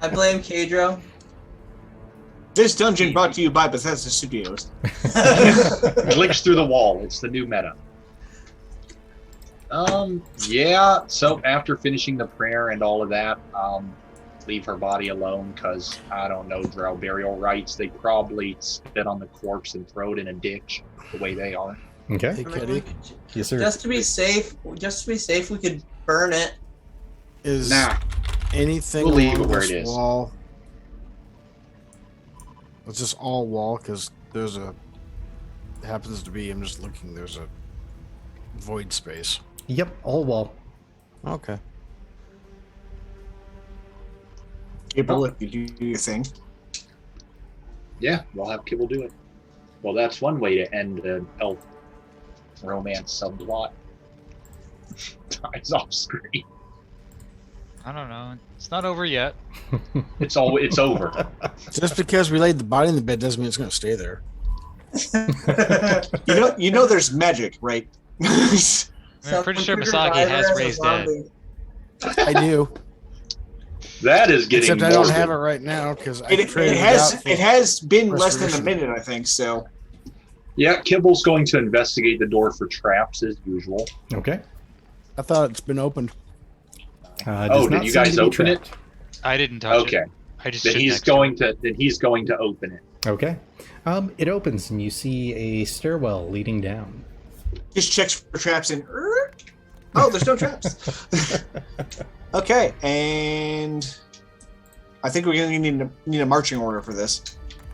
I blame Kadro. This dungeon brought to you by Bethesda Studios. Glitch through the wall. It's the new meta. Yeah. So after finishing the prayer and all of that, leave her body alone because I don't know Drow burial rites. They probably spit on the corpse and throw it in a ditch the way they are. Okay. Hey, I mean, Kitty, we could- Yes, sir. just to be safe, we could burn it. is Nah. anything We'll leave along it where this it is. wall? It's just all wall because there's a. It happens to be. I'm just looking. There's a void space. Yep, all wall. Okay. April, if you do your thing. Yeah, we'll have Kibble do it. Well, that's one way to end an elf romance subplot. Dies off screen. I don't know. It's not over yet. It's over. Just because we laid the body in the bed doesn't mean it's going to stay there. You know, there's magic, right? I'm pretty sure Misaki has raised dead. I do. That is getting Except I don't morbid. have it right now because I It traded out for- has been less than a restoration. minute, I think. So Yeah, Kibble's going to investigate the door for traps as usual. Okay. I thought it's been opened. Does Did not you seem guys to be open it? trapped. I didn't touch Okay. it. I just Then stood he's next to it. going to open it. Okay. It opens and you see a stairwell leading down. just checks for traps and. Oh, there's no traps. Okay, and I think we're gonna need a marching order for this.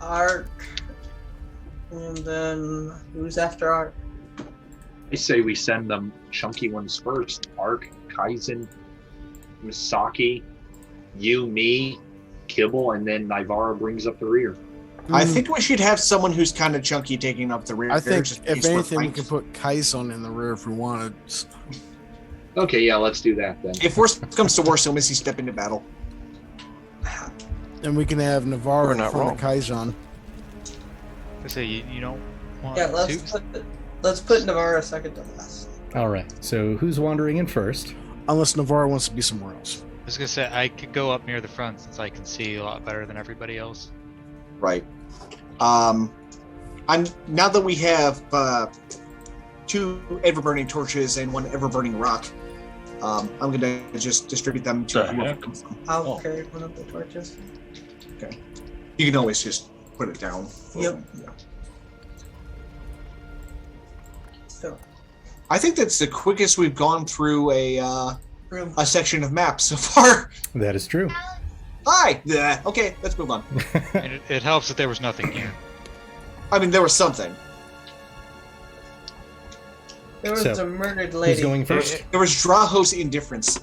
Ark. And then who's after Ark? I say we send them chunky ones first. Ark, Kaizen, Misaki, you, me, Kibble, and then Nivara brings up the rear. I think we should have someone who's kind of chunky taking up the rear. I think just in if case we're anything, we flanked. can put Kaison in the rear if we wanted. Okay, yeah, let's do that then. If worst comes to worst, he'll Missy step into battle. And we can have Navarro We're in not front wrong. of Kaizen. I say you don't want Yeah, to. let's put Navarro second to last. All right. So who's wandering in first? Unless Navarro wants to be somewhere else. I was gonna say I could go up near the front since I can see a lot better than everybody else. Right. Now that we have 2 ever-burning torches and 1 ever-burning rock, I'm gonna just distribute them to The whoever heck? comes from. I'll carry one of the torches. You can always just put it down. Yep. Yeah. So, I think that's the quickest we've gone through room. a section of maps so far. That is true. Hi. Yeah. Okay, let's move on. And it helps that there was nothing here. I mean, there was something. There was So, a murdered Who's lady. going first? There was Draho's indifference.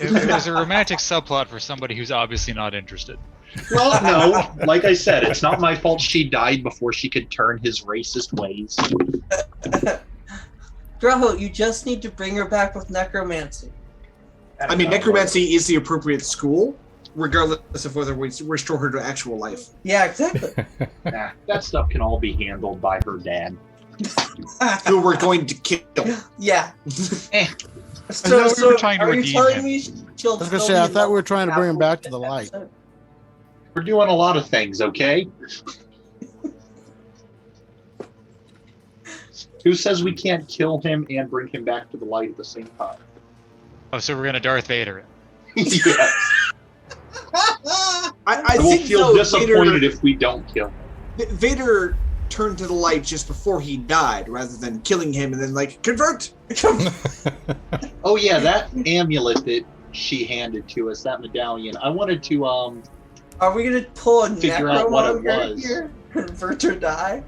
It was a romantic subplot for somebody who's obviously not interested. Well, no, like I said, it's not my fault she died before she could turn his racist ways. Draho, you just need to bring her back with necromancy. I mean, necromancy is the appropriate school, regardless of whether we restore her to actual life. Yeah, exactly. Nah, that stuff can all be handled by her dad. Who we're going to kill. Yeah. Eh. thought we were trying to are you redeem telling him. me she'll I was gonna still say, I be thought we were loved trying to bring him after back we to the get light. episode? We're doing a lot of things, okay? Who says we can't kill him and bring him back to the light at the same time? Oh, so we're gonna Darth Vader it. Yeah. I will think feel though, disappointed if we don't kill him. Vader turned to the light just before he died, rather than killing him and then convert. Oh yeah, that amulet that she handed to us, that medallion. I wanted to Are we gonna pull a Figure out what it necromonger was. here? Convert or die?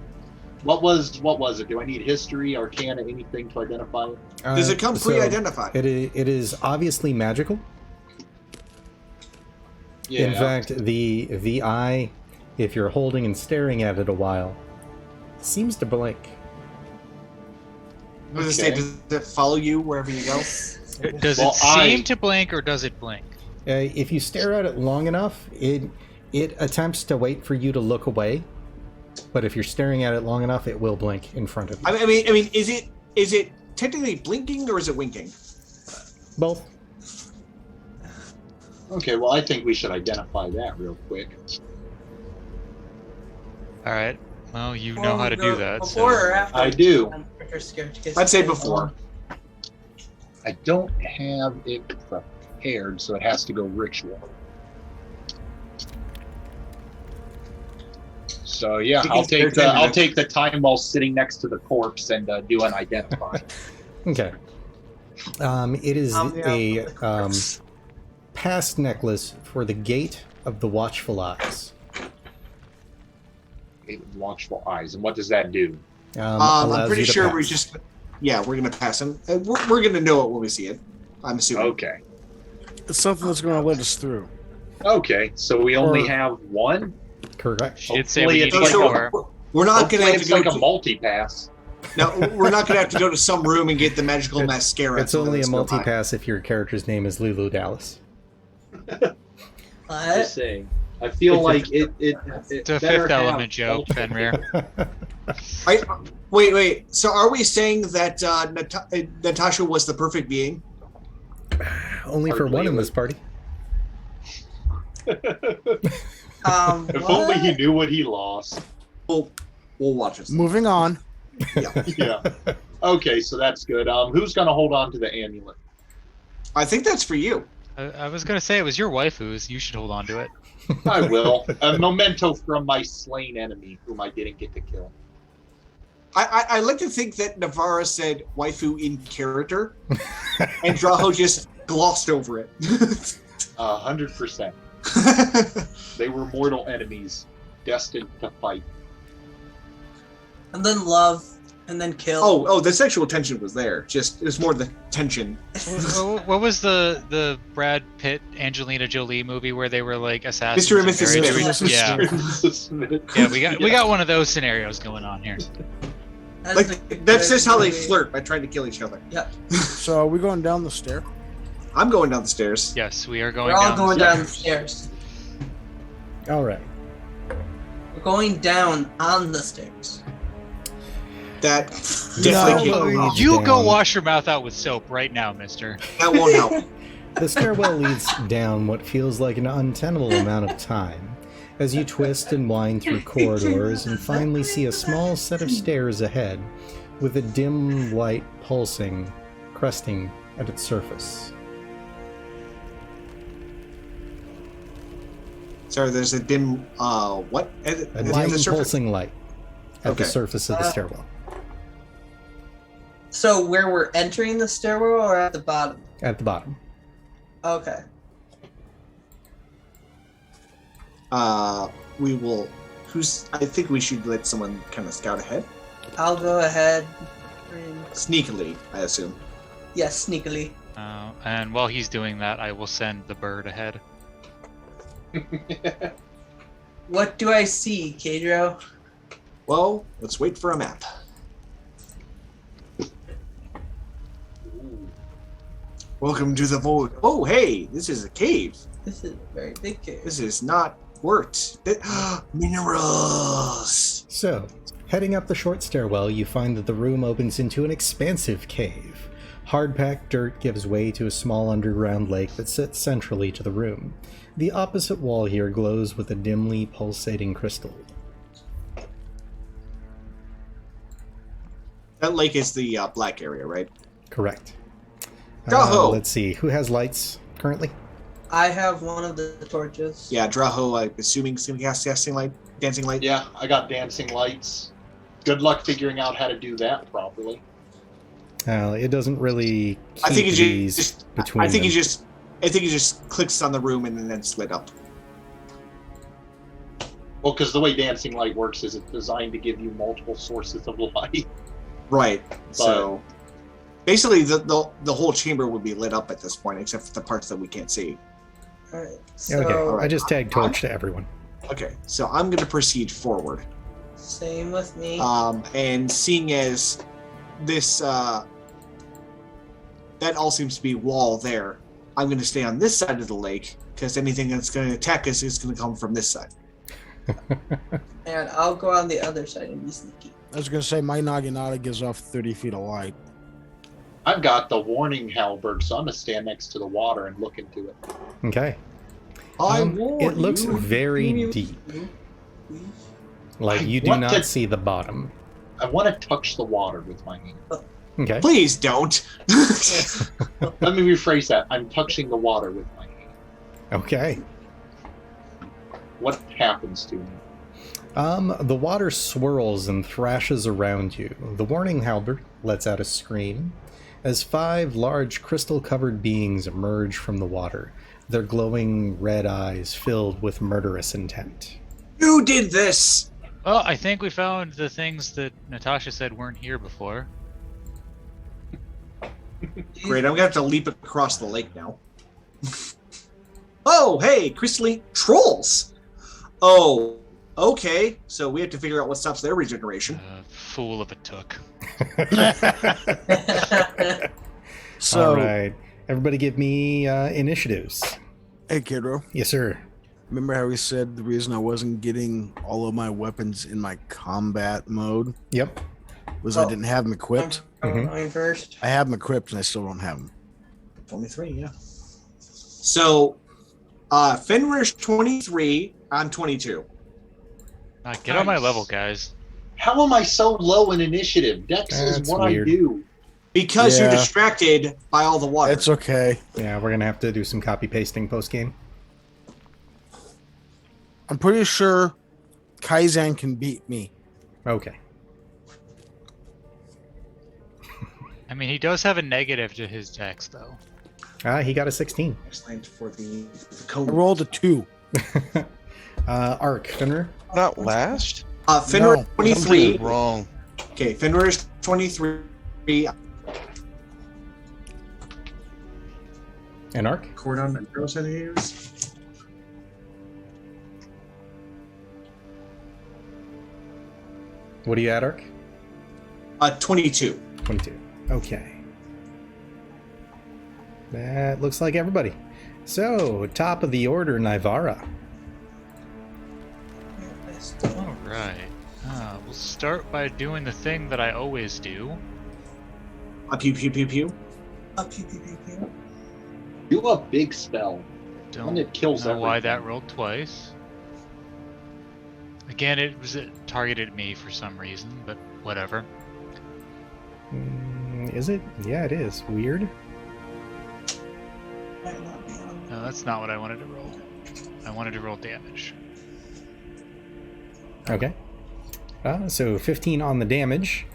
what was it? Do I need history, arcana, anything to identify it? Does it come So pre-identified? it is obviously magical. Yeah. In fact, the eye, if you're holding and staring at it a while, seems to blink. Does it say, does it follow you wherever you go? Does Well, it seem to blink or does it blink? If you stare at it long enough, it attempts to wait for you to look away. But if you're staring at it long enough, it will blink in front of you. I mean, is it technically blinking or is it winking? Both. Okay, well I think we should identify that real quick. All right. Well, you know how to do that. Before So. or after? I do. I'm scared to get I'd say scared. before. I don't have it prepared, so it has to go ritual. So yeah, You I'll can spare take 10 I'll minutes. take the time while sitting next to the corpse and do an identify. Okay. It is Yeah. a pass necklace for the gate of the watchful eyes. Watchful eyes, and what does that do? I'm Allows pretty you to sure pass. we're just, we're gonna pass him. We're gonna know it when we see it. I'm assuming. Okay, It's something that's going to let us through. okay, so we only Or- have one. Correct. She did say Hopefully we it's need like more. We're not Hopefully gonna have it's to go like a to, multi-pass. no, we're not gonna have to go to some room and get the magical mascara. It's so only a let's go by. multi-pass if your character's name is Lulu Dallas. Just What? saying. I feel like it It's a better Fifth have Element joke, multiple- Fenrir. Wait. So are we saying that Natasha was the perfect being? Only for one in this party. If only he knew what he lost. We'll watch this. Moving on. Yeah. Okay, so that's good. Who's gonna hold on to the amulet? I think that's for you. I was gonna say it was your waifus. You should hold on to it. I will. A memento from my slain enemy, whom I didn't get to kill. I like to think that Navarra said waifu in character, and Draho just glossed over it. 100%. They were mortal enemies, destined to fight. And then love, and then kill. Oh, the sexual tension was there. Just it was more the tension. What was the Brad Pitt Angelina Jolie movie where they were like assassins? Mr. and Mrs. married Smith. to- Yeah, we got one of those scenarios going on here. That's just how they flirt, by trying to kill each other. Yep. So are we going down the stair? I'm going down the stairs. Yes, we are going We're all down. going the down the stairs. stairs. All right. We're going down on the stairs. That definitely No. can't help. You go Down. wash your mouth out with soap right now, mister. That won't help. The stairwell leads down what feels like an untenable amount of time as you twist and wind through corridors and finally see a small set of stairs ahead with a dim light pulsing, cresting at its surface. Sorry, there's a dim, what? A dim pulsing light at the Okay. surface of the stairwell. So where we're entering the stairwell or at the bottom? At the bottom. Okay. We will, I think we should let someone kind of scout ahead. I'll go ahead. Sneakily, I assume. Yes, sneakily. And while he's doing that, I will send the bird ahead. What do I see, Kadro? Well, let's wait for a map. Welcome to the void. Oh, hey, this is a cave. This is a very big cave. This is not wort. Minerals. So, heading up the short stairwell, you find that the room opens into an expansive cave. Hard-packed dirt gives way to a small underground lake that sits centrally to the room. The opposite wall here glows with a dimly pulsating crystal. That lake is the black area, right? Correct. Drow. Let's see, who has lights currently? I have one of the torches. Yeah, Drow, I'm assuming is going to cast dancing light. Yeah, I got dancing lights. Good luck figuring out how to do that properly. It doesn't really keep I think these between I think them. he just clicks on the room and then it's lit up. Well, because the way dancing light works is it's designed to give you multiple sources of light. Right. So basically, the whole chamber would be lit up at this point, except for the parts that we can't see. Alright, so Okay, I just tagged torch to everyone. Okay, so I'm going to proceed forward. same with me. And seeing as this, that all seems to be wall there, I'm going to stay on this side of the lake, because anything that's going to attack us is going to come from this side. And I'll go on the other side and be sneaky. I was gonna say my Naginata gives off 30 feet of light. I've got the warning halberd, so I'm gonna stand next to the water and look into it. Okay. I It warn looks you. very deep. Like, you do want not to- see the bottom. I want to touch the water with my hand. Okay. Please don't. Let me rephrase that. I'm touching the water with my hand. Okay. What happens to me? The water swirls and thrashes around you. The warning halberd lets out a scream as 5 large crystal-covered beings emerge from the water, their glowing red eyes filled with murderous intent. You did this! Oh, I think we found the things that Natasha said weren't here before. Great, I'm going to have to leap across the lake now. Oh, hey, crystalline trolls! Oh, okay, so we have to figure out what stops their regeneration. Fool of a took. So, All right. Everybody give me initiatives. hey, Kidro, Yes, sir. remember how we said the reason I wasn't getting all of my weapons in my combat mode Yep. was I Oh. didn't have them equipped? I'm Mhm. going first. I have them equipped and I still don't have them. 23, yeah. So, Fenrir's 23, I'm 22. Get on my Nice. level, guys. How am I so low in initiative? Dex That's is what weird. I do. Because you're Yeah. distracted by all the water. It's okay. Yeah, we're going to have to do some copy-pasting post-game. I'm pretty sure Kaizen can beat me. Okay. I mean, he does have a negative to his dex, though. He got a 16. Excellent for the I code. rolled a 2. Arc, Fenrir? Not last? Fenrir No, 23. Something's wrong. Okay, Fenrir's 23. And Arc? Cordon and Girl Centimeters. What are you at, Arc? 22. 22. Okay. That looks like everybody. So, top of the order, Nivara. All right. We'll start by doing the thing that I always do. A pew pew pew pew. Pew, pew, pew, pew. Do a big spell. Don't One that kills know why everything. that rolled twice. Again, it targeted me for some reason, but whatever. Is it? Yeah, it is. Weird. Might not be on. No, that's not what I wanted to roll. I wanted to roll damage. Okay. So 15 on the damage.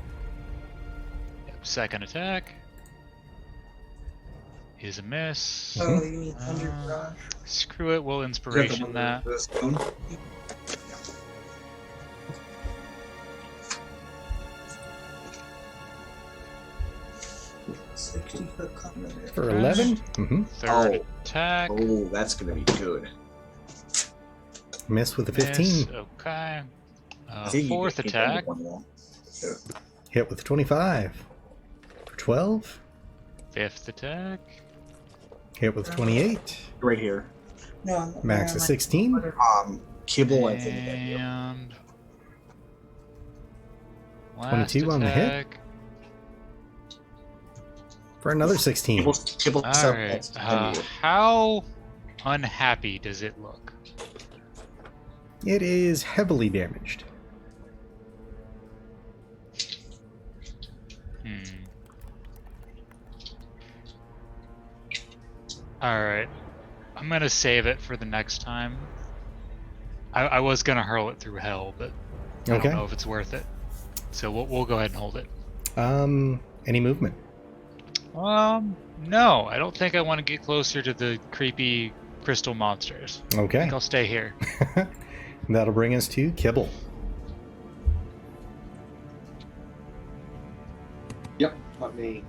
Yep, second attack is a miss. Oh, you need Thunder Barrage. Screw it, we'll inspiration that. The stone. 60-foot combat. For 11. Mm-hmm. Third attack. Oh, that's gonna be good. Miss with the Miss, 15. okay. I think you Fourth get attack. one more. Hit with the 25. For 12. Fifth attack. Hit with 28. Right here. No, Max is 16. Kibble, I think. And 22 on the hit. attack. For another 16. Kibble. Alright. How unhappy does it look? It is heavily damaged. Alright. I'm gonna save it for the next time. I was gonna hurl it through hell, but I Okay. don't know if it's worth it. So we'll go ahead and hold it. Any movement? No, I don't think I want to get closer to the creepy crystal monsters. I Okay. think I'll stay here. That'll bring us to Kibble. Yep. Let me.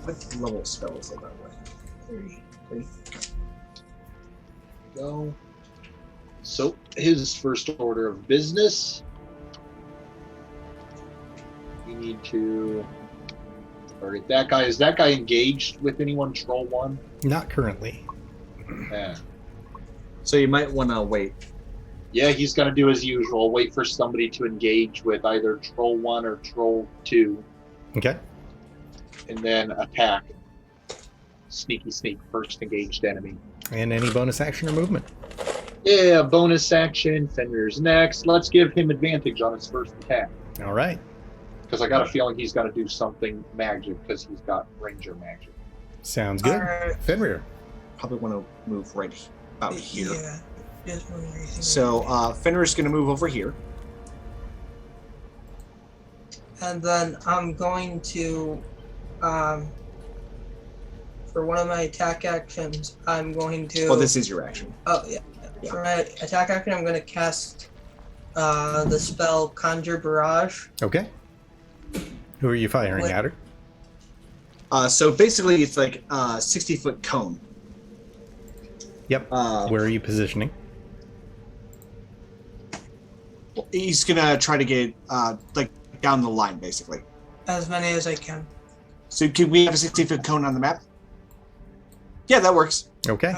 What level spell is it, by the way? 3. Go. So his first order of business. We need to target that guy. Is that guy engaged with anyone? Troll 1? Not currently. Yeah. So you might want to wait. Yeah, he's gonna do as usual. Wait for somebody to engage with either Troll 1 or Troll 2, Okay. and then attack. Sneaky sneak, first engaged enemy. And any bonus action or movement? Yeah, bonus action. Fenrir's next. Let's give him advantage on his first attack. All right. Because I got a feeling he's going to do something magic because he's got ranger magic. Sounds good. Alright. Fenrir. Probably want to move right about here. Yeah. Just moving everything So over Fenrir's going to move over here. there. And then I'm going to, for one of my attack actions, I'm going to. Well, this is your action. Oh yeah. Yeah. For my attack action, I'm going to cast the spell Conjure Barrage. Okay. Who are you firing What? at her? So basically, it's like a 60-foot cone. Yep. Uh, Where are you positioning? He's gonna try to get like down the line, basically. As many as I can. So can we have a 60-foot cone on the map? Yeah, that works. Okay.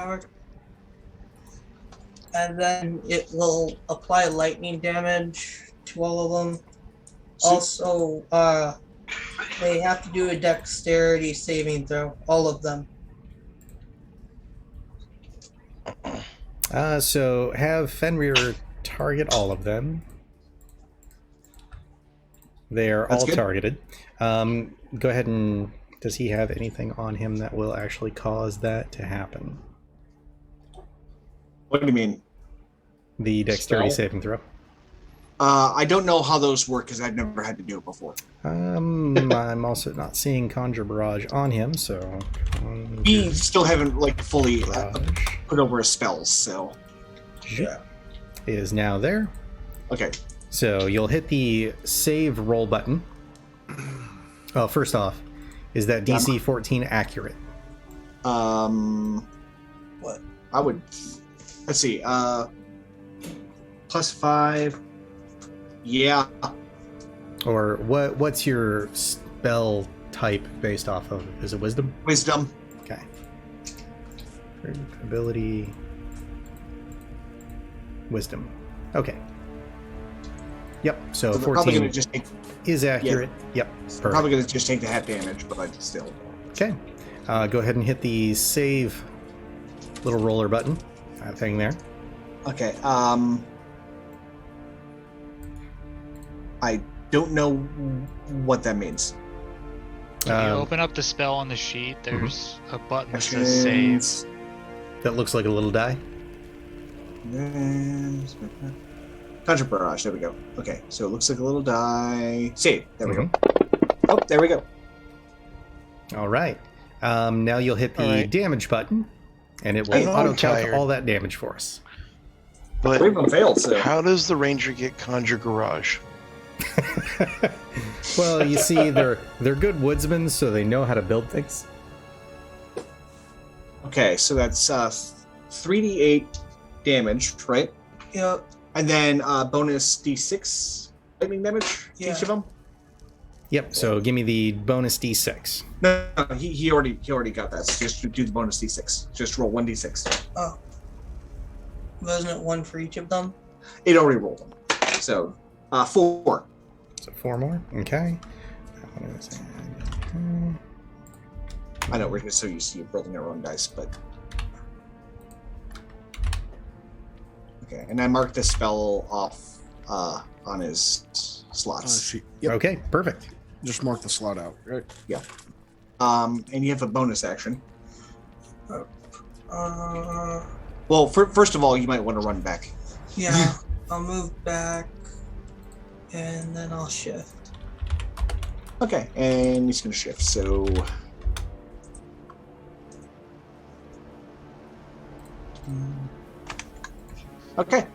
And then it will apply lightning damage to all of them. So- Also, they have to do a dexterity saving throw, all of them. So have Fenrir target all of them. They are That's all good. targeted. Go ahead and does he have anything on him that will actually cause that to happen? What do you mean? The dexterity Spell? saving throw. I don't know how those work because I've never had to do it before. I'm also not seeing Conjure Barrage on him, so We still haven't like fully Barrage put over his spells, so is now there. okay. So you'll hit the save roll button. Oh, first off, is that DC 14 accurate? What? I would. Let's see. +5. Yeah. Or what's your spell type based off of? Is it wisdom? Wisdom. Okay. Ability. Wisdom. Okay. Yep. So, So they're probably 14 going to just take. is accurate. Yep. They're Perfect. probably going to just take the half damage, but still. Okay. Go ahead and hit the save little roller button. That thing there. Okay. I don't know what that means. When you Um, open up the spell on the sheet, there's a button that says save. Actions. that looks like a little die. Conjure barrage. There we go. Okay, so it looks like a little die. Save. There we go. Oh, there we go. All right. Now you'll hit the All right. damage button, and it will I know I'm auto-calc tired. Uh, all that damage for us. But Three of them failed, so. how does the ranger get conjure garage? Well, you see, they're good woodsmen, so they know how to build things. Okay, so that's 3d8 damage, right? Yep. And then bonus d6 lightning damage to Yeah. each of them. Yep. So give me the bonus d6. No, he already got that. So just do the bonus d6. Just roll 1d6. Oh. Wasn't it one for each of them? It already rolled them. So 4. So 4 more. Okay. That one is- I know we're just so used to you rolling our own dice, but okay. And I marked the spell off on his slots. Sheet. Yep. Okay. Perfect. Just mark the slot out. Right. And you have a bonus action. Uh, Well, first of all, you might want to run back. yeah. I'll move back, and then I'll shift. Okay, and he's going to shift. So okay.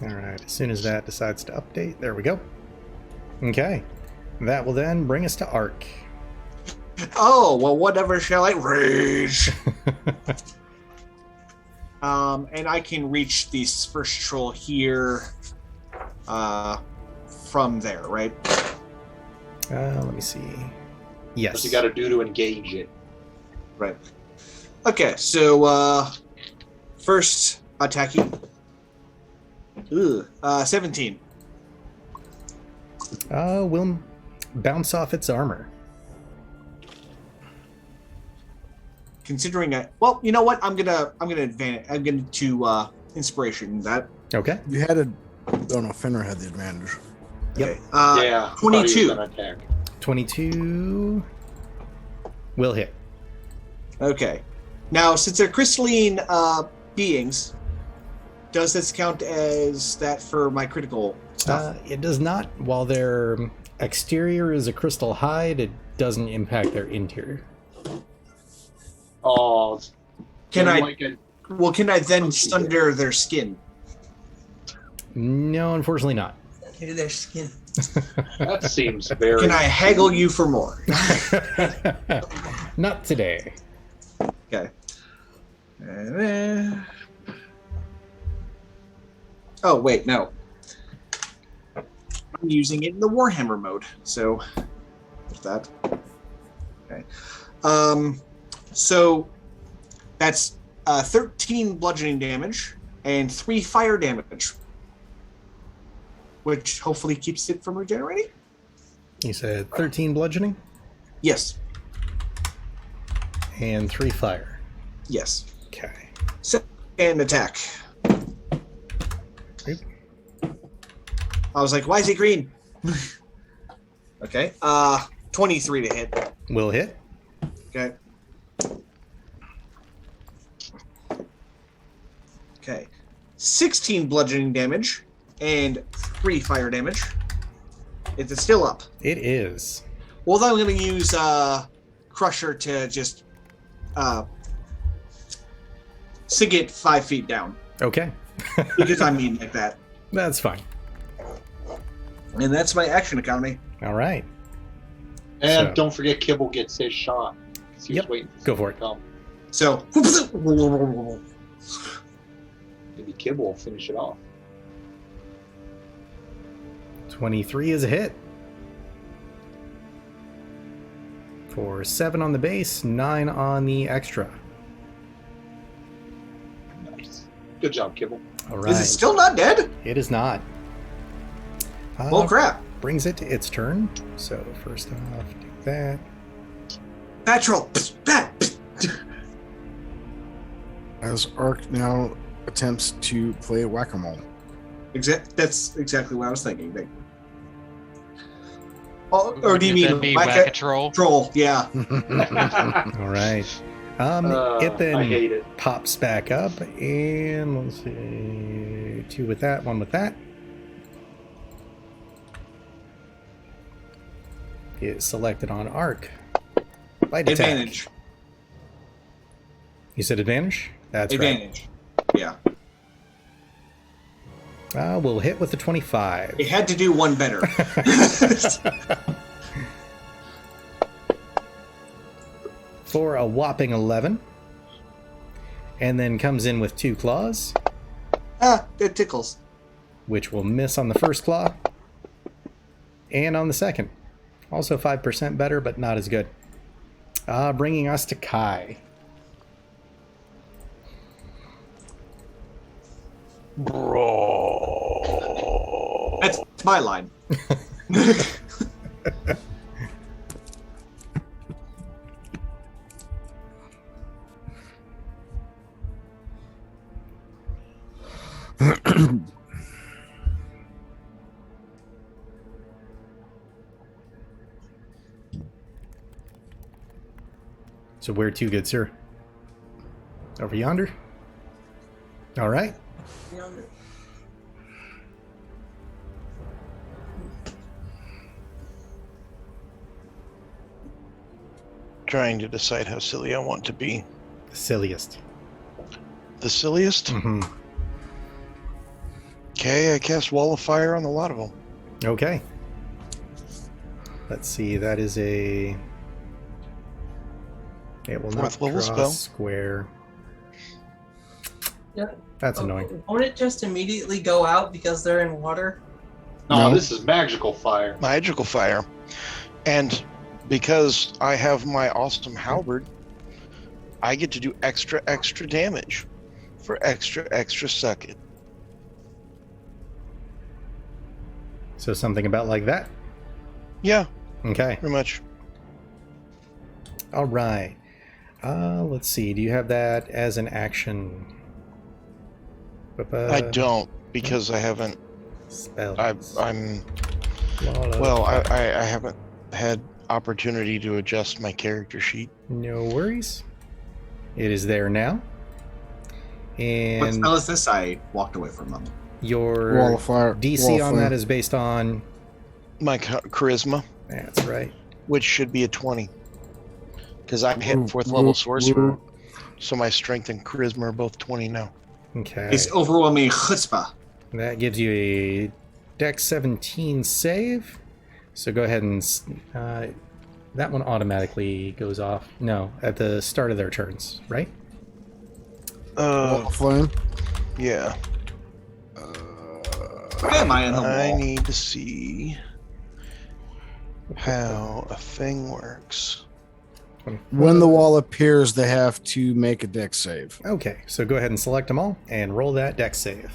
All right. As soon as that decides to update, there we go. Okay. That will then bring us to Ark. Oh well, whatever shall I rage? And I can reach the first troll here, from there, right? Let me see. Yes. What you got to do to engage it? Right. Okay, so first attack you. 17. Will bounce off its armor. Considering well, you know what? I'm gonna advance. I'm gonna to inspiration that. Okay. You had a. Oh no, Fenrir had the advantage. Yep. Okay. Yeah. I thought he was 22. gonna attack. 22 will hit. Okay. Now, since they're crystalline beings, does this count as that for my critical stuff? It does not. While their exterior is a crystal hide, it doesn't impact their interior. Oh, Can they're I? like a- Well, can I then sunder their skin? No, unfortunately not. Hear their skin. that seems very. Can I haggle you for more? Not today. Okay. And then... Oh wait, no. I'm using it in the Warhammer mode, so there's that. Okay. So that's 13 bludgeoning damage and 3 fire damage, which hopefully keeps it from regenerating. You said 13 bludgeoning Yes. and 3 fire. Yes. Okay. And attack. Oop. I was like, why is he green? Okay. 23 to hit. Will hit. Okay. Okay. 16 bludgeoning damage and 3 fire damage. Is it still up? It is. Well, then I'm going to use Crusher to just sink it 5 feet down. Okay. Because I mean like that. That's fine. And that's my action economy. All right. And So- don't forget, Kibble gets his shot. 'cause he was Yep, waiting go for it. to come. So, Maybe Kibble will finish it off. 23 is a hit. For 7 on the base, 9 on the extra. Nice. Good job, Kibble. All right. is it still not dead? It is not. Oh crap! Brings it to its turn. So first off, do that. Patrol. As Ark now attempts to play whack-a-mole. That's exactly what I was thinking. Thank you. Oh, or do you That'd mean be whack-a-troll? Troll? Yeah. All right. It then I hate it. pops back up, and let's see, 2 with that, 1 with that. Is selected on Arc. Bite attack. Advantage. You said advantage? That's Advantage. Yeah. right. We'll hit with the 25. It had to do one better. For a whopping 11. And then comes in with 2 claws, It tickles. which will miss on the first claw. And on the second. Also 5% better, but not as good. Bringing us to Kai. Bro. That's my line. So where to, good sir? Over yonder? All right. Trying to decide how silly I want to be. The silliest. The silliest? Mm-hmm. Okay, I cast Wall of Fire on a lot of them. Okay. Let's see, that is a... It will not Fourth level draw spell. square. Yeah. That's annoying. Won't it just immediately go out because they're in water? No, No. this is magical fire. Magical Fire. And because I have my awesome halberd, I get to do extra damage for extra second. So something about like that? Yeah, Okay. pretty much. All right. Let's see. Do you have that as an action? I don't because I haven't. Spells. I'm Wall of well. Fire. I haven't had opportunity to adjust my character sheet. No worries. It is there now. What And spell is this? I walked away for a moment. your Wall of Fire. DC Wall of on Fire. that is based on... My charisma, That's right. which should be a 20, because I'm hitting Ooh, 4th level ooh, sorcerer, ooh. so my strength and charisma are both 20 now. Okay. It's overwhelming chutzpah. That gives you a Dex 17 save. So go ahead and... that one automatically goes off. No, at the start of their turns, right? Wall of Flame. Yeah. Why am I on the I wall? need to see how a thing works. When the wall appears, they have to make a dex save. Okay, so go ahead and select them all and roll that Dex save.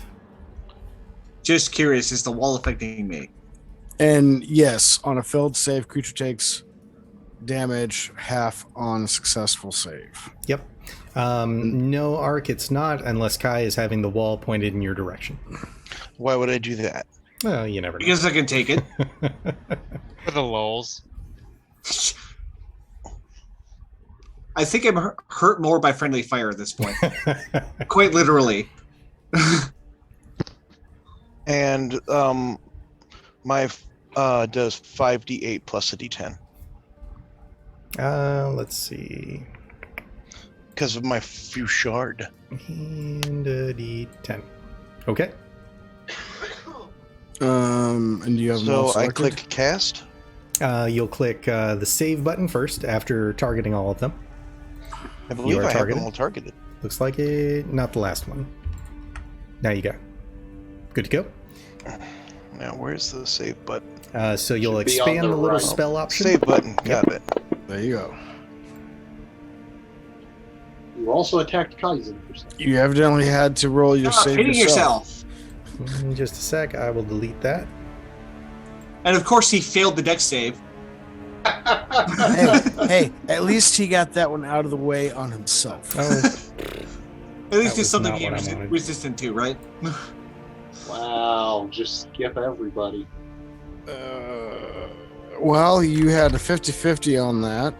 Just curious, is the wall affecting me? And yes, on a failed save, creature takes damage half on a successful save. Yep. No, Arc, it's not, unless Kai is having the wall pointed in your direction. Why would I do that? Well, you never know. Because I can take it. For the lulz. I think I'm hurt more by friendly fire at this point. Quite literally. And my does 5d8 plus a d10 Let's see. because of my Fouchard. And a D10. Okay. And you have them all So I selected? click cast. You'll click the save button first after targeting all of them. I believe are I have targeted? them all targeted. Looks like it. Not the last one. Now you go. Good to go. Now, where's the save button? So you'll Should be on expand the the little right. spell option. Save button. Got it. There you go. You also attacked Kaizen. You evidently had to roll your Stop save hitting yourself. yourself. In just a sec, I will delete that. And of course, he failed the dex save. Hey, at least he got that one out of the way on himself. Oh, At least That it's something was he not what I was wanted. resistant to, right? Wow, just skip everybody. Well, you had a 50-50 on that.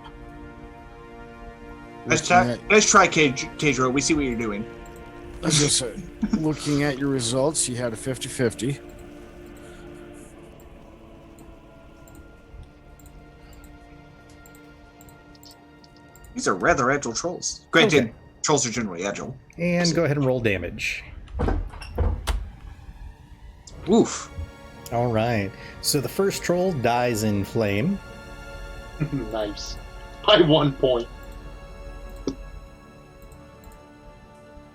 Nice Looking try, Kedro. We see what you're doing. at, just looking at your results, you had a 50-50. These are rather agile trolls. Granted, Okay. trolls are generally agile. and go ahead and roll damage. Oof. All right. So the first troll dies in flame. Nice. By 1 point.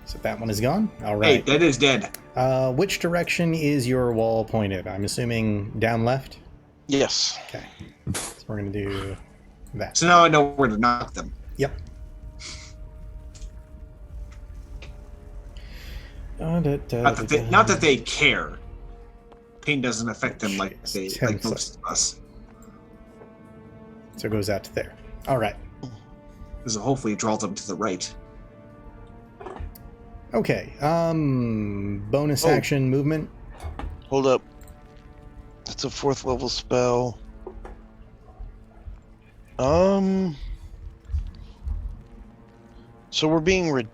So that one is gone. All Hey, right. dead is dead. Which direction is your wall pointed? I'm assuming down left. Yes. Okay. So we're gonna do that. So now I know where to knock them. Yep. Not that they care. Pain doesn't affect them like most of us. So it goes out to there. All right. So hopefully it draws them to the right. Okay. Bonus Oh. action movement. Hold up. It's a 4th level spell. So we're being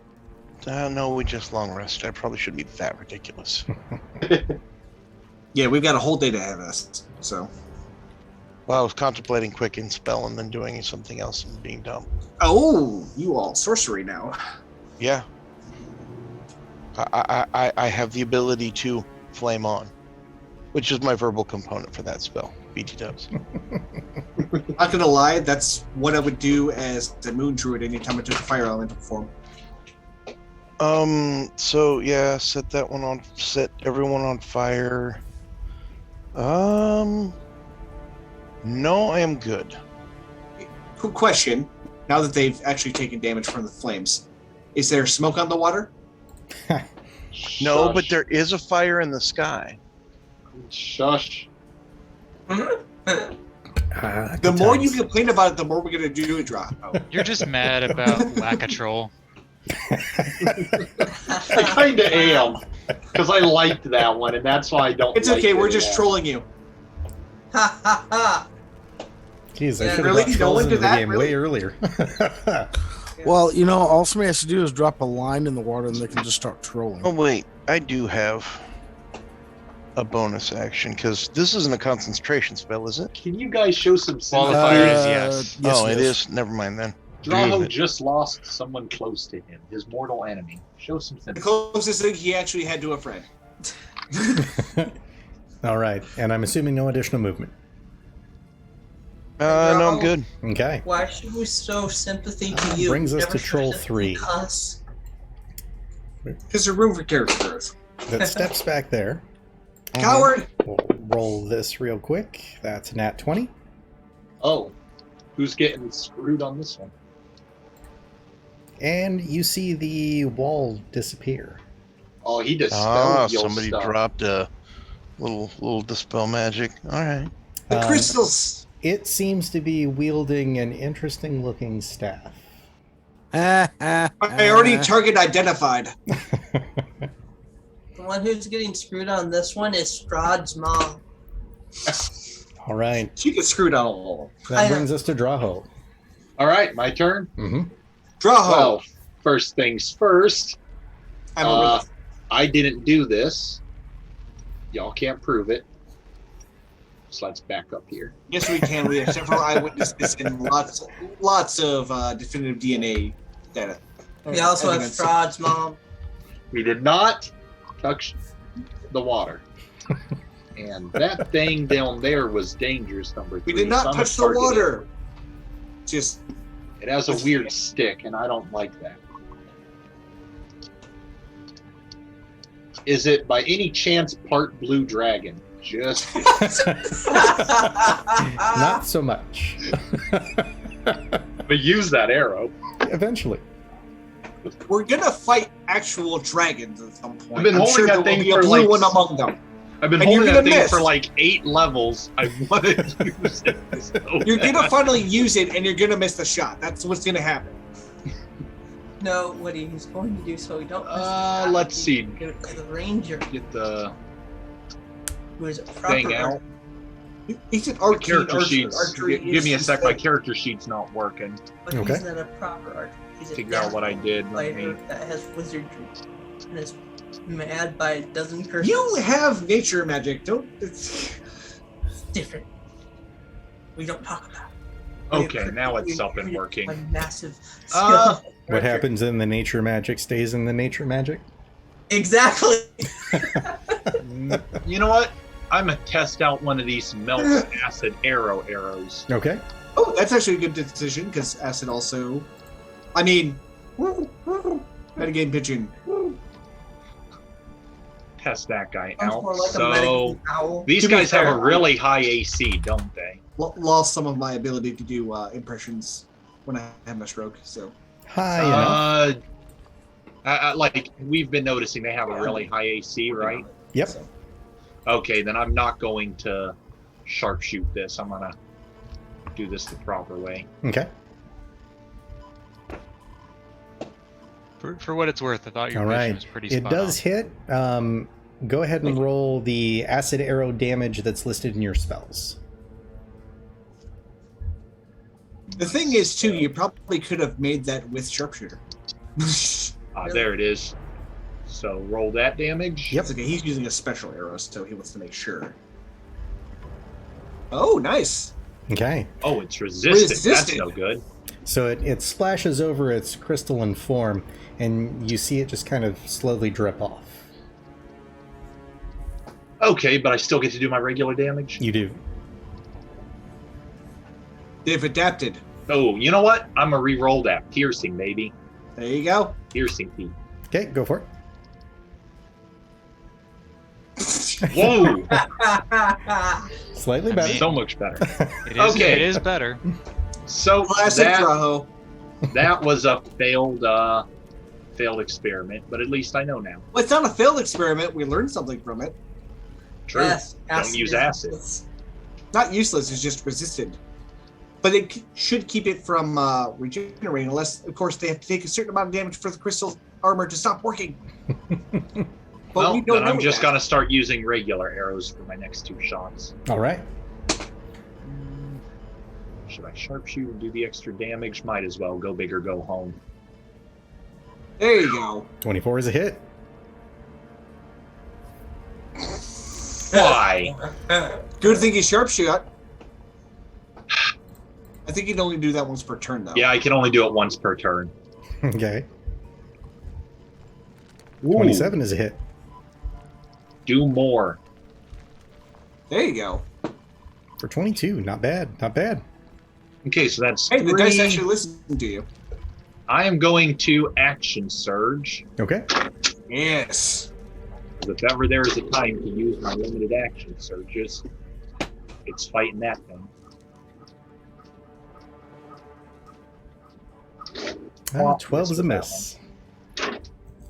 no, we just long rest. I probably shouldn't be that ridiculous. Yeah, we've got a whole day ahead of us. So. Well, I was contemplating quicken spell and then doing something else and being dumb. Oh, you all sorcery now. Yeah. I have the ability to flame on, which is my verbal component for that spell. BT dubs. Not gonna lie, that's what I would do as the moon druid anytime I took a fire elemental form. So yeah, set everyone on fire. No, I am good. Quick question. Now that they've actually taken damage from the flames, is there smoke on the water? No, but Shush. there is a fire in the sky. Shush. The more you complain about it, the more we're gonna do it, drop. Oh. You're just mad about lack of troll. I kind of am. Because I liked that one, and that's why I don't It's like okay, it we're just anymore. trolling you. Ha ha ha! Jeez, I Yeah, should have really? brought You trolls don't into do the that? game Really? way earlier. Well, all somebody has to do is drop a line in the water and they can just start trolling. Oh wait, I do have a bonus action because this isn't a concentration spell, is it? Can you guys show some Qualifier sympathy? is yes. Oh, it is. Never mind then. Drow Damn it. just lost someone close to him, his mortal enemy. Show some The sympathy. closest thing he actually had to a friend. All right, and I'm assuming no additional movement. No, I'm good. Okay. Why should we show sympathy to you? Brings us Never to show Troll sympathy 3. to us. Because there's room for character growth. That steps back there. Coward! We'll roll this real quick. That's a nat 20. Oh, who's getting screwed on this one? And you see the wall disappear. Oh, he dispelled your Somebody stuff. dropped a little dispel magic. All right. The Um, crystals! It seems to be wielding an interesting looking staff. Priority target identified. The one who's getting screwed on this one is Strahd's mom. All right. She gets screwed on all. That brings us to Drow. All right, my turn. Mm-hmm. Draw Well, first things first. I'm a I didn't do this. Y'all can't prove it. So let's back up here. Yes, we can. We have several eyewitnesses and lots of definitive DNA data. We also have Evidence. Strahd's mom. We did not touch the water. And that thing down there was dangerous, number 3. We did not so I'm touch the gonna target water. Just It has a weird stick, and I don't like that. Is it by any chance part blue dragon? Just Not so much. but use that arrow. Eventually. we're gonna fight actual dragons at some point. I've been I'm holding sure that there will thing be a for, blue like, one among them. I've been And you're holding that gonna thing miss. for like 8 levels. I want to use it. So You're bad. gonna finally use it, and you're gonna miss the shot. That's what's gonna happen. No, what he's going to do so we don't. miss the shot, Let's he's see. gonna give it to the ranger, Get the who is a proper thing out. He's an The arcane character archer. sheets. Archery Give me a is sec. My insane. character sheet's not working. But Okay. he's not a proper archer. He's a Figure out what I did. Let fighter me. that has wizardry and is mad by a dozen curses. You have nature magic. Don't. It's different. We don't talk about it. Okay, now it's up and working. My massive skill. Uh, What happens in the nature magic stays in the nature magic. Exactly. You know what? I'm gonna test out one of these melt acid arrows. Okay. Oh, that's actually a good decision because acid also. I mean, metagame pitching. Test that guy Sounds out. more like a So metagame owl. these To be guys have fair, a really high AC, don't they? Lost some of my ability to do impressions when I had my stroke. So Hi enough. Like we've been noticing, they have a really high AC, right? Yep. So, Okay, then I'm not going to sharpshoot this. I'm gonna do this the proper way. Okay. For what it's worth, I thought your All mission right. was pretty It spot does on. hit. Go ahead and roll the acid arrow damage that's listed in your spells. the thing is, too, you probably could have made that with sharpshooter. There it is. So roll that damage. Yep. It's okay. He's using a special arrow, so he wants to make sure. Oh, nice. Okay. Oh, it's resistant. That's Resistant. no good. So it splashes over its crystalline form, and you see it just kind of slowly drip off. Okay, but I still get to do my regular damage. You do. They've adapted. Oh, you know what? I'm gonna re-roll that. Piercing, baby. There you go. Piercing feet. Okay, go for it. Whoa! Slightly I better. mean- So much better. It is, Okay. it is better. So Classic that, Drow. that was a failed experiment, but at least I know now. Well, it's not a failed experiment. We learned something from it. True. Yes, Don't use is acid. useless. Not useless. It's just resisted. But it should keep it from regenerating, unless, of course, they have to take a certain amount of damage for the crystal armor to stop working. But Well, we don't then I'm know just that. gonna start using regular arrows for my next 2 shots. All right. Should I sharpshoot and do the extra damage? Might as well. Go big or go home. There you go. 24 is a hit. Why? Good thing you sharpshoot. I think you can only do that once per turn, though. Yeah, I can only do it once per turn. Okay. Ooh, 27 is a hit. do more. There you go. For 22. Not bad. Not bad. Okay, so that's Hey, the dice 3. actually listen to you. I am going to action surge. Okay. Yes. If ever there is a time to use my limited action surges, it's fighting that thing. 12 is a miss.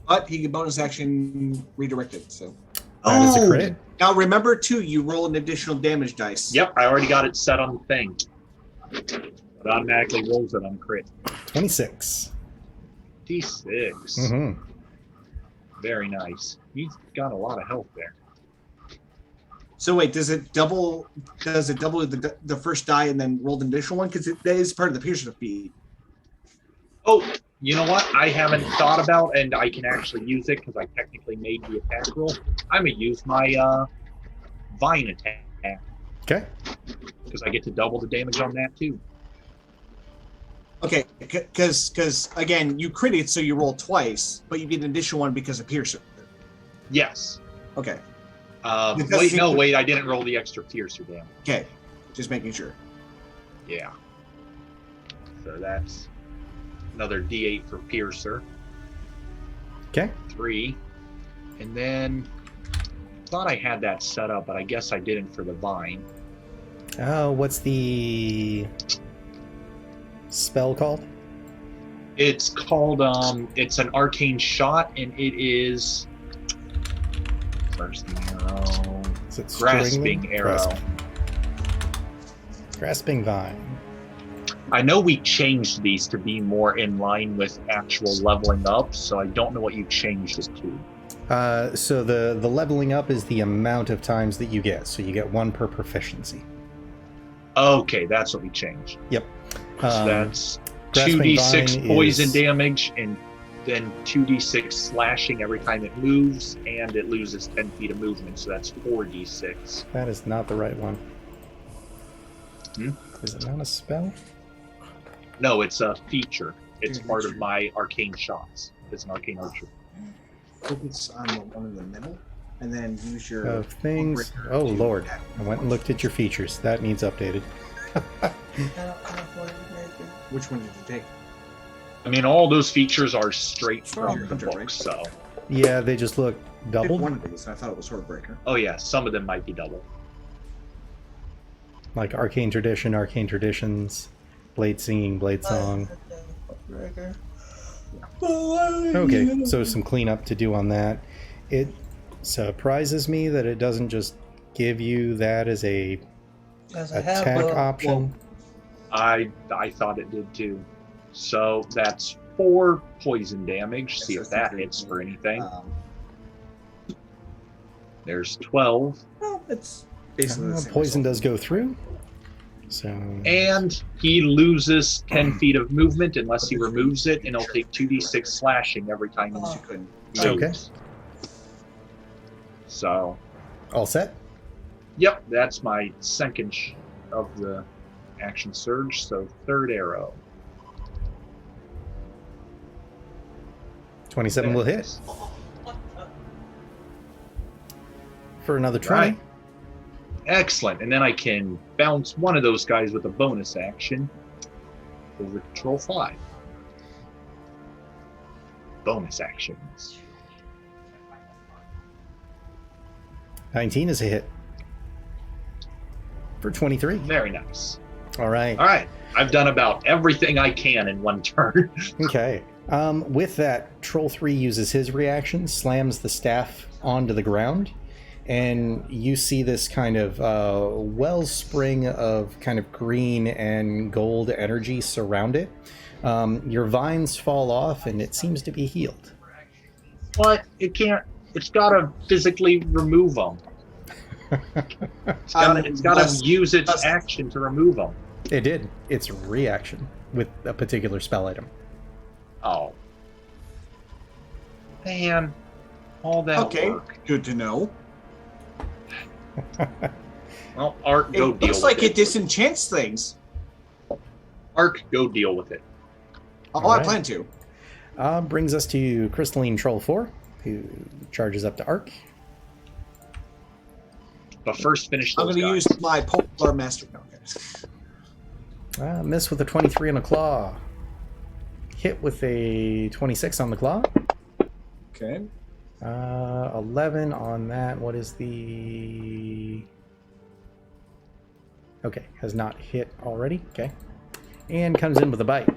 But he can bonus action redirect it. So That is a crit. now remember too, you roll an additional damage dice. Yep, I already got it set on the thing. It automatically rolls it on crit. 26. D6. Mm-hmm. Very nice. He's got a lot of health there. So wait, does it double the first die and then roll the additional one? Because that is part of the piercer feat. Oh, you know what? I haven't thought about, and I can actually use it because I technically made the attack roll. I'm gonna use my vine attack Okay. because I get to double the damage on that too. Okay, because again, you crit it, so you roll twice, but you get an additional one because of piercer. Yes. Okay, Wait, I didn't roll the extra piercer damage. okay, just making sure. Yeah. So that's another D8 for piercer. Okay. 3. And then thought I had that set up, but I guess I didn't for the vine. Oh, what's the spell called? It's called it's an arcane shot, and it is first arrow. Is it Grasping stringling? arrow. Grasping vine. I know we changed these to be more in line with actual leveling up, so I don't know what you changed it to. So the leveling up is the amount of times that you get. So you get 1 per proficiency. Okay, that's what we changed. Yep. So that's Grasping 2d6 Vine poison is- damage, and then 2d6 slashing every time it moves, and it loses 10 feet of movement, so that's 4d6. That is not the right one. Hmm? Is it not a spell? No, it's a feature. It's part of my arcane shots. It's an arcane archer. Focus on the one in the middle, and then use your Of things. breaker Oh to lord! attack. I went and looked at your features. That needs updated. Which one did you take? I mean, all those features are straight from the Hunter, book, right? so... Yeah, they just look I did doubled. one of these, and I thought it was Swordbreaker. Oh yeah, some of them might be double. Like Arcane Tradition, Arcane Traditions, Blade Singing, Blade Song. Okay, so some cleanup to do on that. It surprises me that it doesn't just give you that as a attack option. I thought it did too. So that's 4 poison damage. See if that hits for anything. There's 12. Well, it's basically the same Poison result. does go through. So And he loses 10 feet of movement unless he removes it, and he'll take 2d6 slashing every time he You couldn't. Okay. moves. So, all set. yep, that's my second of the action surge. So, third arrow. 27 will hit for another 20. Right. Excellent. And then I can bounce one of those guys with a bonus action over to Troll 5. Bonus actions. 19 is a hit for 23. Very nice. All right. All right. I've done about everything I can in one turn. Okay. With that, Troll 3 uses his reaction, slams the staff onto the ground, and you see this kind of wellspring of kind of green and gold energy surround it. Your vines fall off, and it seems to be healed. But it can't. It's got to physically remove them. It's got to use its action to remove them. It did. It's reaction with a particular spell item. Oh. Man. All that Okay, work. good to know. Well, Ark, go It deal looks with like it. it disenchants things. Ark, go deal with it. Oh, All I right. plan to. Brings us to Crystalline Troll 4, who charges up to Ark. But first, finish I'm those going to guys. use my Polar Master. No, okay. Miss with a 23 on the claw. Hit with a 26 on the claw. Okay. 11 on that. What is the... Okay, has not hit already. Okay. And comes in with a bite.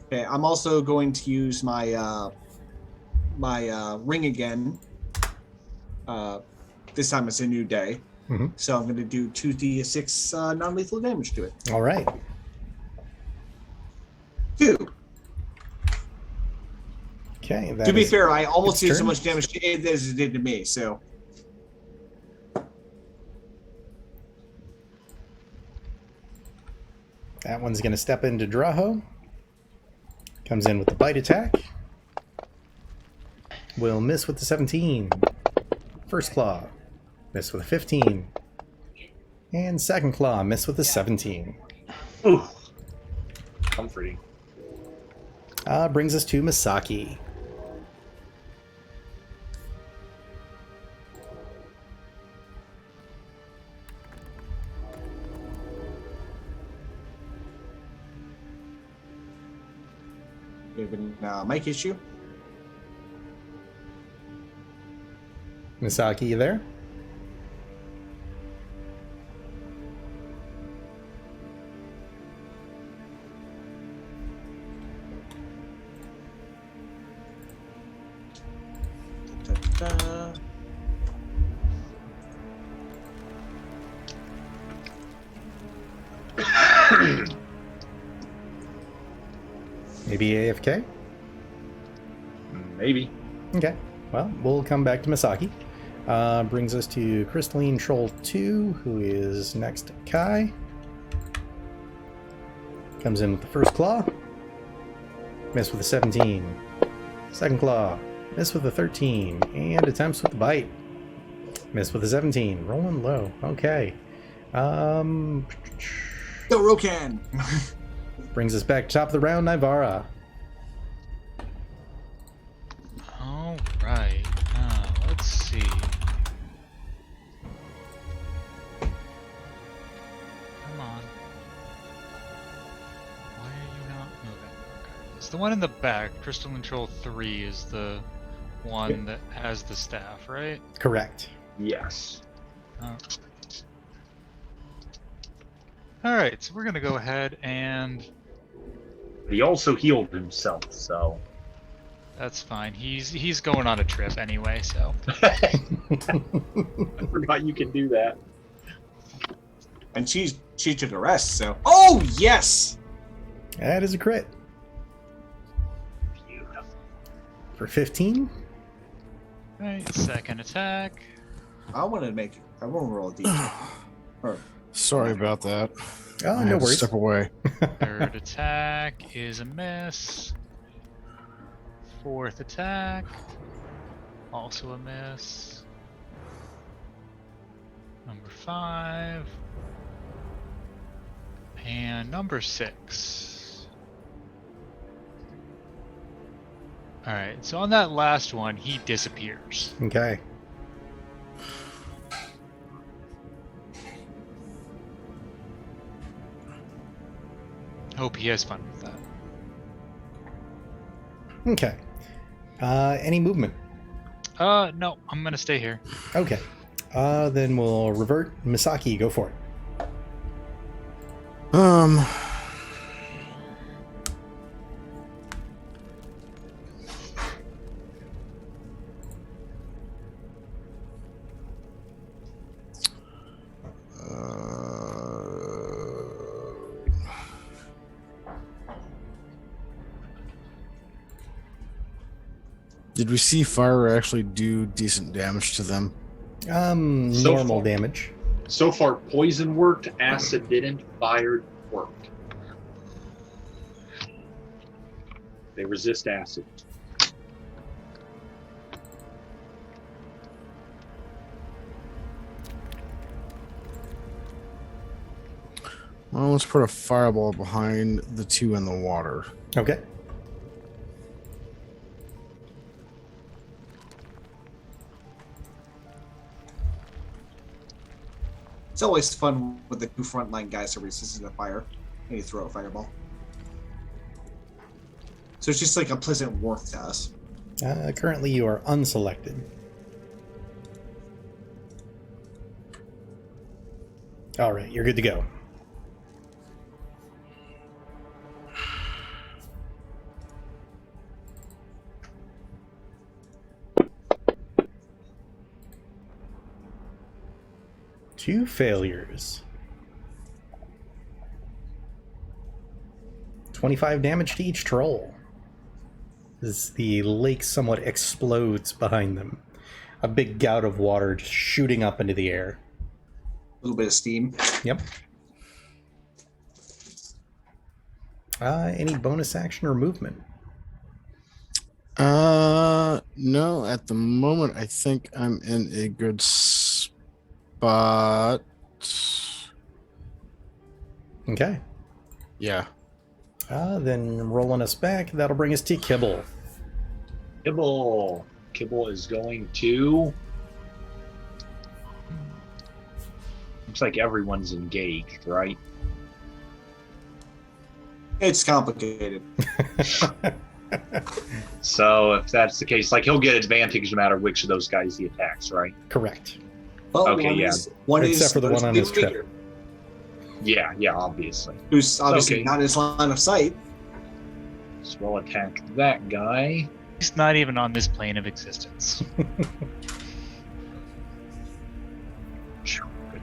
Okay, I'm also going to use my my ring again. This time it's a new day. Mhm. So I'm going to do 2d6 non-lethal damage to it. All right. 2. Okay. To be fair, I almost its did so turn. much damage to it as it did to me, so... That one's going to step into Draho. Comes in with the bite attack. Will miss with the 17. First claw. Miss with a 15. And second claw. Miss with a 17. Ooh. Comforting. Brings us to Misaki. We have a mic issue. Misaki, you there? Maybe AFK? Maybe. Okay. Well, we'll come back to Misaki. Brings us to Crystalline Troll 2, who is next to Kai. Comes in with the first claw. Miss with a 17. Second claw. Miss with a 13. And attempts with the bite. Miss with a 17. Rolling low. Okay. Dorokan! Brings us back to top of the round, Nivara. All right. Let's see. Come on. Why are you not moving? Okay. It's the one in the back. Crystal Control 3 is the one that has the staff, right? Correct. Yes. Oh. Alright, so we're gonna go ahead and... He also healed himself, so... That's fine. He's going on a trip anyway, so... I forgot you can do that. And she took a rest, so... Oh, yes! That is a crit. Beautiful. For 15? Alright, second attack. I want to roll a D. Or, Sorry about that. Oh, I no had to worries. step away. Third attack is a miss. Fourth attack, also a miss. Number 5. And number 6. Alright, so on that last one, he disappears. Okay. Hope he has fun with that. Okay. Any movement? No, I'm gonna stay here. Okay. Then we'll revert. Misaki, go for it. Did we see fire actually do decent damage to them? Normal far. damage. So far, poison worked, acid didn't, fire worked. They resist acid. Well, let's put a fireball behind the two in the water. Okay. it's always fun with the two frontline guys to resist the fire. And you throw a fireball. So it's just like a pleasant warmth to us. Currently, you are unselected. All right, you're good to go. Two failures. 25 damage to each troll. As the lake somewhat explodes behind them. A big gout of water just shooting up into the air. A little bit of steam. Yep. Any bonus action or movement? No, at the moment I think I'm in a good spot. Okay. Yeah. Then rolling us back, that'll bring us to Kibble. Kibble. Kibble is going to... Looks like everyone's engaged, right? It's complicated. So if that's the case, like he'll get advantage no matter which of those guys he attacks, right? Correct. Well, Okay, yeah. One Except is for the one on his trip. leader, Yeah, obviously. who's obviously Okay. not in his line of sight. So we'll attack that guy. He's not even on this plane of existence. Good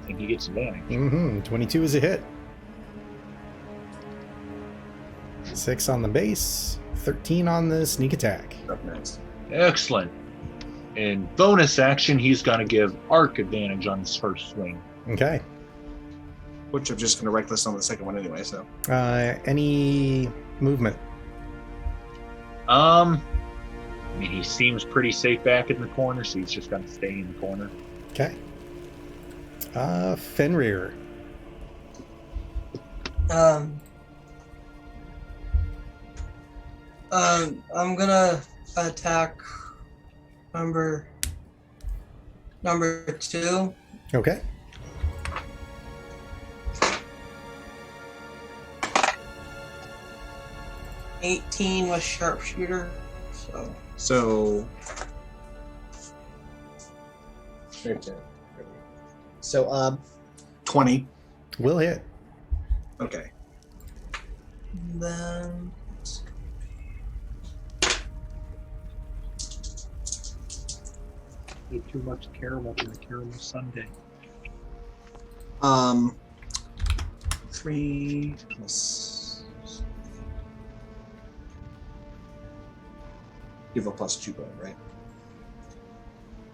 thing he gets advantage. 22 is a hit. 6 on the base, 13 on the sneak attack. Up next. Excellent. In bonus action, he's going to give Arc advantage on his first swing. Okay. Which I'm just going to reckless on the second one anyway, so. Any movement? I mean, he seems pretty safe back in the corner, so he's just going to stay in the corner. Okay. Fenrir. I'm gonna attack number 2. Okay. $18 with sharpshooter. So. So, 20. Will hit. Okay. Then Eat too much caramel on a caramel sundae. 3 plus. Give a +2 bone, right?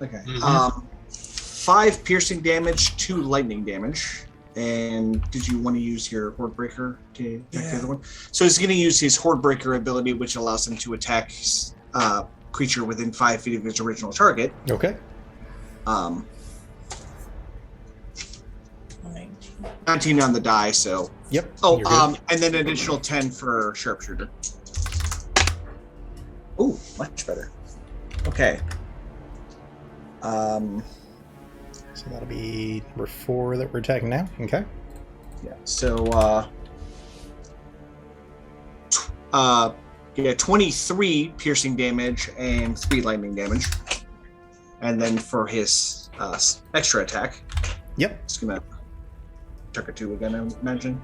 Okay. Mhm. 5 piercing damage, 2 lightning damage. And did you want to use your Horde Breaker to attack the other one? So he's going to use his Horde Breaker ability, which allows him to attack creature within 5 feet of his original target. Okay. 19 on the die, so. Yep. Oh, you're good. and then an additional 10 for sharpshooter. Ooh, much better. Okay. So that'll be number 4 that we're attacking now. Okay. Yeah. So, 23 piercing damage and 3 lightning damage. And then for his extra attack, Yep. it's gonna chuck a 2 again, I imagine.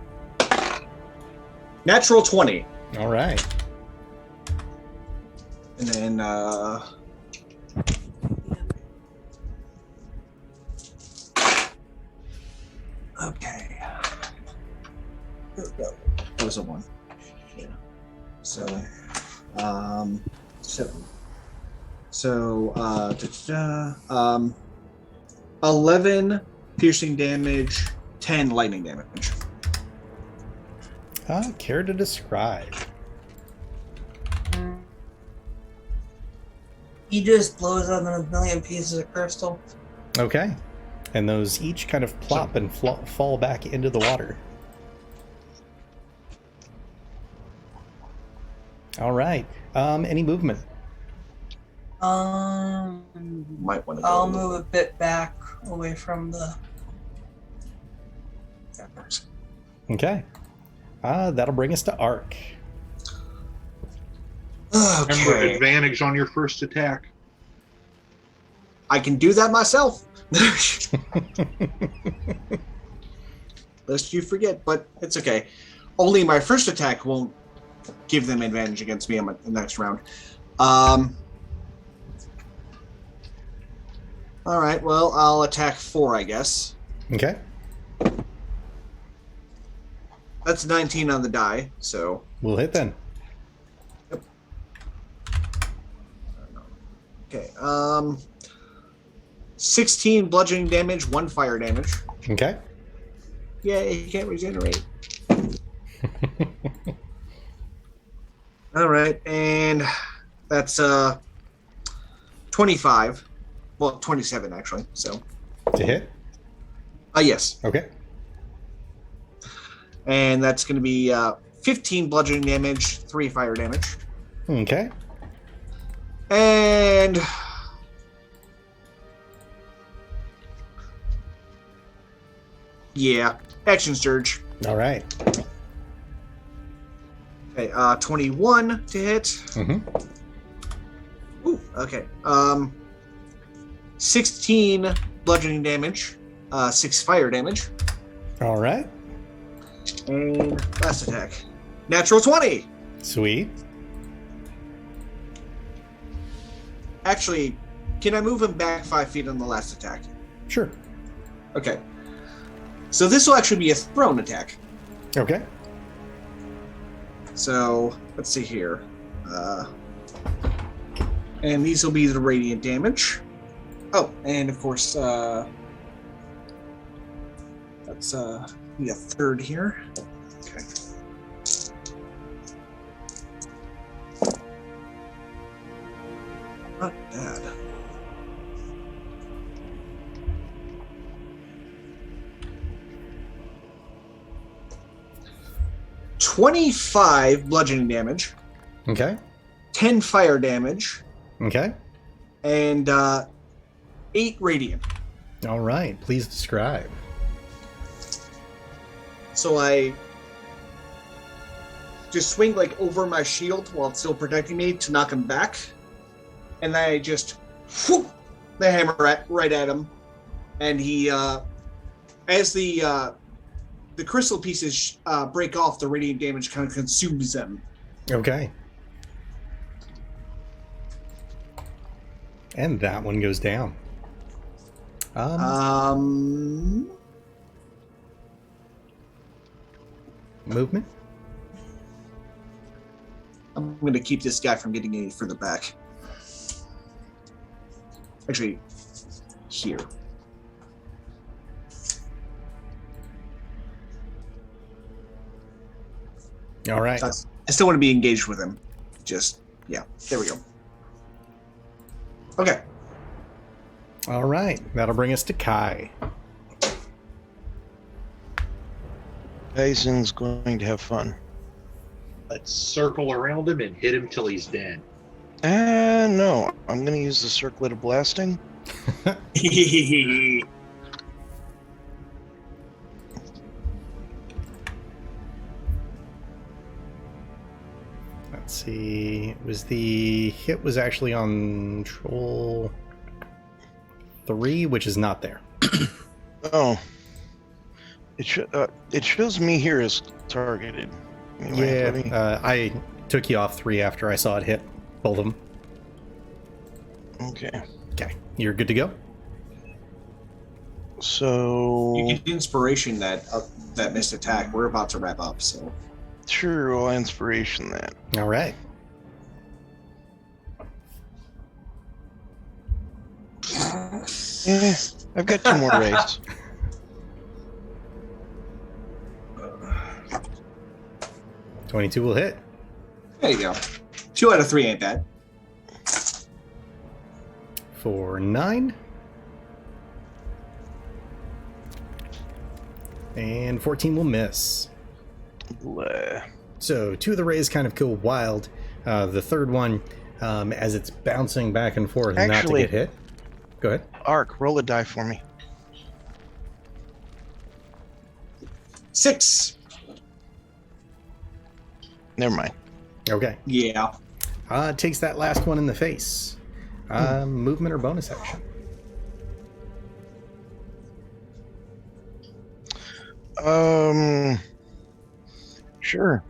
Natural 20. All right. And then, okay. That was a 1. Yeah. So, 7. So, 11 piercing damage, 10 lightning damage. Care to describe? he just blows up in a million pieces of crystal. Okay. And those each kind of plop and fall back into the water. All right. Any movement? Might want to. I'll move a bit back away from the. Okay. That'll bring us to Arc. Remember, Okay. advantage on your first attack. I can do that myself. Lest you forget, but it's okay. Only my first attack won't give them advantage against me in the next round. All right, well, I'll attack 4, I guess. Okay. That's 19 on the die, so. We'll hit then. Okay, 16 bludgeoning damage, 1 fire damage. Okay. Yeah, he can't regenerate. All right, and that's 25. Well, 27 actually. So. To hit? Yes. Okay. And that's going to be 15 bludgeoning damage, 3 fire damage. Okay. And yeah, action surge. All right. Okay, 21 to hit. Mm-hmm. Ooh, okay. 16 bludgeoning damage, 6 fire damage, All right. and last attack, natural 20. Sweet. Actually, can I move him back 5 feet on the last attack? Sure. Okay. So this will actually be a thrown attack. Okay. So let's see here. And these will be the radiant damage. Oh, and of course, that's be a third here. Okay. Not bad. $25 bludgeoning damage, Okay. 10 fire damage, Okay. and 8 radiant. All right. Please describe. So I just swing like over my shield while it's still protecting me to knock him back, and then I just whoop the hammer right at him, and he as the crystal pieces break off, the radiant damage kind of consumes them. Okay. And that one goes down. Movement? I'm going to keep this guy from getting any further back. Actually, here. All right. I still want to be engaged with him. Just, yeah, there we go. Okay. All right. That'll bring us to Kai. Kaizen's going to have fun. Let's circle around him and hit him till he's dead. No. I'm going to use the circlet of blasting. Let's see. The hit was actually on Troll 3, which is not there. Oh. It shows me here as targeted. Anyway, Yeah, I took you off 3 after I saw it hit both of them. Okay. Okay, you're good to go. So You get inspiration that missed attack. We're about to wrap up, so. sure, I'll inspiration that. All right. Yeah, I've got 2 more rays. $22 will hit. There you go. 2 out of 3 ain't bad. For 9. And 14 will miss. Bleh. So 2 of the rays kind of go wild. The third one, as it's bouncing back and forth, not to Actually- get hit. Go ahead. Ark, roll a die for me. 6. Never mind. Okay. Yeah. Takes that last one in the face. Movement or bonus action? Sure.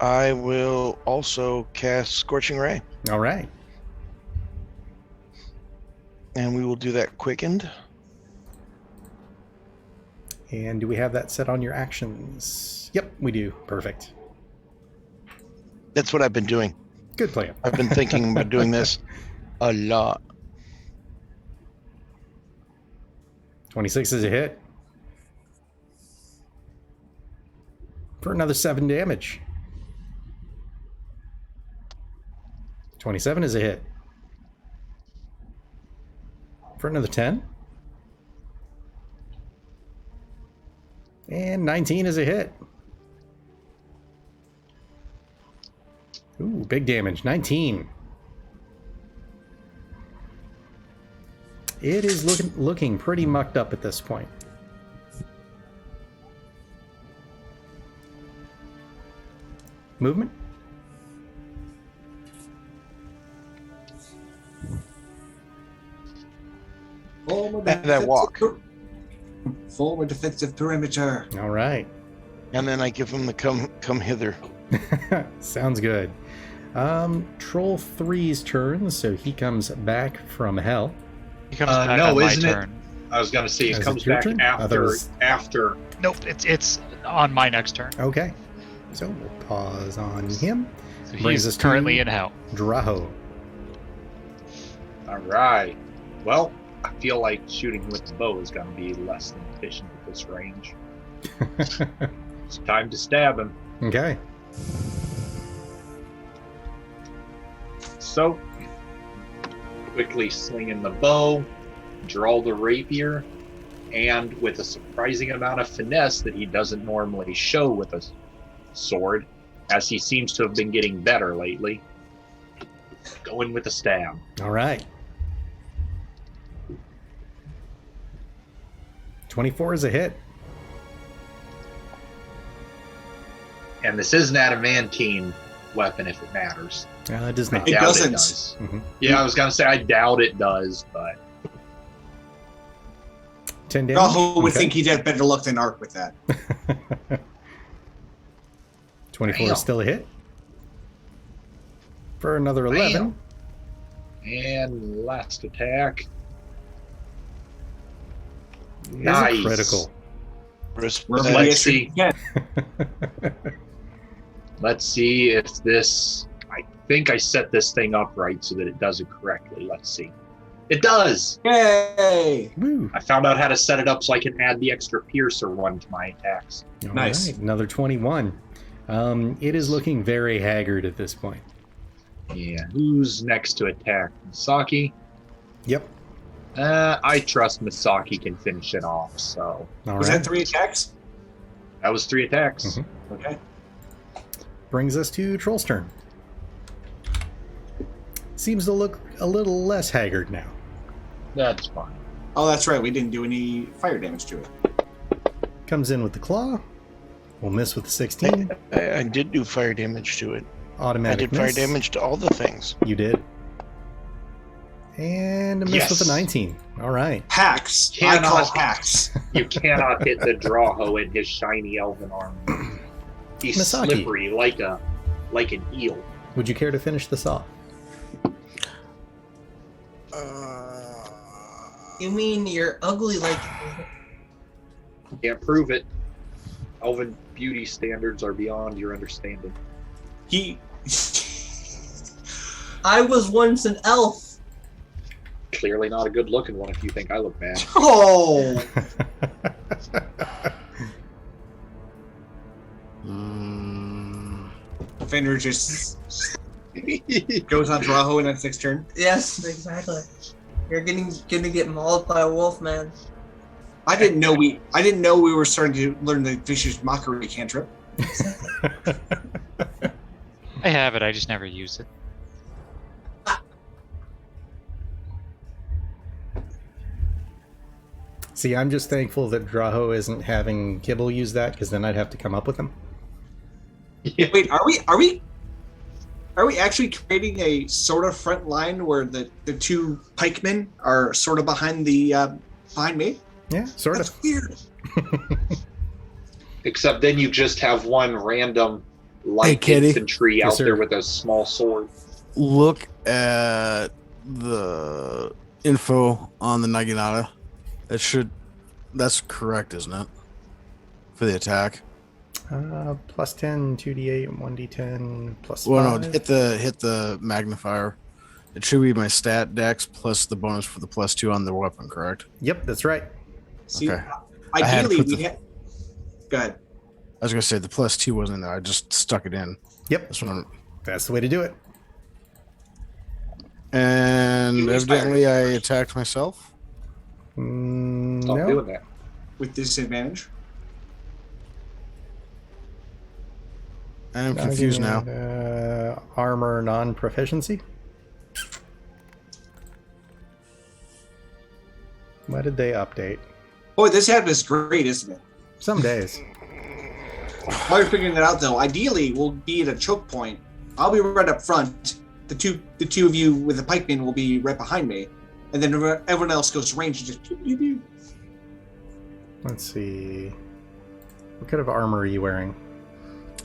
I will also cast Scorching Ray, All right. and we will do that quickened. And do we have that set on your actions? Yep, we do. Perfect. That's what I've been doing. Good plan. I've been thinking about doing this a lot. 26 is a hit. For another 7 damage. 27 is a hit. For another 10. And 19 is a hit. Ooh, big damage. 19. It is looking pretty mucked up at this point. Movement? And I walk. Forward defensive perimeter. All right. And then I give him the come hither. Sounds good. Troll 3's turn, so he comes back from hell. He comes back no, on my isn't it? turn. I was going to say Is it it comes your back turn? after. Nope, it's on my next turn. Okay. So we'll pause on him. So Brings he's us to- currently in hell. Draho. All right. Well, I feel like shooting with the bow is going to be less than efficient at this range. It's time to stab him. Okay. So, quickly slinging the bow, draw the rapier, and with a surprising amount of finesse that he doesn't normally show with a sword, as he seems to have been getting better lately, going with a stab. All right. 24 is a hit. And this is an adamantine weapon if it matters. It does I not. It doubt doesn't. does. Mhm. Yeah, I was going to say I doubt it does, but 10 damage. Raho would Okay. think he'd have better luck than Ark with that. 24 Damn. is still a hit. For another 11. and last attack. Is Nice. a critical. Respect. Let's see. Yeah. Let's see if this. I think I set this thing up right so that it does it correctly. Let's see. It does. Yay! Woo. I found out how to set it up so I can add the extra piercer one to my attacks. All Nice. right, another 21. It is looking very haggard at this point. Yeah. Who's next to attack? Misaki. Yep. I trust Misaki can finish it off. So All Was right. that 3 attacks? that was 3 attacks. Mhm. Okay. Brings us to Troll's turn. Seems to look a little less haggard now. That's fine. Oh, that's right. We didn't do any fire damage to it. Comes in with the claw. We'll miss with the 16. I did do fire damage to it. I Automatic did fire miss. damage to all the things. You did. And a miss with Yes. a 19. All right. Hacks. I Cannot. call hacks. You cannot hit the Drawho in his shiny elven armor. He's Misaki. slippery like an eel. Would you care to finish this off? You mean you're ugly like Can't prove it. Elven beauty standards are beyond your understanding. He. I was once an elf. Clearly not a good looking one if you think I look bad. Oh! Fender just goes on Raho in its next turn. Yes, exactly. You're gonna get mauled by a wolf, man. I didn't know we were starting to learn the vicious mockery cantrip. I have it, I just never use it. See, I'm just thankful that Draho isn't having Kibble use that, because then I'd have to come up with him. Wait, are we actually creating a sort of front line where the two pikemen are sort of behind me? Yeah, sort That's of. weird. Except then you just have one random light Kitty. infantry Yes, out sir. there with a small sword. Look at the info on the Naginata. That's correct, isn't it? For the attack. Plus 10, 2d8, 1d10, plus Well, 5. no, hit the magnifier. It should be my stat dex plus the bonus for the +2 on the weapon, correct? Yep, that's right. See, Okay. I had to ideally put we the- had. Go ahead. I was gonna say the +2 wasn't in there. I just stuck it in. Yep, That's what I'm. that's the way to do it. And You evidently, I attacked myself. Stop No. doing that. With disadvantage. I'm confused now. Armor non-proficiency. Why did they update? Boy, this app is great, isn't it? Some days. While you're figuring it out, though, ideally we'll be at a choke point. I'll be right up front. The two of you with the pikemen will be right behind me, and then everyone else goes range and just. Pew, pew, pew. Let's see. What kind of armor are you wearing?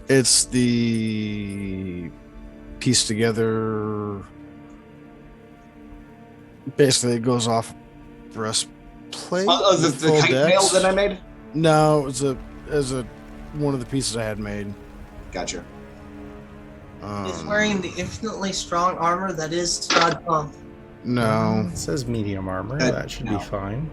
It's the piece together. Basically, it goes off breastplate. The full kite dex. mail that I made. No, it's a one of the pieces I had made. Gotcha. He's wearing the infinitely strong armor that is God Pump. No. It says medium armor. That should be fine.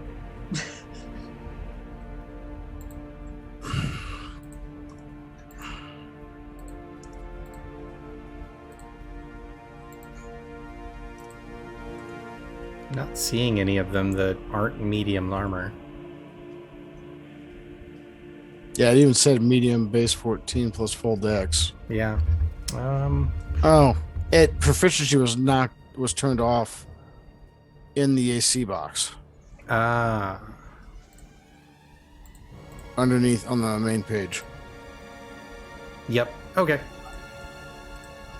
Not seeing any of them that aren't medium armor. Yeah, it even said medium base 14 plus full dex. Yeah. Oh, proficiency was turned off in the AC box underneath on the main page. Yep. Okay.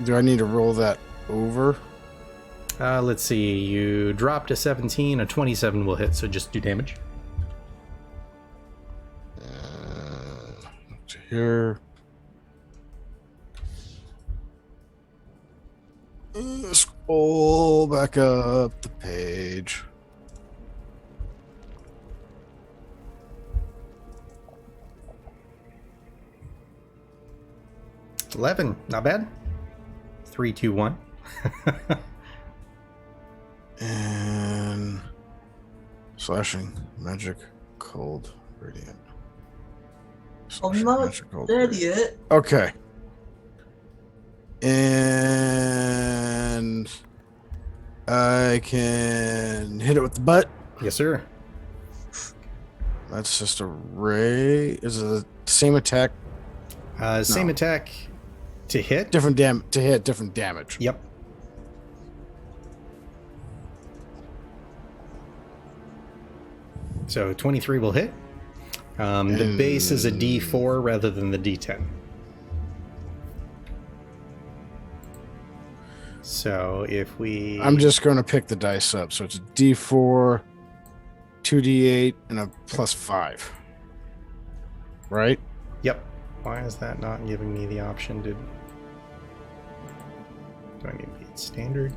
Do I need to roll that over? Let's see. You dropped a 17. A 27 will hit, so just do damage. To here. Scroll back up the page. $11. Not bad. 3, 2, 1. And slashing magic cold radiant. I'm not dead yet. Okay. And I can hit it with the butt. Yes, sir. That's just a ray. Is it the same attack? Same attack to hit. Different damage. Yep. So 23 will hit. The base is a D4 rather than the D10. So if we... I'm just going to pick the dice up. So it's a D4, 2D8, and a +5. Right? Yep. Why is that not giving me the option to... Do I need to be standard?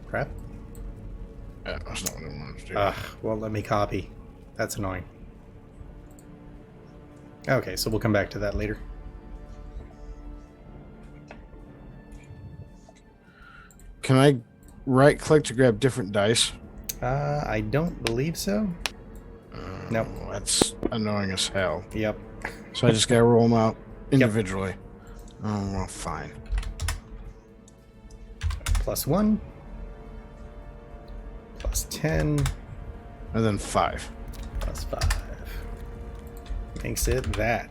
Crap. Yeah, that's not what I wanted to do. Well, let me copy. That's annoying. Okay, so we'll come back to that later. Can I right-click to grab different dice? I don't believe so. Nope. That's annoying as hell. Yep. So I just gotta roll them out individually. Oh, well, fine. +1. +10. And then 5. +5. Makes it that.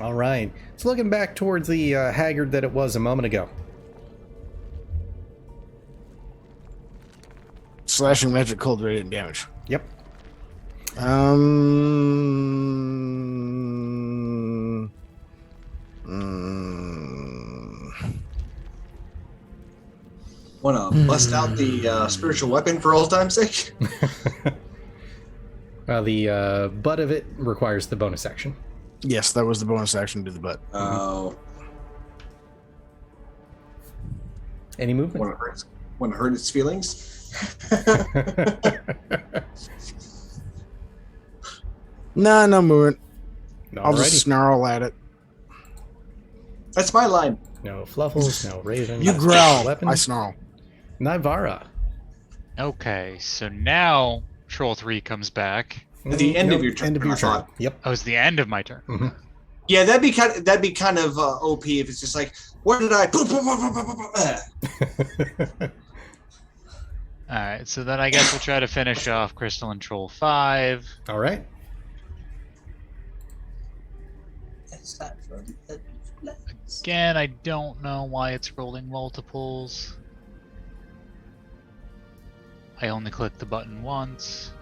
All right. It's looking back towards the haggard that it was a moment ago. Slashing magic cold radiant damage. Yep. Wanna bust out the spiritual weapon for old time's sake? The butt of it requires the bonus action. Yes, that was the bonus action to the butt. Oh. Any movement? Want to hurt its feelings? Nah, no movement. I'll Alrighty. just snarl at it. That's my line. No fluffles, no raven. You growl. Weapons. I snarl. Nivara. Okay, so now Troll 3 comes back. At the end of your turn. End of your I turn. thought. Yep. Oh, it's the end of my turn. Mm-hmm. Yeah, that'd be kind of OP if it's just like, what did I? Alright, so then I guess we'll try to finish off Crystalline Troll 5. All right. Again, I don't know why it's rolling multiples. I only clicked the button once.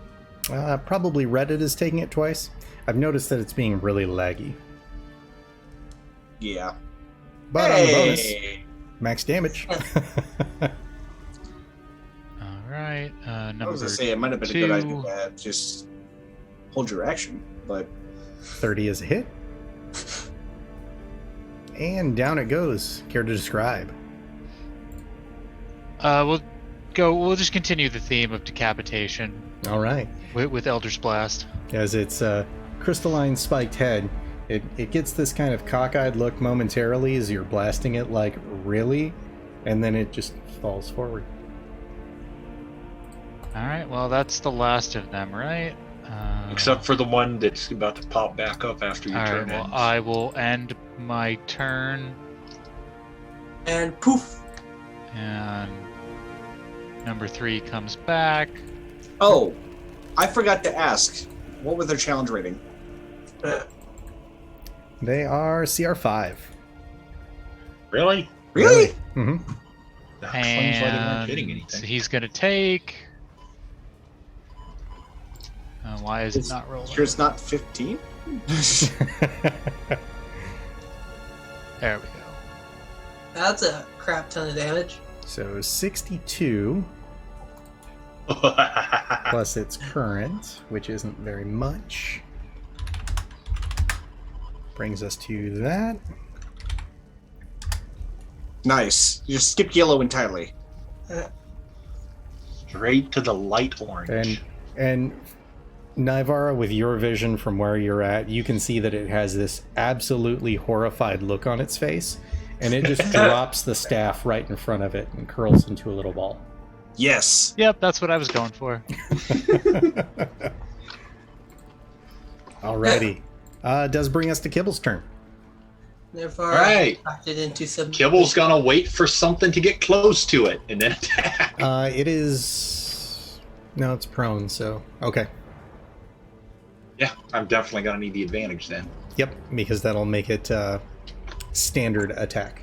Probably Reddit is taking it twice. I've noticed that it's being really laggy. Yeah. But on the bonus, max damage. Alright, number I was gonna say it might have been a good 2. idea to just hold your action, but 30 is a hit. And down it goes. Care to describe? We'll just continue the theme of decapitation All right. with Elder's Blast. As its crystalline spiked head It gets this kind of cockeyed look momentarily as you're blasting it, like, really? And then it just falls forward. Alright, well, that's the last of them, right? Except for the one that's about to pop back up after your Alright, turn well, ends. I will end my turn, And poof. and number 3 comes back. Oh, I forgot to ask. What was their challenge rating? They are CR5. Really? Really? Mm-hmm. That explains why they weren't hitting And anything. he's gonna take... why is it not rolling? Sure it's not 15? There we go. That's a crap ton of damage. So 62 plus its current, which isn't very much. Brings us to that. Nice. You just skip yellow entirely. Straight to the light orange. And Nivara, with your vision from where you're at, you can see that it has this absolutely horrified look on its face, and it just drops the staff right in front of it and curls into a little ball. Yes. Yep, that's what I was going for. Alrighty. Does bring us to Kibble's turn. Therefore, Right. knocked it into some. Kibble's gonna wait for something to get close to it and then attack. It is... No, it's prone, so... Okay. Yeah, I'm definitely gonna need the advantage then. Yep, because that'll make it standard attack.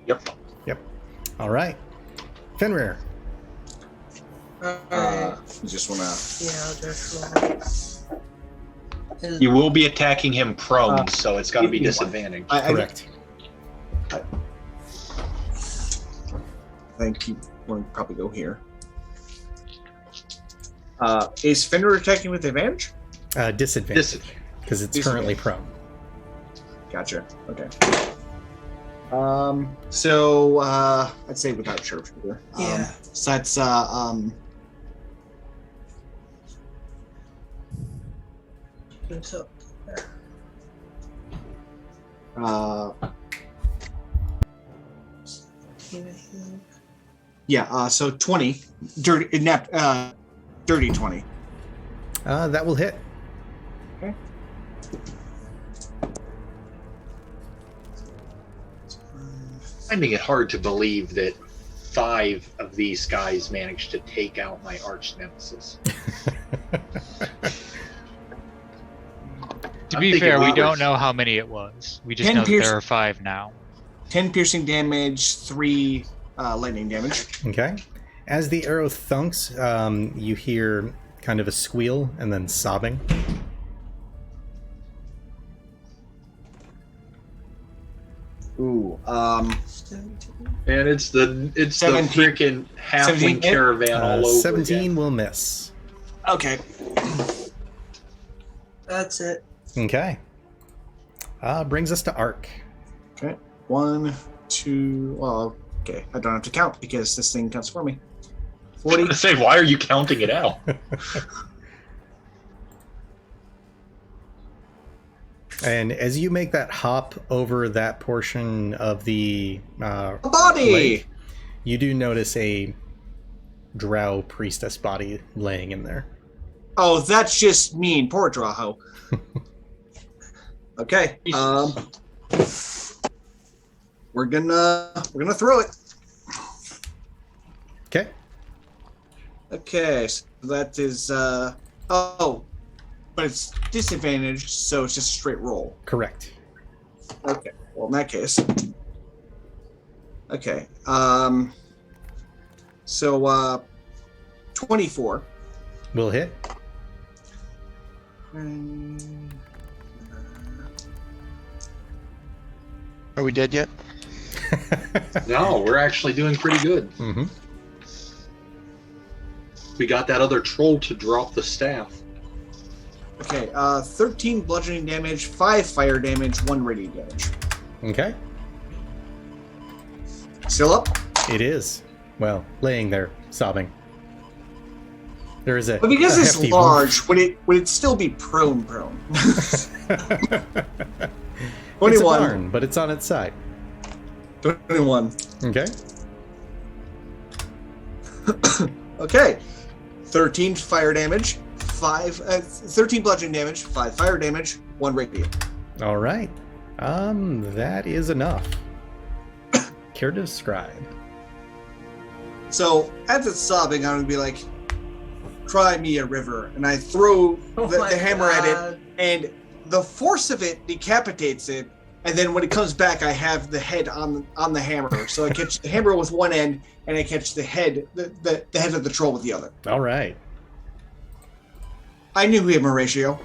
Yep. Yep. Alright. Fenrir. Alright. You just wanna. Yeah, I'll just roll. You will be attacking him prone, so it's gotta be disadvantage. I Correct. think you want to probably go here. Is Fenrir attacking with advantage? Disadvantage. Because it's currently prone. Gotcha. Okay. So I'd say without sharpshooter. Yeah. So that's So, yeah. So 20, dirty 20. That will hit. Okay. Finding it hard to believe that 5 of these guys managed to take out my arch nemesis. To I'm be thinking fair, we Roberts. don't know how many it was. We just 10 know that pierce- there are 5 now. 10 piercing damage, 3 lightning damage. Okay. As the arrow thunks, you hear kind of a squeal and then sobbing. Ooh. And it's the 17 freaking halfling 17 hit? caravan all over 17 again. will miss. Okay. that's it. Okay. Brings us to Ark. Okay. 1, 2. Well, okay. I don't have to count because this thing counts for me. I was 40. gonna say, why are you counting it out? And as you make that hop over that portion of the A body. lake, you do notice a drow priestess body laying in there. Oh, that's just mean. Poor Draho. Okay. We're gonna throw it. Okay. Okay, so that is but it's disadvantaged, so it's just a straight roll. Correct. Okay. Well, in that case. Okay. So 24. Will hit. Are we dead yet? No, we're actually doing pretty good. Mm-hmm. We got that other troll to drop the staff. Okay, 13 bludgeoning damage, 5 fire damage, 1 radiant damage. Okay. Still up? It is. Well, laying there, sobbing. There is a. But because a it's hefty large, would it still be prone? It's a 21. barn, but it's on its side. 21. Okay. Okay. 13 fire damage, 13 bludgeoning damage, 5 fire damage, 1 radiant. All right. That is enough. Care to describe? So as it's sobbing, I'm gonna be like, "Cry me a river," and I throw the hammer at it, and the force of it decapitates it. And then when it comes back, I have the head on the hammer. So I catch the hammer with one end, and I catch the head, the head of the troll with the other. All right. I knew him, Horatio.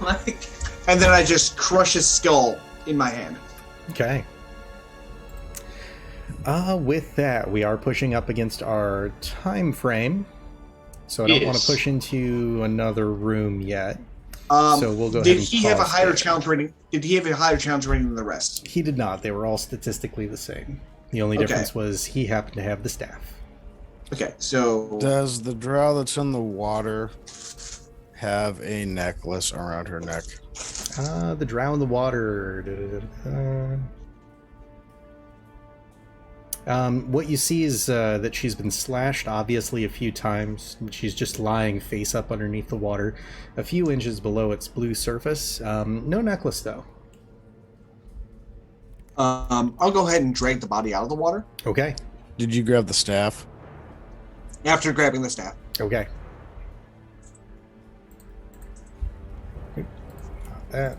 Like, And then I just crush his skull in my hand. Okay. With that, we are pushing up against our time frame, so I don't want to push into another room yet. So we'll go ahead and Did he have a pause higher there. challenge rating? Did he have a higher challenge rating than the rest? He did not. They were all statistically the same. The only Okay. difference was he happened to have the staff. Okay, so Does the drow that's in the water have a necklace around her neck? The drow in the water. What you see is that she's been slashed, obviously, a few times. She's just lying face up underneath the water, a few inches below its blue surface. No necklace, though. I'll go ahead and drag the body out of the water Okay. Did you grab the staff? after grabbing the staff. Okay. Not that.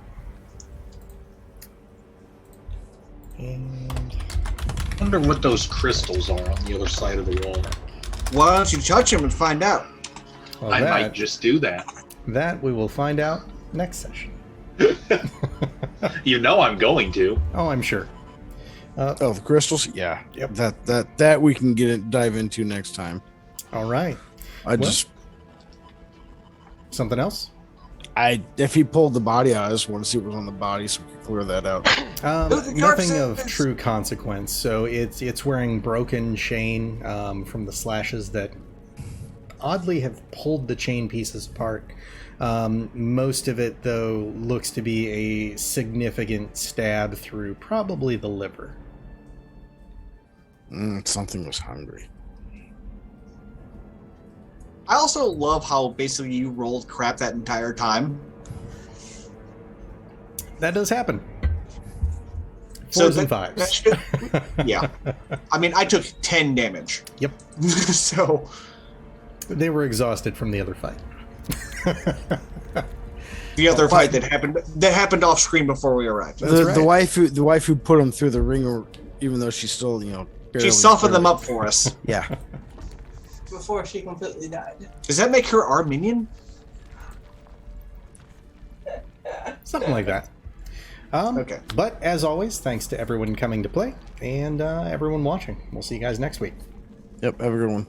And I wonder what those crystals are on the other side of the wall. Why don't you touch him and find out? well, I that, might just do that. that we will find out next session. You know I'm going to. Oh, I'm sure. Oh, the crystals? Yeah. Yep. That we can dive into next time. All right. I Something else? if he pulled the body out, I just want to see what was on the body so we can clear that out. the Nothing of corpses! true consequence. So it's wearing broken chain from the slashes that oddly have pulled the chain pieces apart. Most of it, though, looks to be a significant stab through probably the liver. Something was hungry. I also love how basically you rolled crap that entire time. That does happen. So Fours and that fives. should- yeah. I mean, I took 10 damage. Yep. So They were exhausted from the other fight. the other fight that happened off screen before we arrived. That's right. The wife who put him through the ringer, even though she's still, barely, She softened them up for us. Yeah. before she completely died. Does that make her our minion? Something like that. Okay. But as always, thanks to everyone coming to play and everyone watching. We'll see you guys next week. Yep. Have a good one.